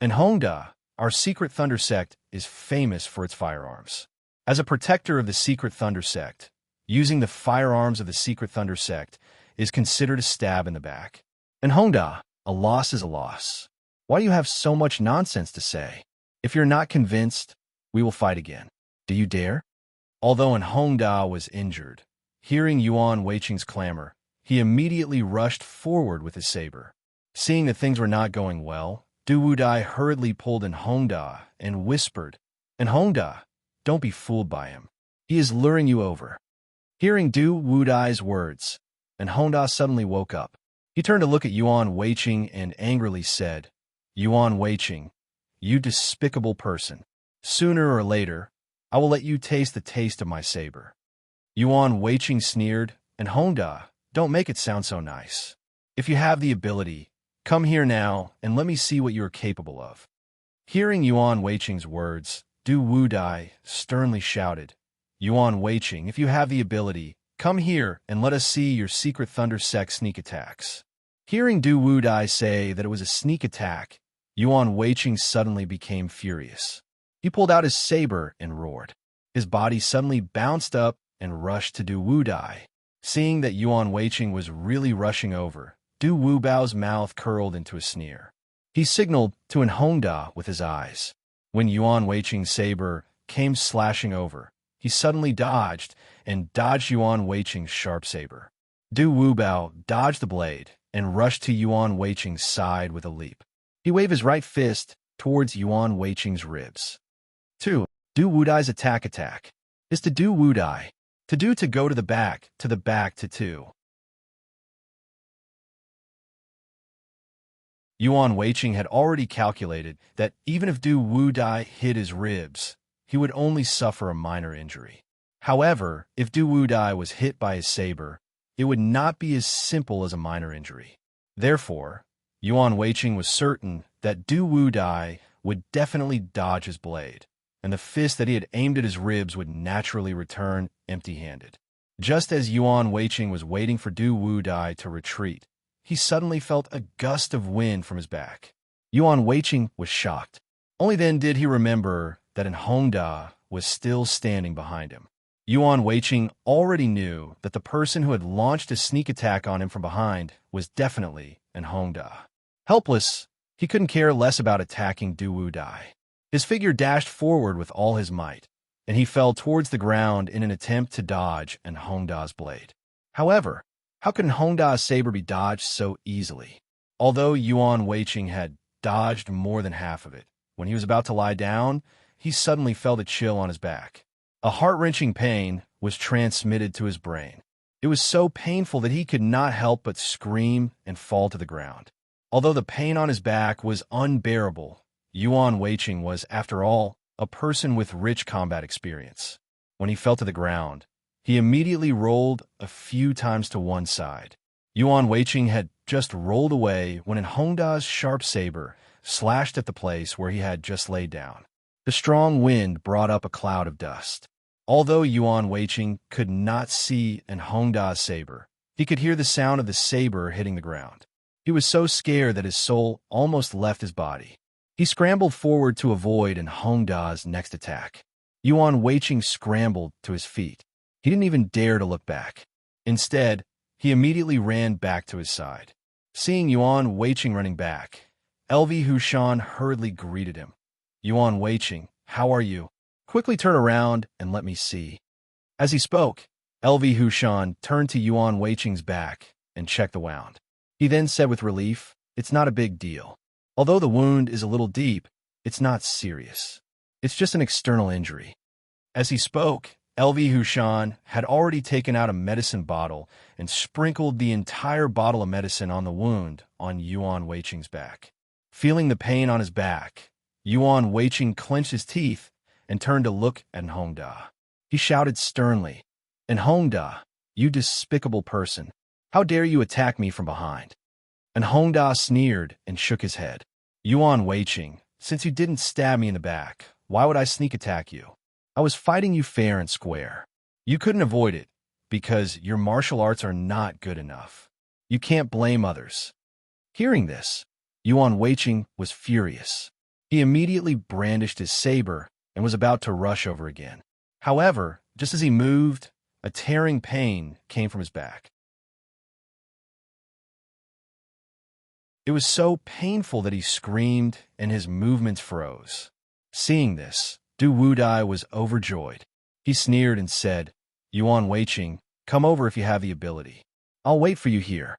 "And Hongda, our secret Thunder sect is famous for its firearms. As a protector of the secret Thunder sect, using the firearms of the secret Thunder sect is considered a stab in the back. And Hongda, a loss is a loss. Why do you have so much nonsense to say? If you're not convinced, we will fight again. Do you dare?" Although Hongda was injured, hearing Yuan Weiqing's clamor, he immediately rushed forward with his saber. Seeing that things were not going well, Du Wudai hurriedly pulled in Hongda and whispered, "And Hongda, don't be fooled by him. He is luring you over." Hearing Du Wudai's words, and Hongda suddenly woke up. He turned to look at Yuan Weiqing and angrily said, "Yuan Weiqing, you despicable person. Sooner or later, I will let you taste the taste of my saber." Yuan Weiqing sneered, and Hongda, don't make it sound so nice. If you have the ability, come here now and let me see what you are capable of. Hearing Yuan Weiqing's words, Du Wudai sternly shouted, Yuan Weiqing, if you have the ability, come here and let us see your secret Thunder Sect sneak attacks. Hearing Du Wudai say that it was a sneak attack, Yuan Weiqing suddenly became furious. He pulled out his saber and roared. His body suddenly bounced up and rushed to Du Wudai. Seeing that Yuan Weiqing was really rushing over, Du Wubao's mouth curled into a sneer. He signaled to an Hongda with his eyes. When Yuan Weiqing's saber came slashing over, he suddenly dodged Yuan Weiqing's sharp saber. Du Wubao dodged the blade and rushed to Yuan Weiqing's side with a leap. He waved his right fist towards Yuan Weiqing's ribs. 2. Du Wudai's attack is to Du Wudai. To go to the back to 2. Yuan Weiqing had already calculated that even if Du Wudai hit his ribs, he would only suffer a minor injury. However, if Du Wudai was hit by his saber, it would not be as simple as a minor injury. Therefore, Yuan Weiqing was certain that Du Wudai would definitely dodge his blade, and the fist that he had aimed at his ribs would naturally return empty-handed. Just as Yuan Weiqing was waiting for Du Wudai to retreat, he suddenly felt a gust of wind from his back. Yuan Weiqing was shocked. Only then did he remember that an Hongda was still standing behind him. Yuan Weiqing already knew that the person who had launched a sneak attack on him from behind was definitely an Hongda. Helpless, he couldn't care less about attacking Du Wudai. His figure dashed forward with all his might, and he fell towards the ground in an attempt to dodge an Hongda's blade. However, how could an Hongda's saber be dodged so easily? Although Yuan Weiqing had dodged more than half of it, when he was about to lie down, he suddenly felt a chill on his back. A heart-wrenching pain was transmitted to his brain. It was so painful that he could not help but scream and fall to the ground. Although the pain on his back was unbearable, Yuan Weiqing was, after all, a person with rich combat experience. When he fell to the ground, he immediately rolled a few times to one side. Yuan Weiqing had just rolled away when an Hongda's sharp saber slashed at the place where he had just laid down. The strong wind brought up a cloud of dust. Although Yuan Weiqing could not see an Hongda's saber, he could hear the sound of the saber hitting the ground. He was so scared that his soul almost left his body. He scrambled forward to avoid an Hongda's next attack. Yuan Weiqing scrambled to his feet. He didn't even dare to look back. Instead, he immediately ran back to his side. Seeing Yuan Weiqing running back, LV Hushan hurriedly greeted him. Yuan Weiqing, how are you? Quickly turn around and let me see. As he spoke, LV Hushan turned to Yuan Weiqing's back and checked the wound. He then said with relief, it's not a big deal. Although the wound is a little deep, it's not serious. It's just an external injury. As he spoke, LV Hushan had already taken out a medicine bottle and sprinkled the entire bottle of medicine on the wound on Yuan Weiqing's back. Feeling the pain on his back, Yuan Weiqing clenched his teeth and turned to look at Hongda. He shouted sternly, Hongda, you despicable person, how dare you attack me from behind? Hongda sneered and shook his head. Yuan Weiqing, since you didn't stab me in the back, why would I sneak attack you? I was fighting you fair and square. You couldn't avoid it, because your martial arts are not good enough. You can't blame others. Hearing this, Yuan Weiqing was furious. He immediately brandished his saber and was about to rush over again. However, just as he moved, a tearing pain came from his back. It was so painful that he screamed and his movements froze. Seeing this, Du Wudai was overjoyed. He sneered and said, Yuan Weiqing, come over if you have the ability. I'll wait for you here.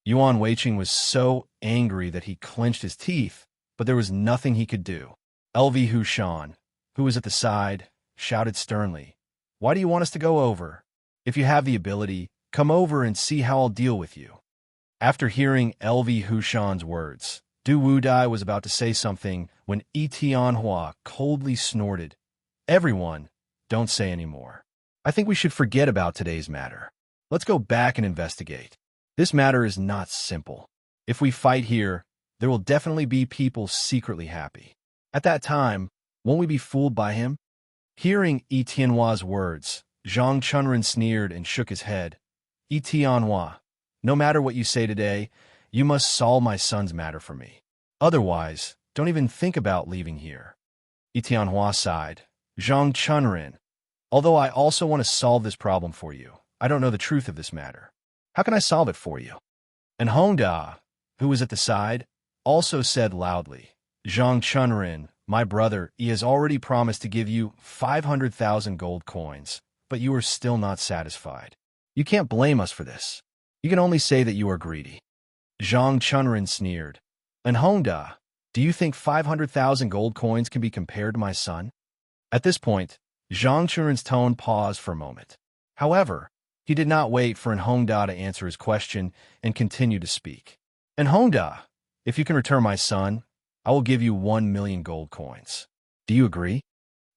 Yuan Weiqing was so angry that he clenched his teeth, but there was nothing he could do. LV Hushan, who was at the side, shouted sternly, why do you want us to go over? If you have the ability, come over and see how I'll deal with you. After hearing LV Hushan's words, Du Wudai was about to say something when Yi Tianhua coldly snorted, everyone, don't say any more. I think we should forget about today's matter. Let's go back and investigate. This matter is not simple. If we fight here, there will definitely be people secretly happy. At that time, won't we be fooled by him? Hearing Yi Tianhua's words, Zhang Chunren sneered and shook his head. Yi Tianhua, no matter what you say today, you must solve my son's matter for me. Otherwise, don't even think about leaving here. Yi Tianhua sighed. Zhang Chunren, although I also want to solve this problem for you, I don't know the truth of this matter. How can I solve it for you? And Hongda, who was at the side, also said loudly, Zhang Chunren, my brother, he has already promised to give you 500,000 gold coins, but you are still not satisfied. You can't blame us for this. You can only say that you are greedy. Zhang Chunren sneered. And Hongda, do you think 500,000 gold coins can be compared to my son? At this point, Zhang Chunren's tone paused for a moment. However, he did not wait for Hongda to answer his question and continued to speak. And Hongda, if you can return my son, I will give you 1,000,000 gold coins. Do you agree?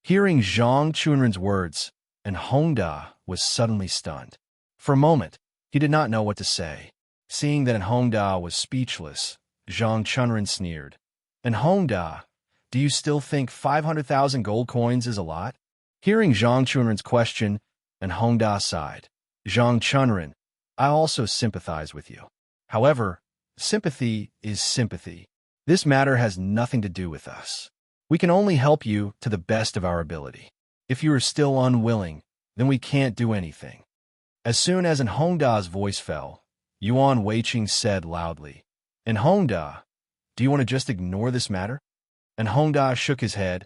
Hearing Zhang Chunren's words, and Hongda was suddenly stunned. For a moment, he did not know what to say. Seeing that Hongda was speechless, Zhang Chunren sneered. And Hongda, do you still think 500,000 gold coins is a lot? Hearing Zhang Chunren's question, and Hongda sighed. Zhang Chunren, I also sympathize with you. However, sympathy is sympathy. This matter has nothing to do with us. We can only help you to the best of our ability. If you are still unwilling, then we can't do anything. As soon as Hongda's voice fell, Yuan Weiqing said loudly, And Hongda, do you want to just ignore this matter? And Hongda shook his head.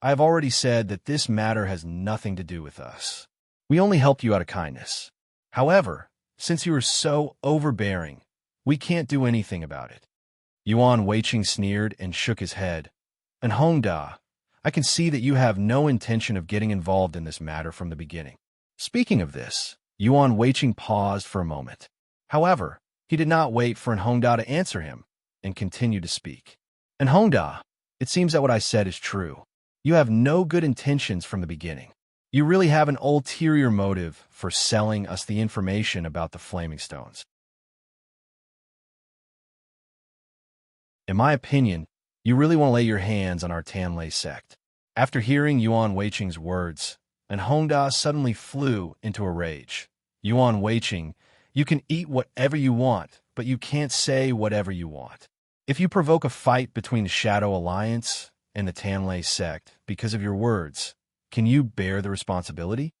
I have already said that this matter has nothing to do with us. We only helped you out of kindness. However, since you are so overbearing, we can't do anything about it. Yuan Weiqing sneered and shook his head. And Hongda, I can see that you have no intention of getting involved in this matter from the beginning. Speaking of this, Yuan Weiqing paused for a moment. However, he did not wait for Hongda to answer him and continued to speak. And Hongda, it seems that what I said is true. You have no good intentions from the beginning. You really have an ulterior motive for selling us the information about the Flaming Stones. In my opinion, you really want to lay your hands on our Tanlei sect. After hearing Yuan Weiqing's words, and Hongda suddenly flew into a rage. Yuan Weiqing, you can eat whatever you want, but you can't say whatever you want. If you provoke a fight between the Shadow Alliance and the Tanlei sect because of your words, can you bear the responsibility?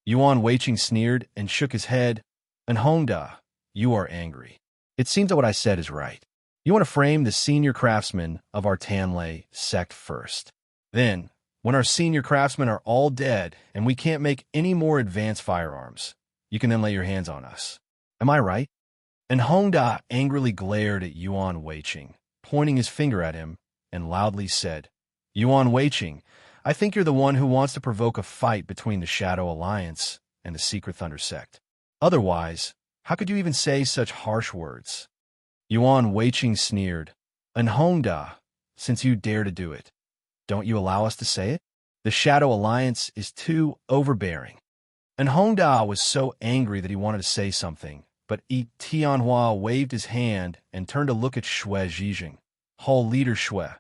Yuan Weiqing sneered and shook his head. And Hongda, you are angry. It seems that what I said is right. You want to frame the senior craftsmen of our Tanlei sect first. Then, when our senior craftsmen are all dead and we can't make any more advanced firearms, you can then lay your hands on us. Am I right? And Hongda angrily glared at Yuan Weiqing, pointing his finger at him, and loudly said, Yuan Weiqing, I think you're the one who wants to provoke a fight between the Shadow Alliance and the Secret Thunder sect. Otherwise, how could you even say such harsh words? Yuan Weiqing sneered. And Hongda, since you dare to do it, don't you allow us to say it? The Shadow Alliance is too overbearing. And Hongda was so angry that he wanted to say something, but Yi Tianhua waved his hand and turned to look at Xue Zhijing. Hall leader Xue,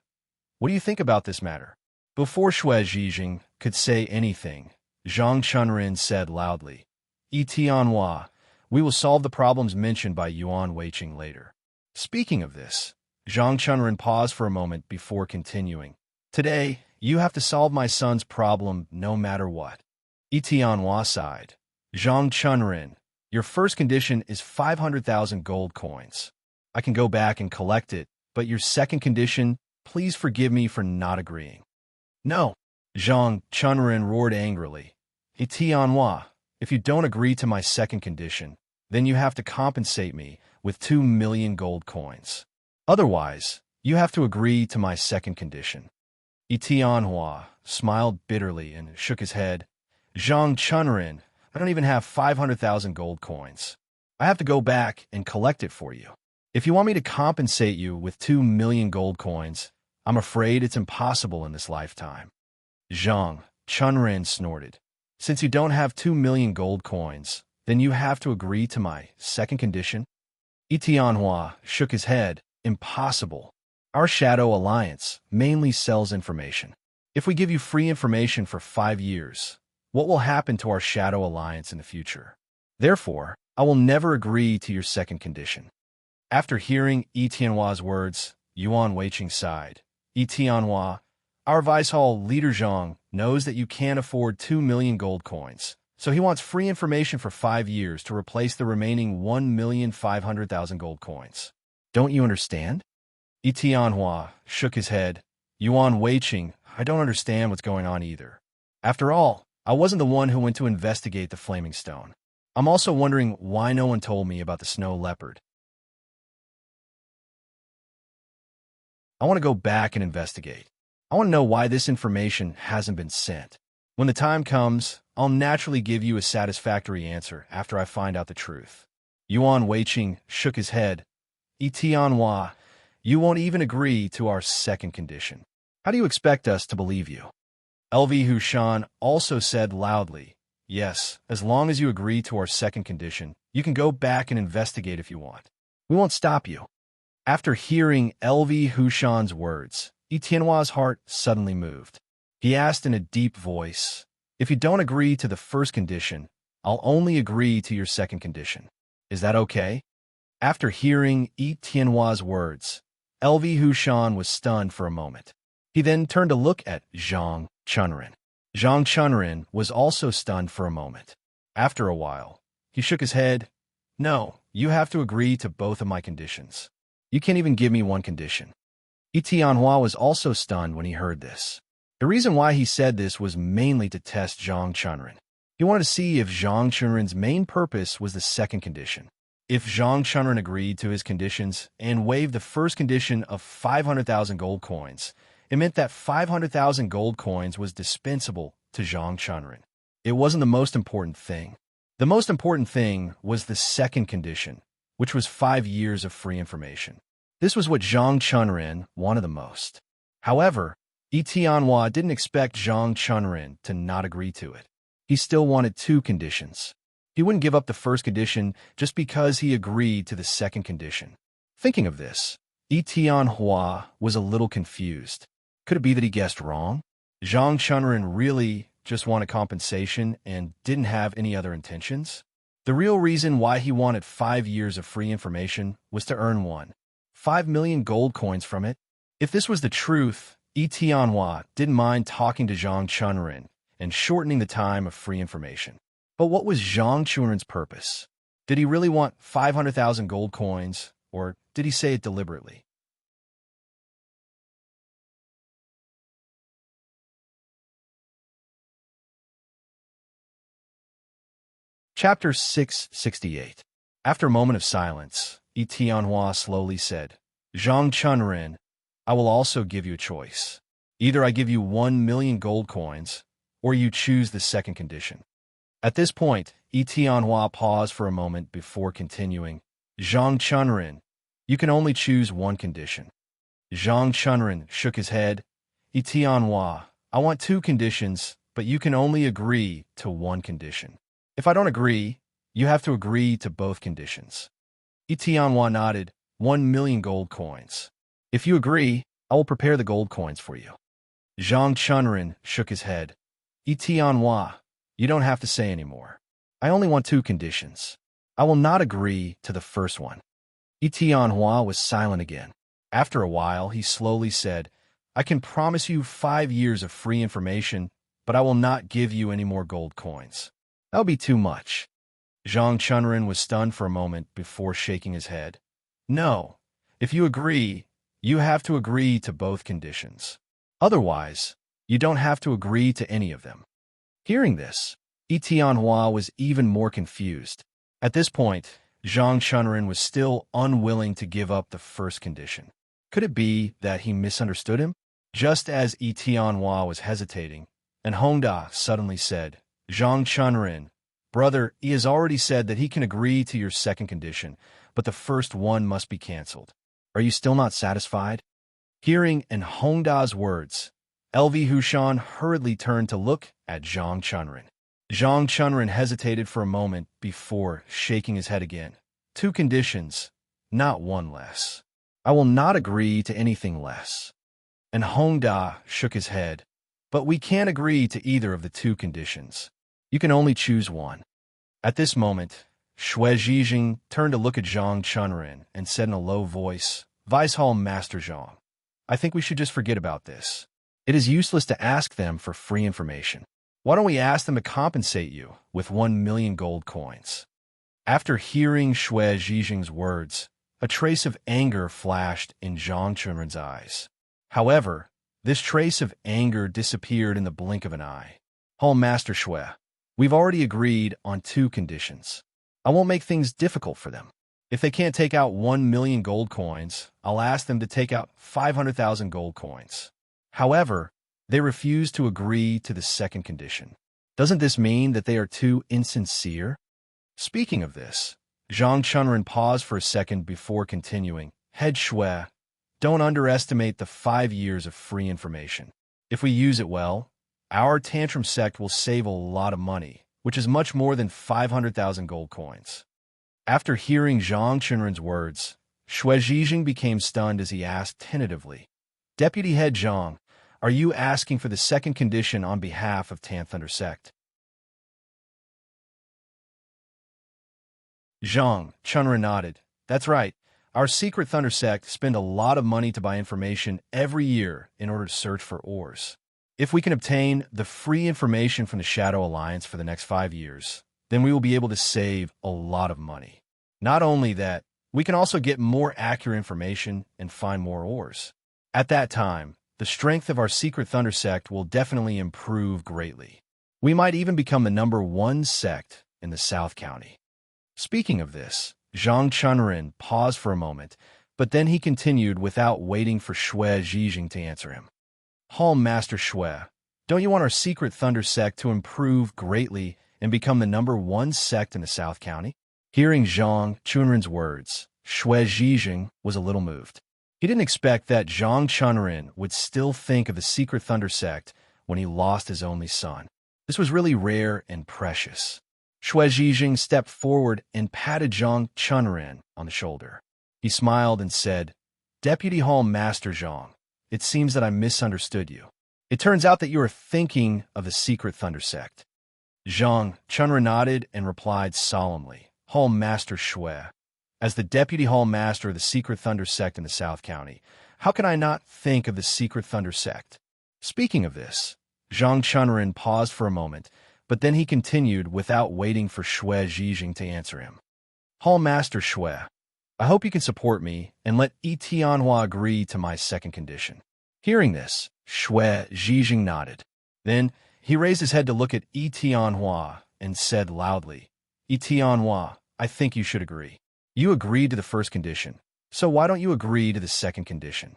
what do you think about this matter? Before Xue Zhijing could say anything, Zhang Chunren said loudly, Yi Tianhua, we will solve the problems mentioned by Yuan Weiqing later. Speaking of this, Zhang Chunren paused for a moment before continuing. Today, you have to solve my son's problem no matter what. Yi Tianhua sighed. Zhang Chunren, your first condition is 500,000 gold coins. I can go back and collect it, but your second condition, please forgive me for not agreeing. No, Zhang Chunren roared angrily. Yi Tianhua, if you don't agree to my second condition, then you have to compensate me with 2,000,000 gold coins. Otherwise, you have to agree to my second condition. Yi Tianhua smiled bitterly and shook his head. Zhang Chunren, I don't even have 500,000 gold coins. I have to go back and collect it for you. If you want me to compensate you with 2,000,000 gold coins, I'm afraid it's impossible in this lifetime. Zhang Chunren snorted. Since you don't have 2,000,000 gold coins, then you have to agree to my second condition? Yi Tianhua shook his head. Impossible. Our Shadow Alliance mainly sells information. If we give you free information for 5 years, what will happen to our Shadow Alliance in the future? Therefore, I will never agree to your second condition. After hearing Yi Tianhua's words, Yuan Weiqing sighed. Yi Tianhua, our Vice Hall leader Zhang knows that you can't afford 2 million gold coins, so he wants free information for 5 years to replace the remaining 1,500,000 gold coins. Don't you understand? Yi Tianhua shook his head. Yuan Weiqing, I don't understand what's going on either. After all, I wasn't the one who went to investigate the Flaming Stone. I'm also wondering why no one told me about the snow leopard. I want to go back and investigate. I want to know why this information hasn't been sent. When the time comes, I'll naturally give you a satisfactory answer after I find out the truth. Yuan Weiqing shook his head. Yi Tianhua, you won't even agree to our second condition. How do you expect us to believe you? LV Hushan also said loudly, yes, as long as you agree to our second condition, you can go back and investigate if you want. We won't stop you. After hearing LV Hushan's words, Yi Tianhua's heart suddenly moved. He asked in a deep voice, if you don't agree to the first condition, I'll only agree to your second condition. Is that okay? After hearing Yi Tianhua's words, LV Hushan was stunned for a moment. He then turned to look at Zhang Chunren. Zhang Chunren was also stunned for a moment. After a while, he shook his head. No, you have to agree to both of my conditions. You can't even give me one condition. Yi Tianhua was also stunned when he heard this. The reason why he said this was mainly to test Zhang Chunren. He wanted to see if Zhang Chunren's main purpose was the second condition. If Zhang Chunren agreed to his conditions and waived the first condition of 500,000 gold coins, it meant that 500,000 gold coins was dispensable to Zhang Chunren. It wasn't the most important thing. The most important thing was the second condition, which was 5 years of free information. This was what Zhang Chunren wanted the most. However, Yi Tianhua didn't expect Zhang Chunren to not agree to it. He still wanted 2 conditions. He wouldn't give up the first condition just because he agreed to the second condition. Thinking of this, Yi Tianhua was a little confused. Could it be that he guessed wrong? Zhang Chunren really just wanted compensation and didn't have any other intentions? The real reason why he wanted 5 years of free information was to earn 5 million gold coins from it. If this was the truth, Yi Tianhua didn't mind talking to Zhang Chunren and shortening the time of free information. But what was Zhang Chunren's purpose? Did he really want 500,000 gold coins, or did he say it deliberately? Chapter 668. After a moment of silence, Yi Tianhua slowly said, Zhang Chunren, I will also give you a choice. Either I give you 1 million gold coins, or you choose the second condition. At this point, Yi Tianhua paused for a moment before continuing, Zhang Chunren, you can only choose one condition. Zhang Chunren shook his head. Yi Tianhua, I want 2 conditions, but you can only agree to one condition. If I don't agree, you have to agree to both conditions. Yi Tianhua nodded. 1 million gold coins. If you agree, I will prepare the gold coins for you. Zhang Chunren shook his head. Yi Tianhua, you don't have to say anymore. I only want 2 conditions. I will not agree to the first one. Yi Tianhua was silent again. After a while, he slowly said, I can promise you 5 years of free information, but I will not give you any more gold coins. That would be too much. Zhang Chunren was stunned for a moment before shaking his head. No, if you agree, you have to agree to both conditions. Otherwise, you don't have to agree to any of them. Hearing this, Yi Tianhua was even more confused. At this point, Zhang Chunren was still unwilling to give up the first condition. Could it be that he misunderstood him? Just as Yi Tianhua was hesitating, and Hongda suddenly said, Zhang Chunren, brother, he has already said that he can agree to your second condition, but the first one must be cancelled. Are you still not satisfied? Hearing in Hongda's words, LV Hushan hurriedly turned to look at Zhang Chunren. Zhang Chunren hesitated for a moment before shaking his head again. 2 conditions, not 1 less. I will not agree to anything less. And Hongda shook his head. But we can't agree to either of the two conditions. You can only choose one. At this moment, Shui Zhijing turned to look at Zhang Chunrin and said in a low voice, Vice Hall Master Zhang, I think we should just forget about this. It is useless to ask them for free information. Why don't we ask them to compensate you with 1,000,000 gold coins? After hearing Shui Zhijing's words, a trace of anger flashed in Zhang Chunrin's eyes. However, this trace of anger disappeared in the blink of an eye. Hall Master Shui, we've already agreed on two conditions. I won't make things difficult for them. If they can't take out 1,000,000 gold coins, I'll ask them to take out 500,000 gold coins. However, they refuse to agree to the second condition. Doesn't this mean that they are too insincere? Speaking of this, Zhang Chunrin paused for a second before continuing. Head Shui, don't underestimate the 5 years of free information. If we use it well, our tantrum sect will save a lot of money, which is much more than 500,000 gold coins. After hearing Zhang Chunrin's words, Shui Zhijing became stunned as he asked tentatively, Deputy Head Zhang, are you asking for the second condition on behalf of Tan Thunder Sect? Zhang Chunrin nodded. That's right. Our secret Thunder Sect spend a lot of money to buy information every year in order to search for ores. If we can obtain the free information from the Shadow Alliance for the next 5 years, then we will be able to save a lot of money. Not only that, we can also get more accurate information and find more ores. At that time, the strength of our secret Thunder Sect will definitely improve greatly. We might even become the #1 sect in the South County. Speaking of this, Zhang Chunrin paused for a moment, but then he continued without waiting for Shui Zhijing to answer him. Hall Master Shui, don't you want our secret Thunder Sect to improve greatly and become the #1 sect in the South County? Hearing Zhang Chunrin's words, Shui Zhijing was a little moved. He didn't expect that Zhang Chunrin would still think of the secret Thunder Sect when he lost his only son. This was really rare and precious. Shui Zhijing stepped forward and patted Zhang Chunrin on the shoulder. He smiled and said, Deputy Hall Master Zhang, it seems that I misunderstood you. It turns out that you are thinking of the secret Thunder Sect. Zhang Chunrin nodded and replied solemnly, Hall Master Shui, as the Deputy Hall Master of the secret Thunder Sect in the South County, how can I not think of the secret Thunder Sect? Speaking of this, Zhang Chunrin paused for a moment, but then he continued without waiting for Shui Zhijing to answer him. Hall Master Shui, I hope you can support me and let Yi Tianhua agree to my second condition. Hearing this, Shui Zhijing nodded. Then he raised his head to look at Yi Tianhua and said loudly, Yi Tianhua, I think you should agree. You agreed to the first condition, so why don't you agree to the second condition?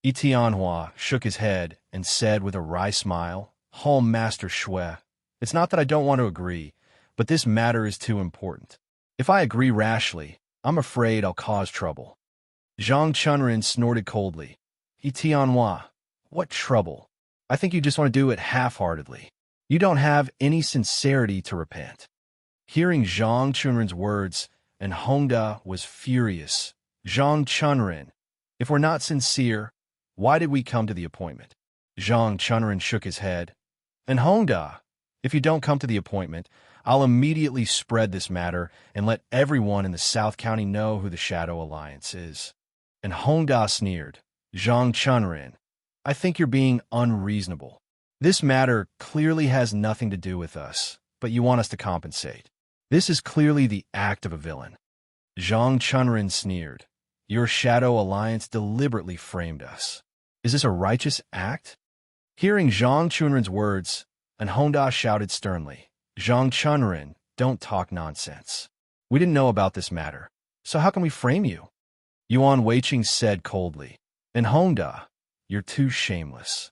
Yi Tianhua shook his head and said with a wry smile, Hall Master Shui, it's not that I don't want to agree, but this matter is too important. If I agree rashly, I'm afraid I'll cause trouble. Zhang Chunrin snorted coldly. Yi Tianhua, what trouble? I think you just want to do it half-heartedly. You don't have any sincerity to repent. Hearing Zhang Chunrin's words, and Hongda was furious. Zhang Chunrin, if we're not sincere, why did we come to the appointment? Zhang Chunrin shook his head. And Hongda, if you don't come to the appointment, I'll immediately spread this matter and let everyone in the South County know who the Shadow Alliance is. And Hongda sneered. Zhang Chunrin, I think you're being unreasonable. This matter clearly has nothing to do with us, but you want us to compensate. This is clearly the act of a villain. Zhang Chunrin sneered. Your Shadow Alliance deliberately framed us. Is this a righteous act? Hearing Zhang Chunrin's words, and Hongda shouted sternly, Zhang Chunrin, don't talk nonsense. We didn't know about this matter, so how can we frame you? Yuan Weiqing said coldly, and Hongda, you're too shameless.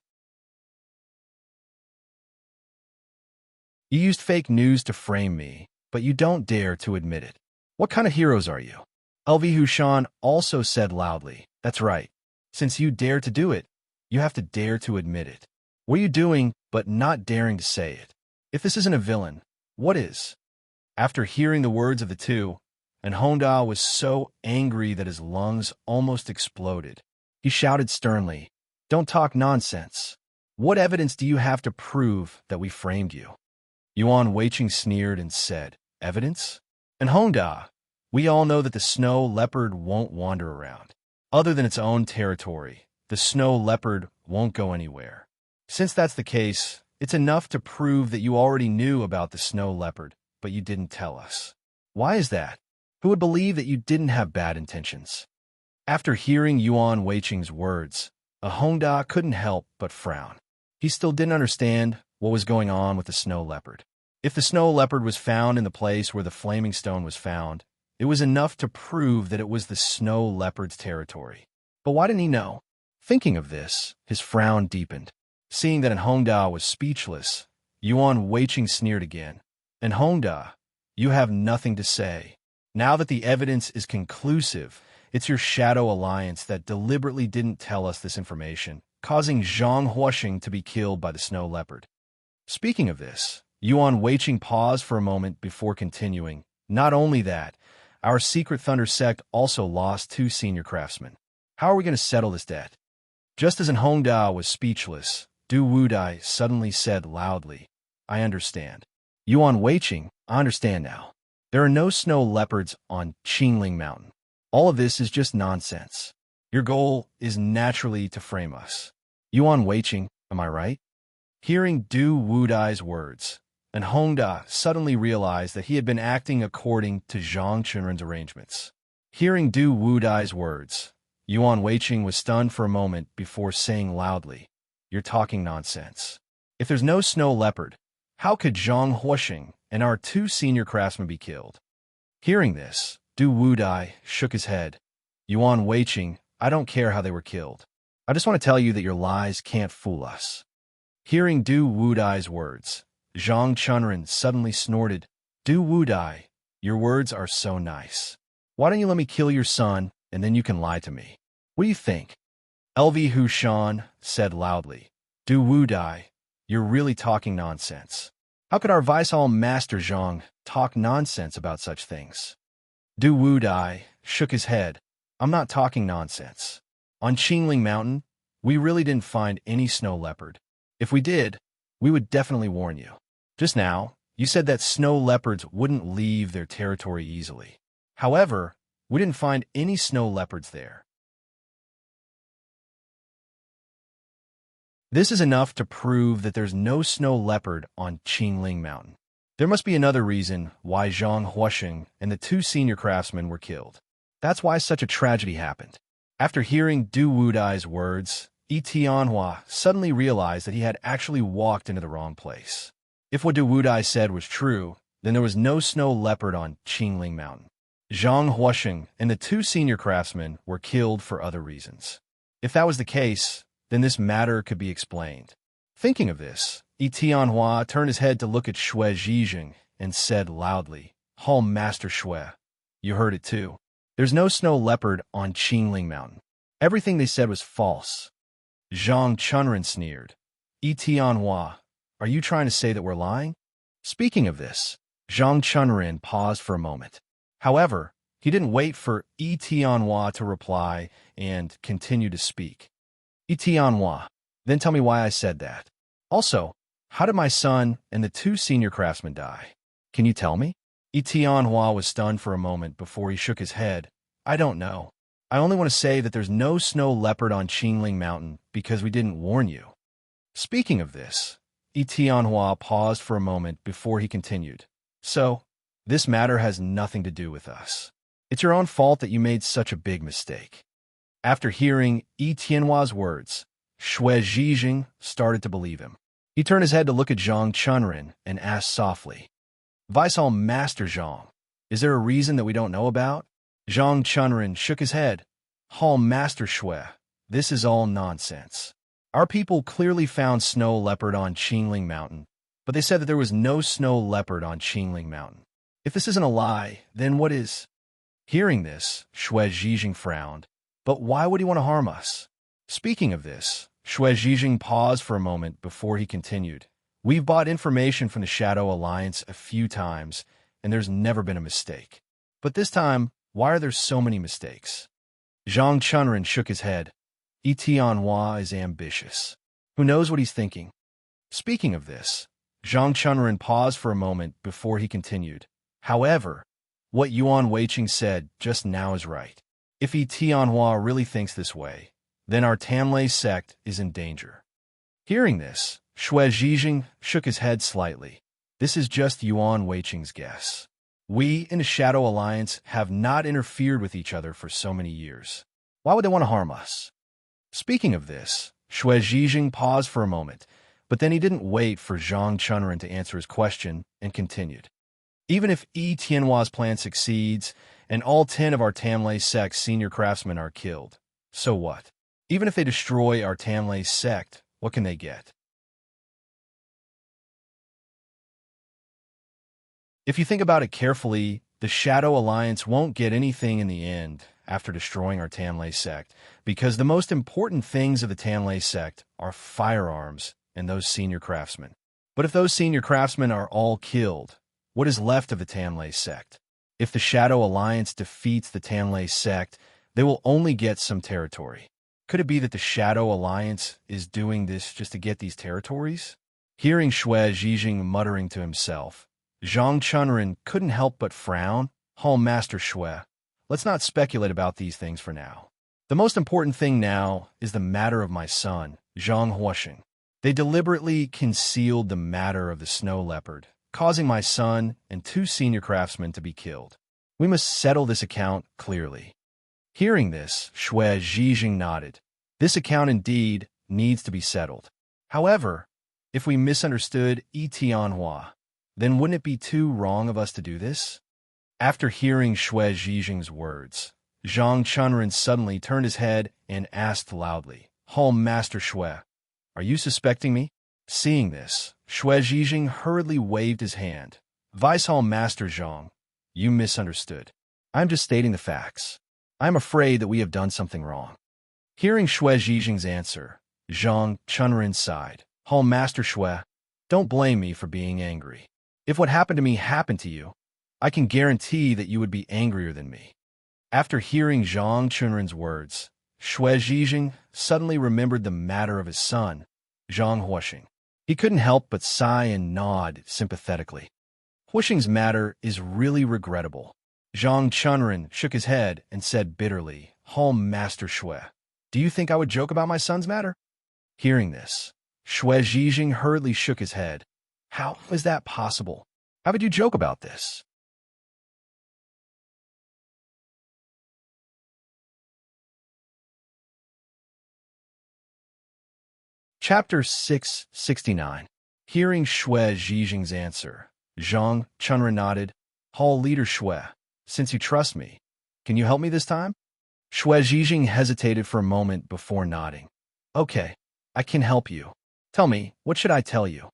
You used fake news to frame me, but you don't dare to admit it. What kind of heroes are you? LV Hushan also said loudly, that's right. Since you dare to do it, you have to dare to admit it. What are you doing but not daring to say it? If this isn't a villain, what is? After hearing the words of the two, and Honda was so angry that his lungs almost exploded. He shouted sternly, "Don't talk nonsense. What evidence do you have to prove that we framed you?" Yuan Weiqing sneered and said, "Evidence? And Honda, we all know that the snow leopard won't wander around. Other than its own territory, the snow leopard won't go anywhere. Since that's the case, it's enough to prove that you already knew about the snow leopard, but you didn't tell us. Why is that? Who would believe that you didn't have bad intentions?" After hearing Yuan Weiqing's words, Honda couldn't help but frown. He still didn't understand what was going on with the snow leopard. If the snow leopard was found in the place where the flaming stone was found, it was enough to prove that it was the snow leopard's territory. But why didn't he know? Thinking of this, his frown deepened. Seeing that Honda was speechless, Yuan Weiqing sneered again. "And Honda, you have nothing to say. Now that the evidence is conclusive, it's your Shadow Alliance that deliberately didn't tell us this information, causing Zhang Huoxing to be killed by the snow leopard." Speaking of this, Yuan Weiqing paused for a moment before continuing. "Not only that, our Secret Thunder sect also lost 2 senior craftsmen. How are we going to settle this debt?" Just as Honda was speechless, Du Wudai suddenly said loudly, "I understand. Yuan Weiqing, I understand now. There are no snow leopards on Qingling Mountain. All of this is just nonsense. Your goal is naturally to frame us. Yuan Weiqing, am I right?" Hearing Du Wudai's words, and Honda suddenly realized that he had been acting according to Zhang Chunren's arrangements. Hearing Du Wudai's words, Yuan Weiqing was stunned for a moment before saying loudly, "You're talking nonsense. If there's no snow leopard, how could Zhang Huoxing and our 2 senior craftsmen be killed?" Hearing this, Du Wudai shook his head. "Yuan Weiqing, I don't care how they were killed. I just want to tell you that your lies can't fool us." Hearing Du Wudai's words, Zhang Chunren suddenly snorted, "Du Wudai, your words are so nice. Why don't you let me kill your son, and then you can lie to me? What do you think?" LV Hushan said loudly, "Du Wudai, you're really talking nonsense. How could our Vice-All Master Zhang talk nonsense about such things?" Du Wudai shook his head. "I'm not talking nonsense. On Qingling Mountain, we really didn't find any snow leopard. If we did, we would definitely warn you. Just now, you said that snow leopards wouldn't leave their territory easily. However, we didn't find any snow leopards there. This is enough to prove that there's no snow leopard on Qingling Mountain. There must be another reason why Zhang Huoxing and the 2 senior craftsmen were killed. That's why such a tragedy happened." After hearing Du Wudai's words, Yi Tianhua suddenly realized that he had actually walked into the wrong place. If what Du Wudai said was true, then there was no snow leopard on Qingling Mountain. Zhang Huoxing and the 2 senior craftsmen were killed for other reasons. If that was the case, then this matter could be explained. Thinking of this, Yi Tianhua turned his head to look at Shui Zhijing and said loudly, "Hall Master Shui, you heard it too. There's no snow leopard on Qingling Mountain. Everything they said was false." Zhang Chunren sneered. "Yi Tianhua, are you trying to say that we're lying?" Speaking of this, Zhang Chunren paused for a moment. However, he didn't wait for Yi Tianhua to reply and continue to speak. "Yi Tianhua, then tell me why I said that. Also, how did my son and the 2 senior craftsmen die? Can you tell me?" Yi Tianhua was stunned for a moment before he shook his head. "I don't know. I only want to say that there's no snow leopard on Qingling Mountain because we didn't warn you." Speaking of this, Yi Tianhua paused for a moment before he continued. "So, this matter has nothing to do with us. It's your own fault that you made such a big mistake." After hearing Yi Tianhua's words, Shui Zhijing started to believe him. He turned his head to look at Zhang Chunren and asked softly, "Vice-All Master Zhang, is there a reason that we don't know about?" Zhang Chunren shook his head. "Hall Master Shui, this is all nonsense. Our people clearly found snow leopard on Qingling Mountain, but they said that there was no snow leopard on Qingling Mountain. If this isn't a lie, then what is?" Hearing this, Shui Zhijing frowned. "But why would he want to harm us?" Speaking of this, Shui Zhijing paused for a moment before he continued. "We've bought information from the Shadow Alliance a few times, and there's never been a mistake. But this time, why are there so many mistakes? Zhang Chunren shook his head. Tianhua is ambitious. Who knows what he's thinking? Speaking of this, Zhang Chunren paused for a moment before he continued. However, what Yuan Weiqing said just now is right. If Tianhua really thinks this way, then our Tanlei sect is in danger. Hearing this, Xue Zhijing shook his head slightly. This is just Yuan Weiqing's guess. We in the Shadow Alliance have not interfered with each other for so many years. Why would they want to harm us? Speaking of this, Xue Zhijing paused for a moment, but then he didn't wait for Zhang Chunren to answer his question and continued. Even if Tianhua's plan succeeds and all 10 of our Tanlei sect senior craftsmen are killed, so what? Even if they destroy our Tanlei sect, what can they get? If you think about it carefully, the Shadow Alliance won't get anything in the end after destroying our Tanlei sect, because the most important things of the Tanlei sect are firearms and those senior craftsmen. But if those senior craftsmen are all killed, what is left of the Tanlei sect? If the Shadow Alliance defeats the Tanlei sect, they will only get some territory. Could it be that the Shadow Alliance is doing this just to get these territories? Hearing Xue Zhijing muttering to himself, Zhang Chunren couldn't help but frown. Master Xue, let's not speculate about these things for now. The most important thing now is the matter of my son, Zhang Huosheng. They deliberately concealed the matter of the snow leopard, causing my son and 2 senior craftsmen to be killed. We must settle this account clearly. Hearing this, Xue Zhijing nodded. This account indeed needs to be settled. However, if we misunderstood Tianhua, then wouldn't it be too wrong of us to do this? After hearing Xue Zhijing's words, Zhang Chunren suddenly turned his head and asked loudly, Master Xue, are you suspecting me? Seeing this, Xue Zhijing hurriedly waved his hand. Vice Master Zhang, you misunderstood. I'm just stating the facts. I'm afraid that we have done something wrong. Hearing Xue Zhijing's answer, Zhang Chunren sighed. Master Xue, don't blame me for being angry. If what happened to me happened to you, I can guarantee that you would be angrier than me. After hearing Zhang Chunren's words, Xue Zhijing suddenly remembered the matter of his son, Zhang Huosheng. He couldn't help but sigh and nod sympathetically. Huosheng's matter is really regrettable. Zhang Chunren shook his head and said bitterly, Master Xue, do you think I would joke about my son's matter? Hearing this, Xue Zhijing hurriedly shook his head. How is that possible? How would you joke about this? Chapter 669. Hearing Xue Zhijing's answer, Zhang Chunren nodded. Leader Xue, since you trust me, can you help me this time? Xue Zhijing hesitated for a moment before nodding. Okay, I can help you. Tell me, what should I tell you?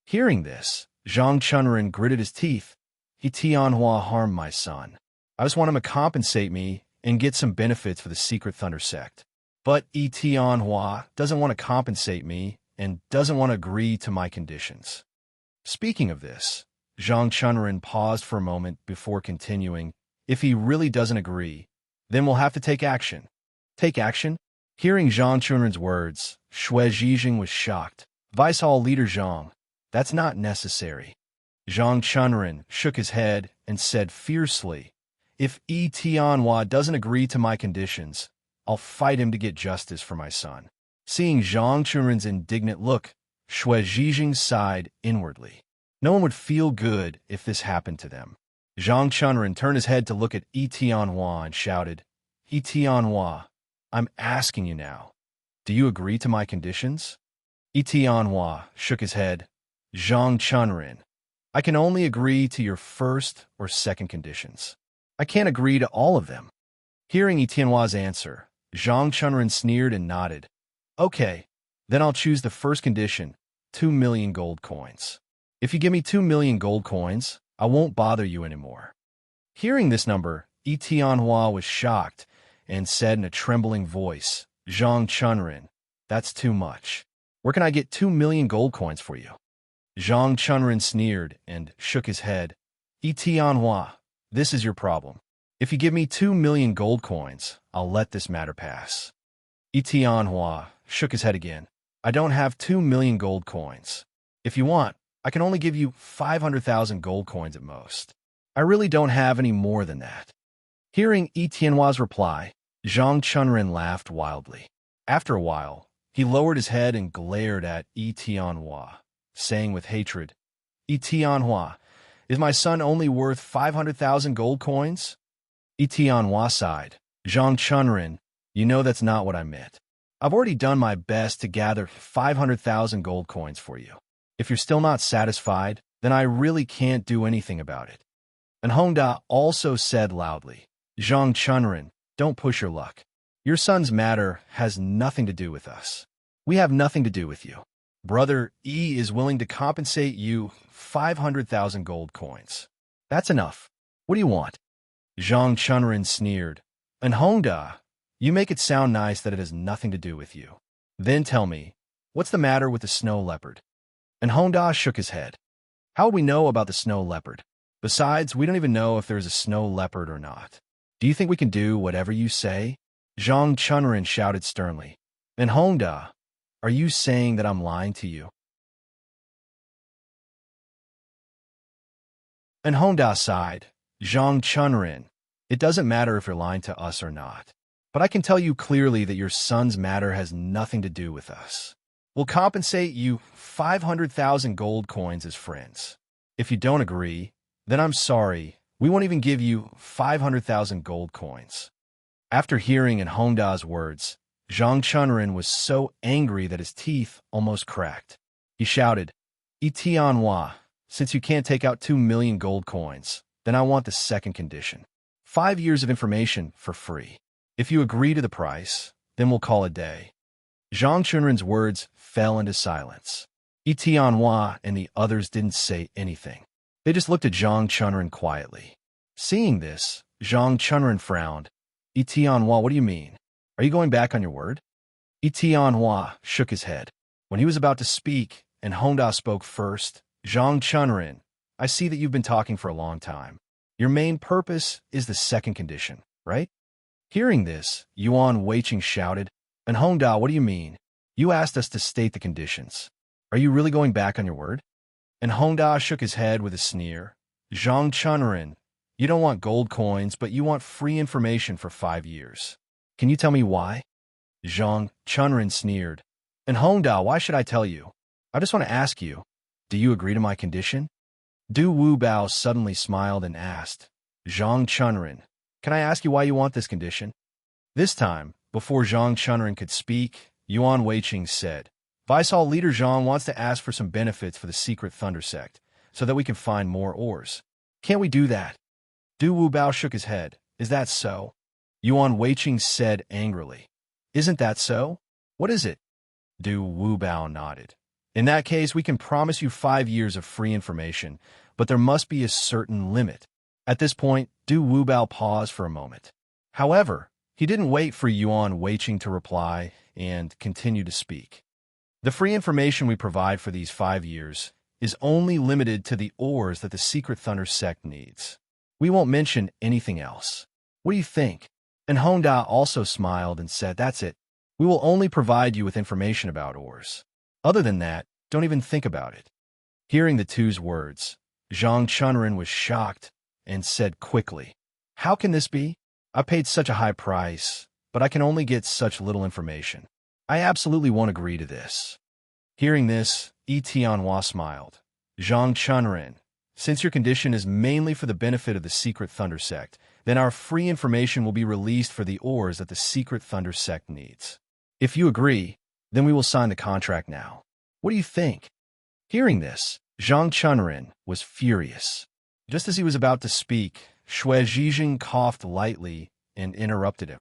Hearing this, Zhang Chunren gritted his teeth. Tianhua harmed my son. I just want him to compensate me and get some benefits for the Secret Thunder sect. But Tianhua doesn't want to compensate me and doesn't want to agree to my conditions. Speaking of this, Zhang Chunren paused for a moment before continuing. If he really doesn't agree, then we'll have to take action. Take action? Hearing Zhang Chunren's words, Xue Zhijing was shocked. Vice Leader Zhang, that's not necessary. Zhang Chunren shook his head and said fiercely, if Tianhua doesn't agree to my conditions, I'll fight him to get justice for my son. Seeing Zhang Chunren's indignant look, Xue Zhijing sighed inwardly. No one would feel good if this happened to them. Zhang Chunren turned his head to look at Tianhua and shouted, Tianhua, I'm asking you now, do you agree to my conditions? Tianhua shook his head. Zhang Chunren, I can only agree to your first or second conditions. I can't agree to all of them. Hearing Tianhua's answer, Zhang Chunren sneered and nodded. Okay, then I'll choose the first condition, 2 million gold coins. If you give me 2 million gold coins, I won't bother you anymore. Hearing this number, Tianhua was shocked and said in a trembling voice, Zhang Chunren, that's too much. Where can I get 2 million gold coins for you? Zhang Chunren sneered and shook his head. Tianhua, this is your problem. If you give me 2 million gold coins, I'll let this matter pass. Tianhua shook his head again. I don't have 2 million gold coins. If you want, I can only give you 500,000 gold coins at most. I really don't have any more than that. Hearing Tianhua's reply, Zhang Chunren laughed wildly. After a while, he lowered his head and glared at Tianhua, saying with hatred, Tianhua, is my son only worth 500,000 gold coins? Tianhua sighed. Zhang Chunren, you know that's not what I meant. I've already done my best to gather 500,000 gold coins for you. If you're still not satisfied, then I really can't do anything about it. And Hongda also said loudly, Zhang Chunren, don't push your luck. Your son's matter has nothing to do with us. We have nothing to do with you. Brother E is willing to compensate you 500,000 gold coins. That's enough. What do you want? Zhang Chunren sneered. And Hongda, you make it sound nice that it has nothing to do with you. Then tell me, what's the matter with the snow leopard? And Hongda shook his head. How would we know about the snow leopard? Besides, we don't even know if there's a snow leopard or not. Do you think we can do whatever you say? Zhang Chunren shouted sternly. And Hongda, are you saying that I'm lying to you? And Hongda sighed. Zhang Chunren, it doesn't matter if you're lying to us or not. But I can tell you clearly that your son's matter has nothing to do with us. We'll compensate you 500,000 gold coins as friends. If you don't agree, then I'm sorry, we won't even give you 500,000 gold coins. After hearing in Hongda's words, Zhang Chunren was so angry that his teeth almost cracked. He shouted, Tianhua, since you can't take out 2 million gold coins, then I want the second condition. 5 years of information for free. If you agree to the price, then we'll call it a day. Zhang Chunren's words fell into silence. Tianhua and the others didn't say anything. They just looked at Zhang Chunren quietly. Seeing this, Zhang Chunren frowned. Tianhua, what do you mean? Are you going back on your word? Tianhua shook his head. When he was about to speak, and Hongda spoke first, Zhang Chunren, I see that you've been talking for a long time. Your main purpose is the second condition, right? Hearing this, Yuan Weiqing shouted, and Hongda, what do you mean? You asked us to state the conditions. Are you really going back on your word? And Hongda shook his head with a sneer. Zhang Chunren, you don't want gold coins, but you want free information for 5 years. Can you tell me why? Zhang Chunren sneered. And Hongda, why should I tell you? I just want to ask you, do you agree to my condition? Du Wubao suddenly smiled and asked, Zhang Chunren, can I ask you why you want this condition? This time, before Zhang Chunren could speak, Yuan Weiqing said, Vice Hall Leader Zhang wants to ask for some benefits for the secret Thunder Sect, so that we can find more ores. Can't we do that? Du Wubao shook his head. Is that so? Yuan Weiqing said angrily. Isn't that so? What is it? Du Wubao nodded. In that case, we can promise you 5 years of free information, but there must be a certain limit. At this point, Du Wubao paused for a moment. However, he didn't wait for Yuan Weiqing to reply and continue to speak. The free information we provide for these 5 years is only limited to the ores that the secret Thunder Sect needs. We won't mention anything else. What do you think? And Hongda also smiled and said, that's it. We will only provide you with information about ores. Other than that, don't even think about it. Hearing the two's words, Zhang Chunren was shocked and said quickly, how can this be? I paid such a high price, but I can only get such little information. I absolutely won't agree to this. Hearing this, Tianhua smiled. Zhang Chunren, since your condition is mainly for the benefit of the secret Thunder Sect, then our free information will be released for the ores that the secret Thunder Sect needs. If you agree, then we will sign the contract now. What do you think? Hearing this, Zhang Chunren was furious. Just as he was about to speak, Xue Zhijing coughed lightly and interrupted him.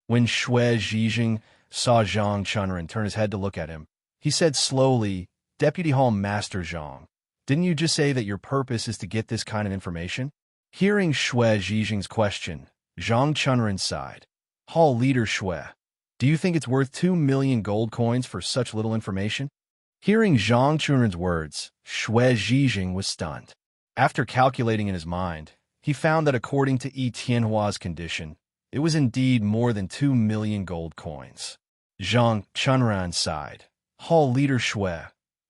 When Xue Zhijing saw Zhang Chunren turn his head to look at him, he said slowly, Deputy Hall Master Zhang, didn't you just say that your purpose is to get this kind of information? Hearing Xue Zhijing's question, Zhang Chunren sighed. Hall Leader Xue, do you think it's worth 2 million gold coins for such little information? Hearing Zhang Chunren's words, Xue Zhijing was stunned. After calculating in his mind, he found that according to Yi Tianhua's condition, it was indeed more than 2 million gold coins. Zhang Chunran sighed. Hall leader Shui,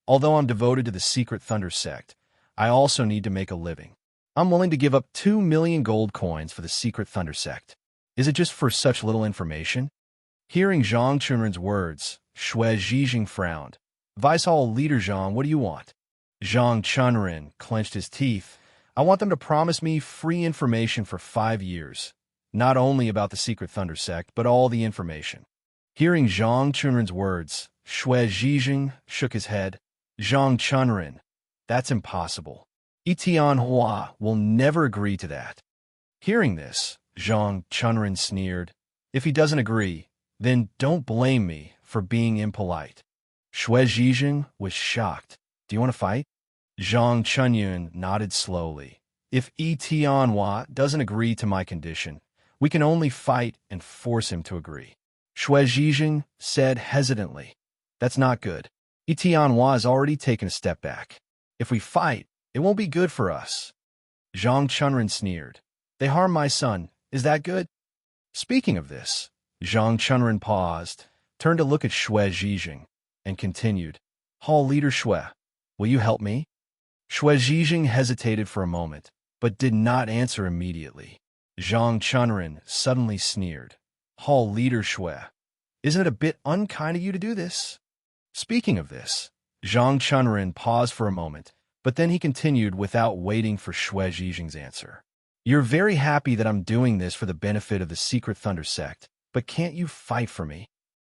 although I'm devoted to the secret thunder sect, I also need to make a living. I'm willing to give up 2 million gold coins for the secret thunder sect. Is it just for such little information? Hearing Zhang Chunran's words, Shui Zhijing frowned. Vice Hall leader Zhang, what do you want? Zhang Chunran clenched his teeth. I want them to promise me free information for 5 years, not only about the secret thunder sect, but all the information. Hearing Zhang Chunran's words, Shui Zhijing shook his head. Zhang Chunran, that's impossible. Yi Tianhua will never agree to that. Hearing this, Zhang Chunran sneered. If he doesn't agree, then don't blame me for being impolite. Shui Zhijing was shocked. Do you want to fight? Zhang Chunyun nodded slowly. If Yi Tianhua doesn't agree to my condition, we can only fight and force him to agree. Shui Zhijing said hesitantly. That's not good. Yi Tianhua has already taken a step back. If we fight, it won't be good for us. Zhang Chunran sneered. They harm my son. Is that good? Speaking of this, Zhang Chunran paused, turned to look at Shui Zhijing, and continued. Hall leader Shui, will you help me? Shui Zhijing hesitated for a moment, but did not answer immediately. Zhang Chunran suddenly sneered. Hall leader Shui, isn't it a bit unkind of you to do this? Speaking of this, Zhang Chunran paused for a moment, but then he continued without waiting for Shui Zhijing's answer. You're very happy that I'm doing this for the benefit of the secret thunder sect, but can't you fight for me?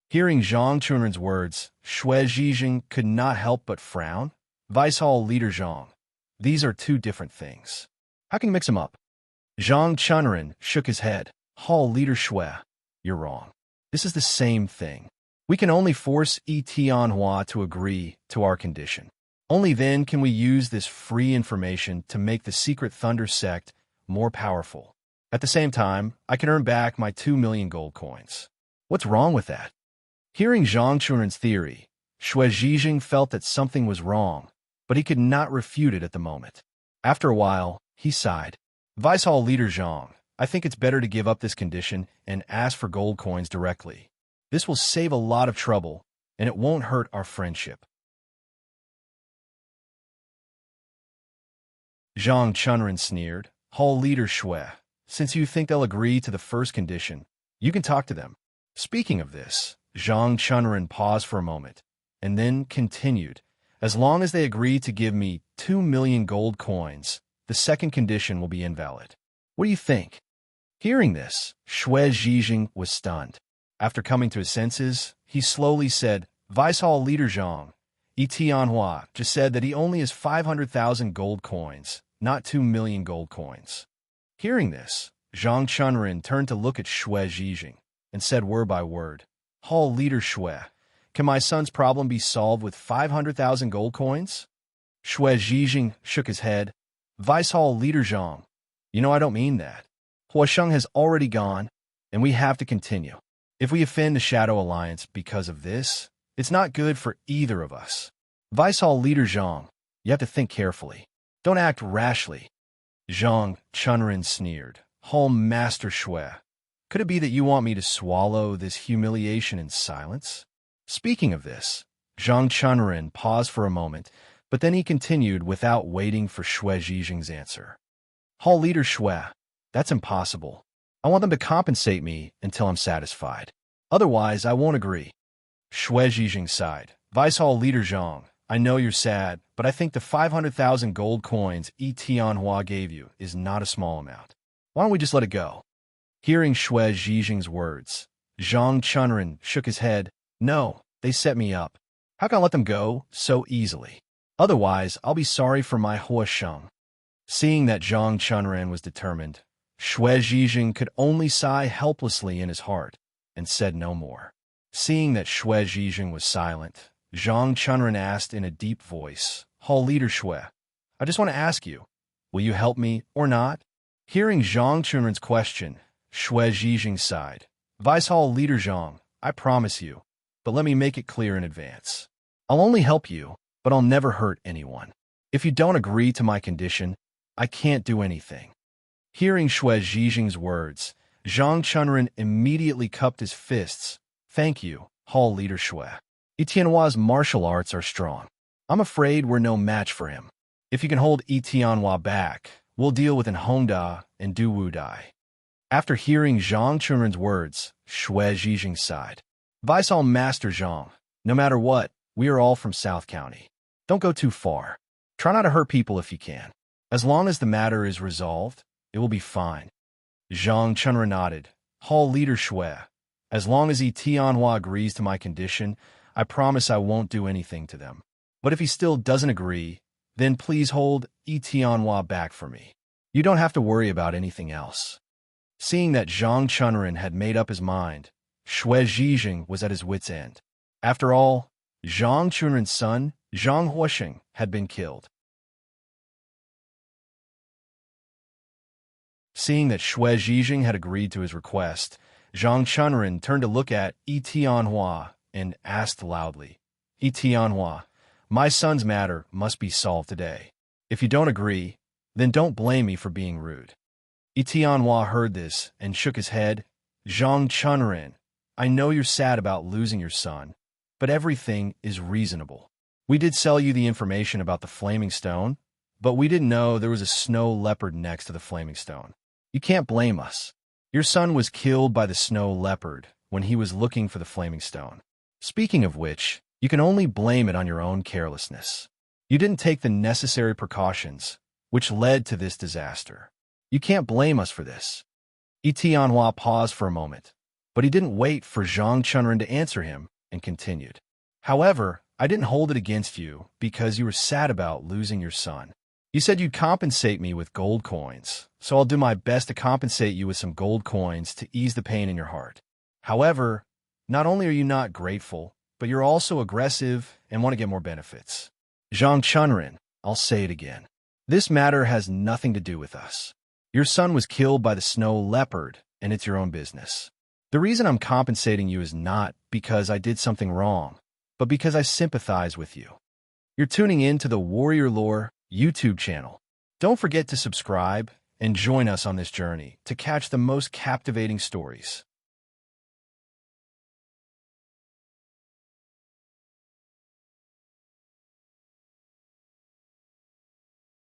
Hearing Zhang Chunran's words, Shui Zhijing could not help but frown. Vice Hall leader Zhang, these are two different things. How can you mix them up? Zhang Chunran shook his head. Hall leader Shui, you're wrong. This is the same thing. We can only force Yi Tianhua to agree to our condition. Only then can we use this free information to make the secret thunder sect more powerful. At the same time, I can earn back my 2 million gold coins. What's wrong with that? Hearing Zhang Chunran's theory, Shui Zhijing felt that something was wrong, but he could not refute it at the moment. After a while, he sighed. Vice Hall leader Zhang, I think it's better to give up this condition and ask for gold coins directly. This will save a lot of trouble, and it won't hurt our friendship. Zhang Chunran sneered. Hall leader Shui, since you think they'll agree to the first condition, you can talk to them. Speaking of this, Zhang Chunran paused for a moment, and then continued. As long as they agree to give me 2 million gold coins, the second condition will be invalid. What do you think? Hearing this, Shui Zhijing was stunned. After coming to his senses, he slowly said, Vice Hall leader Zhang, Yi Tianhua just said that he only has 500,000 gold coins, not 2 million gold coins. Hearing this, Zhang Chunran turned to look at Shui Zhijing and said word by word, Hall leader Shui, can my son's problem be solved with 500,000 gold coins? Shui Zhijing shook his head. Vice Hall leader Zhang, you know I don't mean that. Huasheng has already gone, and we have to continue. If we offend the Shadow Alliance because of this, it's not good for either of us. Vice Hall leader Zhang, you have to think carefully. Don't act rashly. Zhang Chunran sneered. Hall Master Shui, could it be that you want me to swallow this humiliation in silence? Speaking of this, Zhang Chunran paused for a moment, but then he continued without waiting for Shui Zhijing's answer. Hall leader Shui, that's impossible. I want them to compensate me until I'm satisfied. Otherwise, I won't agree. Shui Zhijing sighed. Vice Hall leader Zhang, I know you're sad, but I think the 500,000 gold coins Yi Tianhua gave you is not a small amount. Why don't we just let it go? Hearing Shui Zhijing's words, Zhang Chunran shook his head. No, they set me up. How can I let them go so easily? Otherwise, I'll be sorry for my Huasheng. Seeing that Zhang Chunran was determined, Shui Zhijing could only sigh helplessly in his heart and said no more. Seeing that Shui Zhijing was silent, Zhang Chunran asked in a deep voice, Hall leader Shui, I just want to ask you, will you help me or not? Hearing Zhang Chunran's question, Shui Zhijing sighed. Vice Hall leader Zhang, I promise you, but let me make it clear in advance. I'll only help you, but I'll never hurt anyone. If you don't agree to my condition, I can't do anything. Hearing Xue Zhijing's words, Zhang Chunren immediately cupped his fists. Thank you, Hall Leader Xue. Etienhua's martial arts are strong. I'm afraid we're no match for him. If you can hold Etienhua back, we'll deal with Hongda and Du Wudai. After hearing Zhang Chunren's words, Xue Zhijing sighed. Advise all Master Zhang, no matter what, we are all from South County. Don't go too far. Try not to hurt people if you can. As long as the matter is resolved, it will be fine. Zhang Chunren nodded. Hall Leader Xue, as long as Tianhua agrees to my condition, I promise I won't do anything to them. But if he still doesn't agree, then please hold Tianhua back for me. You don't have to worry about anything else. Seeing that Zhang Chunren had made up his mind, Xue Zhijing was at his wit's end. After all, Zhang Chunren's son, Zhang Huosheng, had been killed. Seeing that Xue Zhijing had agreed to his request, Zhang Chunren turned to look at Tianhua and asked loudly, Tianhua, my son's matter must be solved today. If you don't agree, then don't blame me for being rude. Tianhua heard this and shook his head. Zhang Chunren, I know you're sad about losing your son, but everything is reasonable. We did sell you the information about the flaming stone, but we didn't know there was a snow leopard next to the flaming stone. You can't blame us. Your son was killed by the snow leopard when he was looking for the flaming stone. Speaking of which, you can only blame it on your own carelessness. You didn't take the necessary precautions, which led to this disaster. You can't blame us for this. Tianhua paused for a moment, but he didn't wait for Zhang Chunren to answer him and continued. However, I didn't hold it against you because you were sad about losing your son. You said you'd compensate me with gold coins, so I'll do my best to compensate you with some gold coins to ease the pain in your heart. However, not only are you not grateful, but you're also aggressive and want to get more benefits. Zhang Chunren, I'll say it again. This matter has nothing to do with us. Your son was killed by the snow leopard, and it's your own business. The reason I'm compensating you is not because I did something wrong, but because I sympathize with you. You're tuning in to the Warrior Lore YouTube channel. Don't forget to subscribe and join us on this journey to catch the most captivating stories.